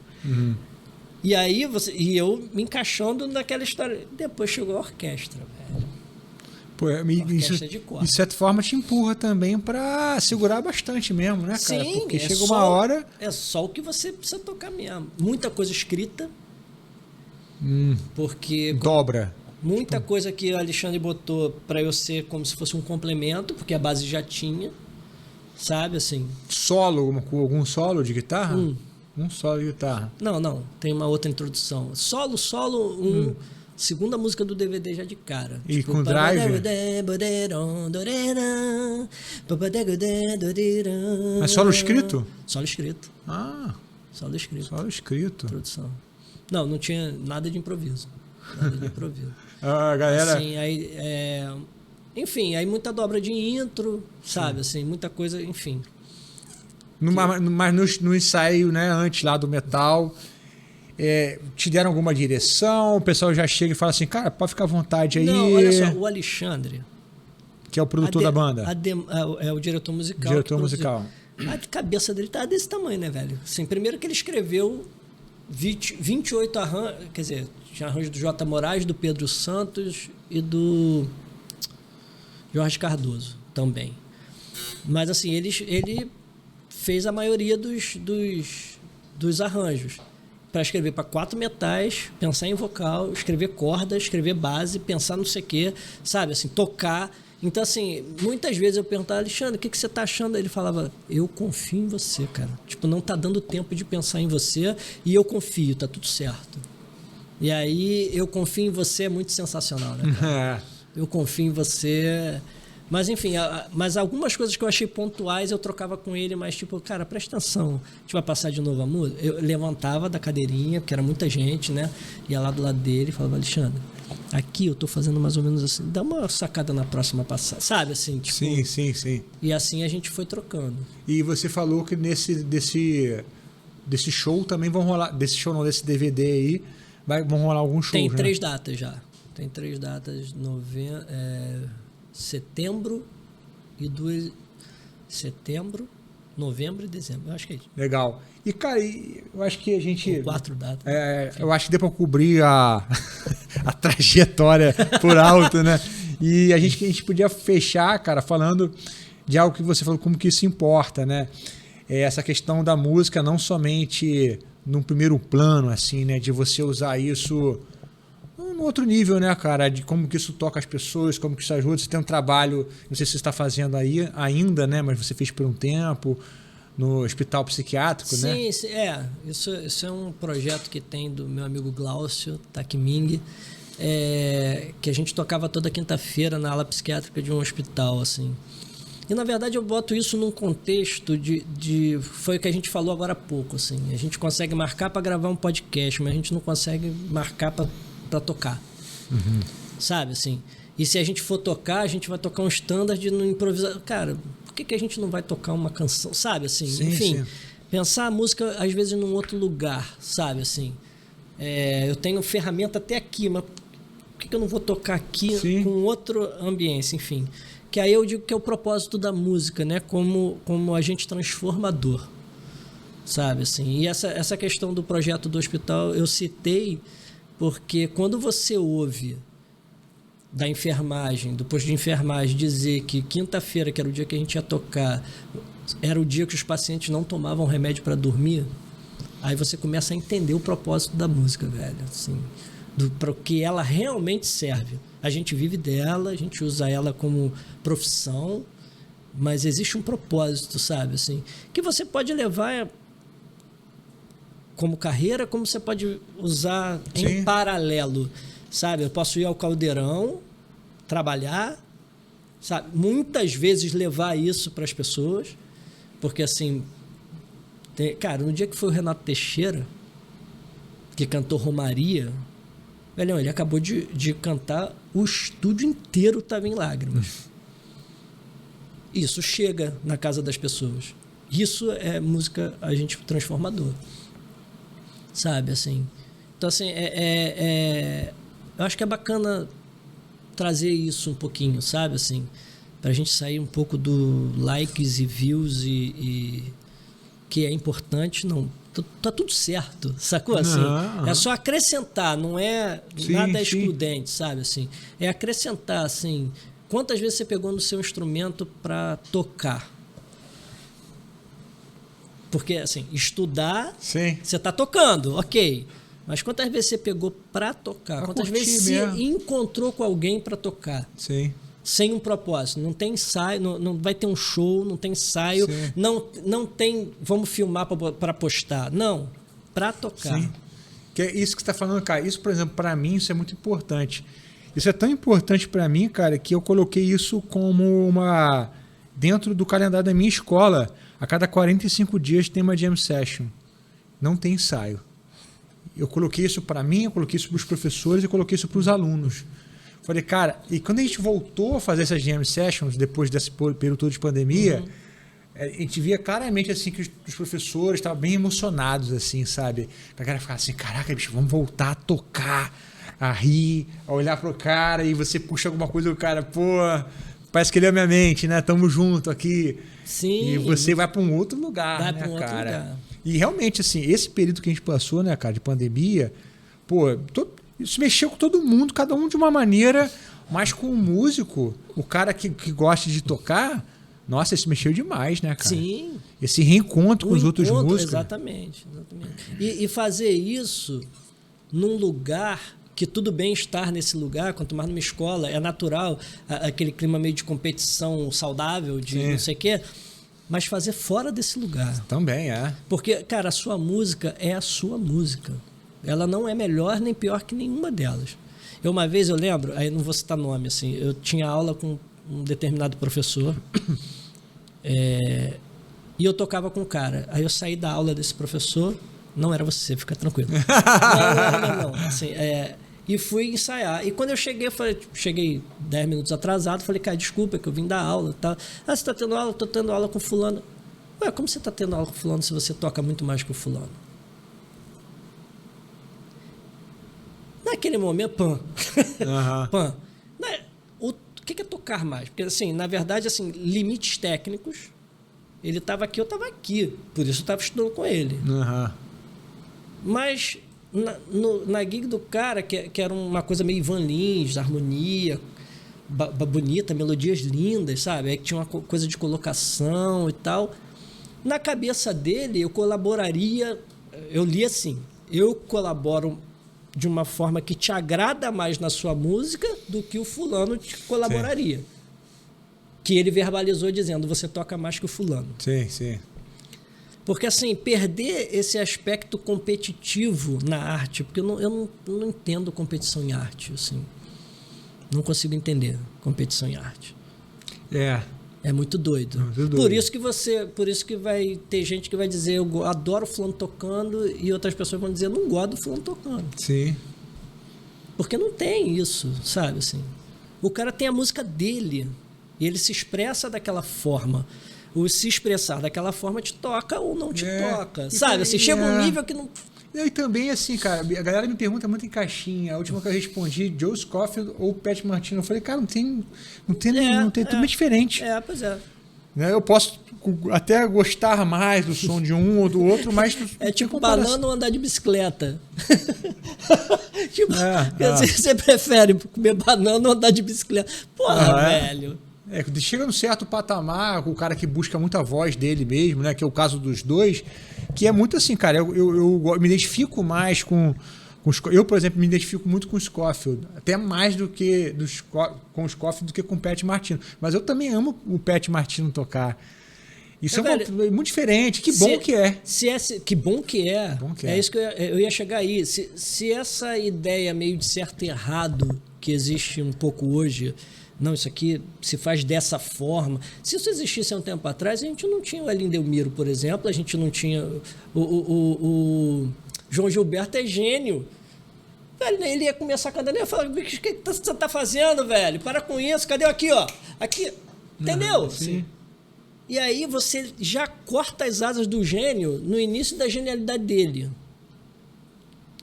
Speaker 2: E aí eu me encaixando naquela história. Depois chegou a orquestra, velho.
Speaker 1: Pô,
Speaker 2: orquestra de corda.
Speaker 1: De certa forma te empurra também pra segurar bastante mesmo, né, cara?
Speaker 2: Sim,
Speaker 1: porque chega uma hora...
Speaker 2: É só o que você precisa tocar mesmo. Muita coisa escrita. Porque...
Speaker 1: Dobra.
Speaker 2: Muita coisa que o Alexandre botou pra eu ser como se fosse um complemento, porque a base já tinha. Sabe, assim.
Speaker 1: Solo, algum solo de guitarra? Um solo de guitarra.
Speaker 2: Não. Tem uma outra introdução. Solo, segunda música do DVD já de cara.
Speaker 1: E tipo, com drive? Mas solo escrito?
Speaker 2: Solo escrito. Solo escrito.
Speaker 1: Solo escrito.
Speaker 2: Introdução. Não tinha nada de improviso.
Speaker 1: Galera...
Speaker 2: Assim, aí... Enfim, aí muita dobra de intro, sabe? Assim, muita coisa, enfim...
Speaker 1: Mas no ensaio, né, antes lá do metal, te deram alguma direção? O pessoal já chega e fala assim, cara, pode ficar à vontade aí.
Speaker 2: Não, olha só, o Alexandre...
Speaker 1: Que é o produtor da banda.
Speaker 2: É o diretor musical.
Speaker 1: Diretor musical.
Speaker 2: A cabeça dele tá desse tamanho, né, velho? Assim, primeiro que ele escreveu 28 arranjos, quer dizer, tinha arranjo do J. Moraes, do Pedro Santos e do Jorge Cardoso também. Mas assim, ele fez a maioria dos arranjos para escrever para 4 metais, pensar em vocal, escrever corda, escrever base, pensar não sei o quê, sabe, assim, tocar. Então, assim, muitas vezes eu perguntava, Alexandre, o que você tá achando? Ele falava, eu confio em você, cara. Tipo, não tá dando tempo de pensar em você e eu confio, tá tudo certo. E aí, eu confio em você é muito sensacional, né, cara? Eu confio em você... Mas, enfim, mas algumas coisas que eu achei pontuais eu trocava com ele, mas tipo, cara, presta atenção, a gente vai passar de novo a música? Eu levantava da cadeirinha, porque era muita gente, né? Ia lá do lado dele e falava, Alexandre, aqui eu tô fazendo mais ou menos assim, dá uma sacada na próxima passada, sabe? Assim, tipo,
Speaker 1: sim.
Speaker 2: E assim a gente foi trocando.
Speaker 1: E você falou que desse show também vão rolar, desse show não, desse DVD aí, vão rolar alguns shows,
Speaker 2: Tem
Speaker 1: né?
Speaker 2: 3 datas já. Tem 3 datas, setembro e 2... Setembro, novembro e dezembro. Eu acho que é isso.
Speaker 1: Legal. E, cara, eu acho que a gente...
Speaker 2: Ou 4 datas.
Speaker 1: Eu acho que deu pra cobrir a trajetória por alto, né? E a gente podia fechar, cara, falando de algo que você falou, como que isso importa, né? Essa questão da música não somente num primeiro plano, assim, né? De você usar isso num outro nível, né, cara? De como que isso toca as pessoas, como que isso ajuda. Você tem um trabalho, não sei se você está fazendo aí ainda, né? Mas você fez por um tempo no hospital psiquiátrico, né?
Speaker 2: Sim, isso é um projeto que tem do meu amigo Glaucio Takming, que a gente tocava toda quinta-feira na ala psiquiátrica de um hospital, assim. E, na verdade, eu boto isso num contexto foi o que a gente falou agora há pouco, assim. A gente consegue marcar para gravar um podcast, mas a gente não consegue marcar para tocar.
Speaker 1: Uhum.
Speaker 2: Sabe, assim? E se a gente for tocar, a gente vai tocar um standard no improvisado. Cara, por que a gente não vai tocar uma canção? Sabe, assim?
Speaker 1: Sim,
Speaker 2: enfim,
Speaker 1: sim.
Speaker 2: Pensar a música, às vezes, num outro lugar, sabe, assim? Eu tenho ferramenta até aqui, mas por que eu não vou tocar aqui
Speaker 1: Sim.
Speaker 2: com outro ambiente, enfim? Que aí eu digo que é o propósito da música, né? Como agente transformador, sabe, assim? E essa questão do projeto do hospital eu citei porque quando você ouve da enfermagem, do posto de enfermagem, dizer que quinta-feira, que era o dia que a gente ia tocar, era o dia que os pacientes não tomavam remédio para dormir, aí você começa a entender o propósito da música, velho, assim, para o que ela realmente serve. A gente vive dela, a gente usa ela como profissão, mas existe um propósito, sabe, assim, que você pode levar como carreira, como você pode usar
Speaker 1: Sim.
Speaker 2: em paralelo, sabe? Eu posso ir ao Caldeirão, trabalhar, sabe? Muitas vezes levar isso para as pessoas, porque assim, cara, no dia que foi o Renato Teixeira, que cantou Romaria, velhão, ele acabou de cantar, o estúdio inteiro estava em lágrimas. Isso chega na casa das pessoas. Isso é música, agente transformador. Sabe, assim. Então, assim, eu acho que é bacana trazer isso um pouquinho, sabe, assim, pra gente sair um pouco do likes e views e que é importante, não. Tá tudo certo, sacou? Assim, é só acrescentar, não é nada excludente, sabe, assim. É acrescentar, assim, quantas vezes você pegou no seu instrumento para tocar? Porque, assim, estudar,
Speaker 1: Sim.
Speaker 2: você tá tocando, ok. Mas quantas vezes você pegou para tocar?
Speaker 1: Pra
Speaker 2: quantas
Speaker 1: curtir
Speaker 2: vezes você
Speaker 1: mesmo.
Speaker 2: encontrou com alguém para tocar?
Speaker 1: Sim.
Speaker 2: Sem um propósito. Não tem ensaio, não vai ter um show, não tem ensaio,
Speaker 1: Sim.
Speaker 2: não tem vamos filmar para postar. Não, para tocar.
Speaker 1: Sim. Que é isso que você está falando, cara. Isso, por exemplo, para mim, isso é muito importante. Isso é tão importante para mim, cara, que eu coloquei isso como dentro do calendário da minha escola. A cada 45 dias tem uma jam session. Não tem ensaio. Eu coloquei isso para mim, eu coloquei isso para os professores e coloquei isso para os alunos. Falei, cara, e quando a gente voltou a fazer essas jam sessions, depois desse período todo de pandemia, a gente via claramente assim que os professores estavam bem emocionados, assim, sabe? A galera ficava assim, caraca, bicho, vamos voltar a tocar, a rir, a olhar pro cara e você puxa alguma coisa do cara, pô, parece que ele é minha mente, né? Tamo junto aqui.
Speaker 2: Sim.
Speaker 1: E você vai para um outro lugar,
Speaker 2: vai
Speaker 1: né,
Speaker 2: para um outro
Speaker 1: cara?
Speaker 2: lugar.
Speaker 1: E realmente, assim, esse período que a gente passou, né, cara, de pandemia, pô, isso mexeu com todo mundo, cada um de uma maneira, mas com o músico, o cara que gosta de tocar, nossa, isso mexeu demais, né, cara?
Speaker 2: Sim.
Speaker 1: Esse reencontro com os outros músicos.
Speaker 2: Exatamente. E fazer isso num lugar que tudo bem estar nesse lugar, quanto mais numa escola, é natural, aquele clima meio de competição saudável, de
Speaker 1: Sim.
Speaker 2: não sei o quê, mas fazer fora desse lugar.
Speaker 1: Também, é.
Speaker 2: Porque, cara, a sua música é a sua música. Ela não é melhor nem pior que nenhuma delas. Uma vez eu lembro, aí não vou citar nome, assim, eu tinha aula com um determinado professor e eu tocava com o cara. Aí eu saí da aula desse professor, não era você, fica tranquilo. Não. Assim, e fui ensaiar. E quando eu cheguei, cheguei 10 minutos atrasado, falei, cara, desculpa que eu vim dar aula. Tá? Você está tendo aula? Estou tendo aula com fulano. Ué, como você está tendo aula com o fulano se você toca muito mais que o fulano? Naquele momento, pã. Pã. O que é tocar mais? Porque, assim, na verdade, assim, limites técnicos, ele estava aqui, eu estava aqui. Por isso eu estava estudando com ele. Mas na gig do cara, que era uma coisa meio Ivan Lins, harmonia bonita, melodias lindas, sabe? Aí que tinha uma coisa de colocação e tal. Na cabeça dele, eu colaboraria... Eu li assim, eu colaboro de uma forma que te agrada mais na sua música do que o fulano te colaboraria. Sim. Que ele verbalizou dizendo, você toca mais que o fulano.
Speaker 1: Sim, sim.
Speaker 2: Porque, assim, perder esse aspecto competitivo na arte, porque eu não entendo competição em arte, assim. Não consigo entender competição em arte. É muito doido. Muito doido. Por isso que vai ter gente que vai dizer, eu adoro o fulano tocando, e outras pessoas vão dizer, eu não gosto do fulano tocando.
Speaker 1: Sim.
Speaker 2: Porque não tem isso, sabe, assim. O cara tem a música dele, e ele se expressa daquela forma. O se expressar daquela forma te toca ou não te toca, sabe? Assim, chega um nível que não...
Speaker 1: E também, assim, cara, a galera me pergunta muito em caixinha. A última que eu respondi, Joe Scofield ou Pat Martino. Eu falei, cara, não tem tudo é diferente.
Speaker 2: Pois é.
Speaker 1: Eu posso até gostar mais do som de um ou do outro, mas...
Speaker 2: É tipo banana ou andar de bicicleta. Tipo, você prefere comer banana ou andar de bicicleta? Porra, velho.
Speaker 1: Chega num certo patamar, o cara que busca muito a voz dele mesmo, né? Que é o caso dos dois, que é muito assim, cara, eu me identifico mais com eu, por exemplo, me identifico muito com o Scofield, até mais do que com o Scofield do que com o Pat Martino. Mas eu também amo o Pat Martino tocar. Isso é muito diferente. Que bom que é.
Speaker 2: Que bom que é. É isso que eu ia chegar aí. Se essa ideia meio de certo e errado que existe um pouco hoje... Não, isso aqui se faz dessa forma. Se isso existisse há um tempo atrás, a gente não tinha o Elindelmiro, por exemplo, a gente não tinha... O João Gilberto é gênio. Velho, ele ia começar cantando, ia falar, o que você tá fazendo, velho? Para com isso, cadê aqui, ó? Aqui, entendeu?
Speaker 1: Sim.
Speaker 2: E aí você já corta as asas do gênio no início da genialidade dele.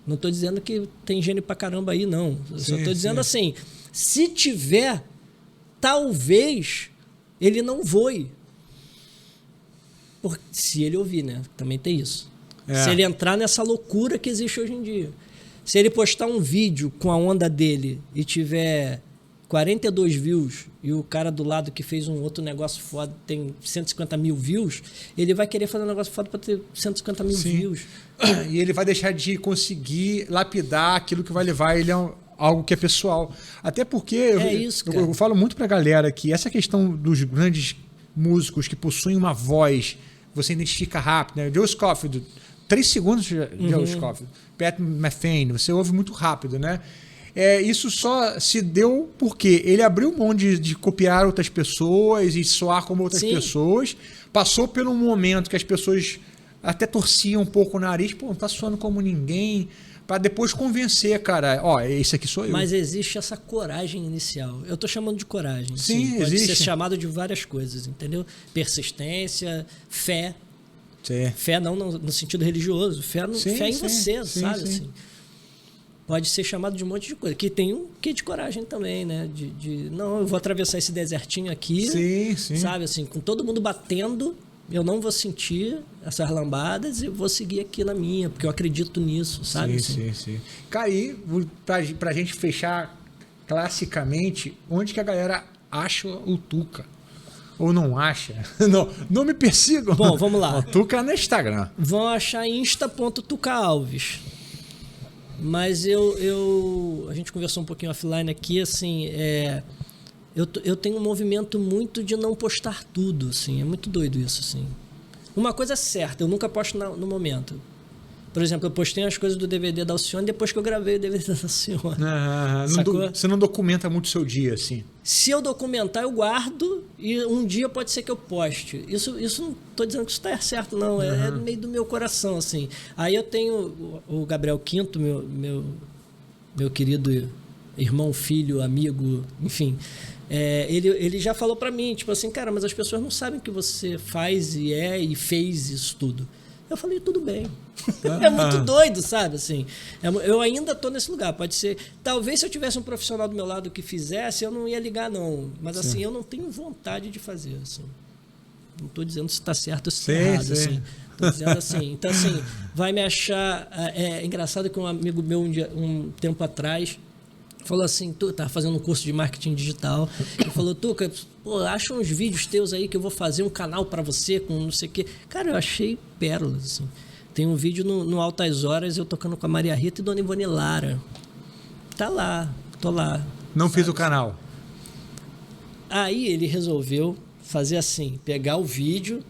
Speaker 2: Não estou dizendo que tem gênio pra caramba aí, não. Só estou dizendo assim, se tiver... Talvez ele não voe. Se ele ouvir, né? Também tem isso. Se ele entrar nessa loucura que existe hoje em dia. Se ele postar um vídeo com a onda dele e tiver 42 views e o cara do lado que fez um outro negócio foda tem 150 mil views, ele vai querer fazer um negócio foda para ter 150 mil views.
Speaker 1: E ele vai deixar de conseguir lapidar aquilo que vai levar ele a algo que é pessoal. Até porque eu falo muito pra galera que essa questão dos grandes músicos que possuem uma voz, você identifica rápido, né? Joe Scofield, 3 segundos de Joe Scofield. Pat Metheny, você ouve muito rápido, né? Isso só se deu porque ele abriu mão de copiar outras pessoas e soar como outras pessoas, passou por um momento que as pessoas até torciam um pouco o nariz, pô, não tá soando como ninguém, para depois convencer, cara, esse aqui sou eu.
Speaker 2: Mas existe essa coragem inicial. Eu tô chamando de coragem.
Speaker 1: Sim,
Speaker 2: pode
Speaker 1: existe.
Speaker 2: ser chamado de várias coisas, entendeu? Persistência, fé.
Speaker 1: Sim.
Speaker 2: Fé não no sentido religioso, fé em você, sabe? Assim. Pode ser chamado de um monte de coisa. Que tem um quê de coragem também, né? Não, eu vou atravessar esse desertinho aqui, sabe? Assim, com todo mundo batendo, eu não vou sentir essas lambadas e vou seguir aqui na minha, porque eu acredito nisso, sabe?
Speaker 1: Sim. Cara, e pra gente fechar classicamente, onde que a galera acha o Tuca? Ou não acha? Não me persigam.
Speaker 2: Bom, vamos lá.
Speaker 1: O Tuca é no Instagram.
Speaker 2: Vão achar insta.tucaalves. Mas a gente conversou um pouquinho offline aqui, assim, eu tenho um movimento muito de não postar tudo, assim, é muito doido isso, assim. Uma coisa é certa, eu nunca posto no momento. Por exemplo, eu postei as coisas do DVD da Alcione depois que eu gravei o DVD da Alcione.
Speaker 1: Você não documenta muito o seu dia, assim?
Speaker 2: Se eu documentar, eu guardo e um dia pode ser que eu poste. Isso não estou dizendo que isso está certo, não. É meio do meu coração, assim. Aí eu tenho o Gabriel Quinto, meu querido irmão, filho, amigo, enfim. Ele já falou pra mim, tipo assim, cara, mas as pessoas não sabem que você faz e fez isso tudo. Eu falei, tudo bem. É muito doido, sabe? Assim, eu ainda tô nesse lugar. Pode ser. Talvez se eu tivesse um profissional do meu lado que fizesse, eu não ia ligar, não. Mas assim, eu não tenho vontade de fazer. Assim. Não tô dizendo se está certo ou se está errado. Assim. Tô dizendo assim. Então, assim, vai me achar. É engraçado que um amigo meu, um tempo atrás, falou assim, tu tá fazendo um curso de marketing digital, ele falou, Tuca, pô, acha uns vídeos teus aí que eu vou fazer um canal para você com não sei o quê. Cara, eu achei pérolas, assim. Tem um vídeo no Altas Horas, eu tocando com a Maria Rita e Dona Ivone Lara. Tá lá, tô lá.
Speaker 1: Não fiz o canal.
Speaker 2: Aí ele resolveu fazer assim, pegar o vídeo,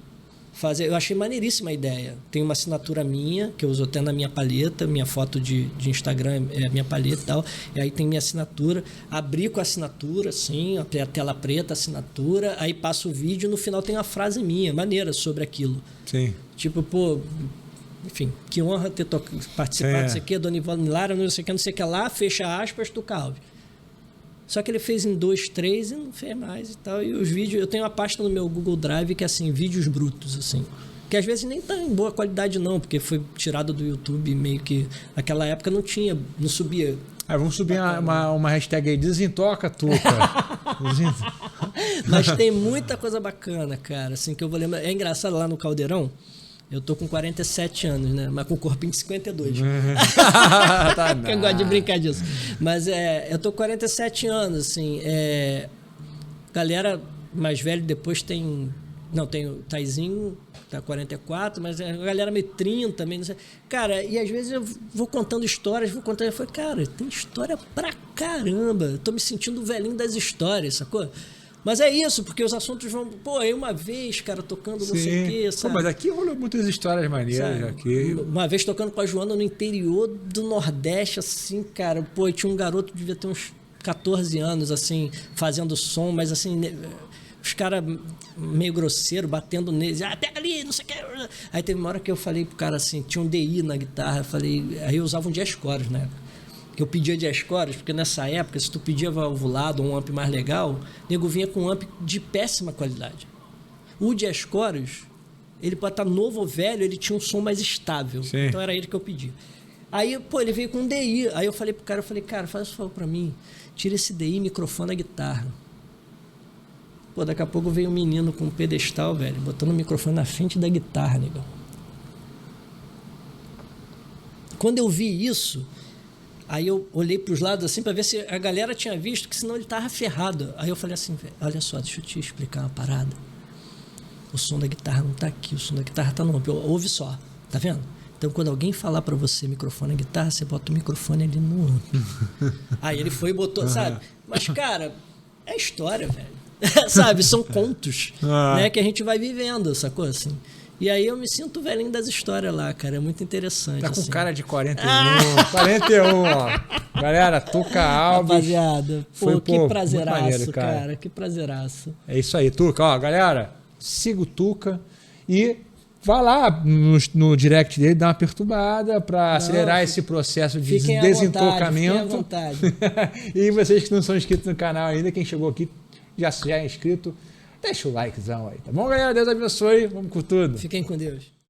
Speaker 2: fazer. Eu achei maneiríssima a ideia. Tem uma assinatura minha, que eu uso até na minha palheta, minha foto de Instagram é a minha palheta e tal. E aí tem minha assinatura. Abri com a assinatura, assim, a tela preta, assinatura. Aí passo o vídeo e no final tem uma frase minha, maneira, sobre aquilo.
Speaker 1: Sim.
Speaker 2: Tipo, pô, enfim, que honra ter participado disso aqui, Dona Ivone Lara, não sei o que lá, fecha aspas, Tuca Alves. Só que ele fez em 2, 3 e não fez mais e tal. E os vídeos, eu tenho uma pasta no meu Google Drive que é assim, vídeos brutos, assim. Que às vezes nem tá em boa qualidade não, porque foi tirado do YouTube meio que... Naquela época não tinha, não subia.
Speaker 1: Vamos subir uma hashtag aí, desintoca, Tuca.
Speaker 2: Mas tem muita coisa bacana, cara, assim, que eu vou lembrar. É engraçado, lá no Caldeirão, eu tô com 47 anos, né? Mas com corpinho de 52.
Speaker 1: Tá,
Speaker 2: eu gosto de brincar disso. Mas eu tô com 47 anos, assim. Galera mais velha depois tem... Não, tem o Taizinho, tá 44, mas a galera meio 30, meio não sei. Cara, e às vezes eu vou contando histórias, eu falo, cara, tem história pra caramba. Eu tô me sentindo o velhinho das histórias, sacou? Mas é isso, porque os assuntos vão... Pô, aí uma vez, cara, tocando não sei o quê, sabe?
Speaker 1: Pô, mas aqui rolou muitas histórias maneiras.
Speaker 2: Sabe?
Speaker 1: Aqui.
Speaker 2: Uma vez tocando com a Joana no interior do Nordeste, assim, cara. Pô, e tinha um garoto que devia ter uns 14 anos, assim, fazendo som, mas assim... Os caras meio grosseiro, batendo neles. Pega ali, não sei o que. Aí teve uma hora que eu falei pro cara assim, tinha um DI na guitarra. Eu falei, aí eu usava um jazz chorus, né? Que eu pedia jazz chorus, porque nessa época, se tu pedia valvulado ou um amp mais legal, o nego vinha com um amp de péssima qualidade. O jazz chorus, ele pode estar novo ou velho, ele tinha um som mais estável.
Speaker 1: Sim.
Speaker 2: Então era ele que eu pedia. Aí, pô, ele veio com um DI. Aí eu falei pro cara, faz um favor pra mim, tira esse DI e microfone a guitarra. Pô, daqui a pouco veio um menino com um pedestal, velho, botando o microfone na frente da guitarra, negão. Quando eu vi isso, aí eu olhei para os lados assim para ver se a galera tinha visto, que senão ele tava ferrado. Aí eu falei assim, velho, olha só, deixa eu te explicar uma parada. O som da guitarra não tá aqui, o som da guitarra tá no amp. Ouve só, tá vendo? Então quando alguém falar para você microfone a guitarra, você bota o microfone ali no amp. Aí ele foi e botou, sabe? Mas, cara, é história, velho. Sabe, são contos, né, que a gente vai vivendo, sacou? Assim. E aí eu me sinto velhinho das histórias lá, cara. É muito interessante.
Speaker 1: Tá com
Speaker 2: assim.
Speaker 1: cara de 41. 41, ó. Galera, Tuca Alves.
Speaker 2: Rapaziada, pô, que prazeraço,
Speaker 1: maneiro,
Speaker 2: cara. Que prazeraço.
Speaker 1: É isso aí, Tuca. Ó, galera, siga o Tuca e vá lá no direct dele, dá uma perturbada para acelerar esse processo de desentocamento.
Speaker 2: Fiquem à vontade.
Speaker 1: E vocês que não são inscritos no canal ainda, quem chegou aqui já é inscrito, deixa o likezão aí, tá bom, galera? Deus abençoe, vamos com tudo.
Speaker 2: Fiquem com Deus.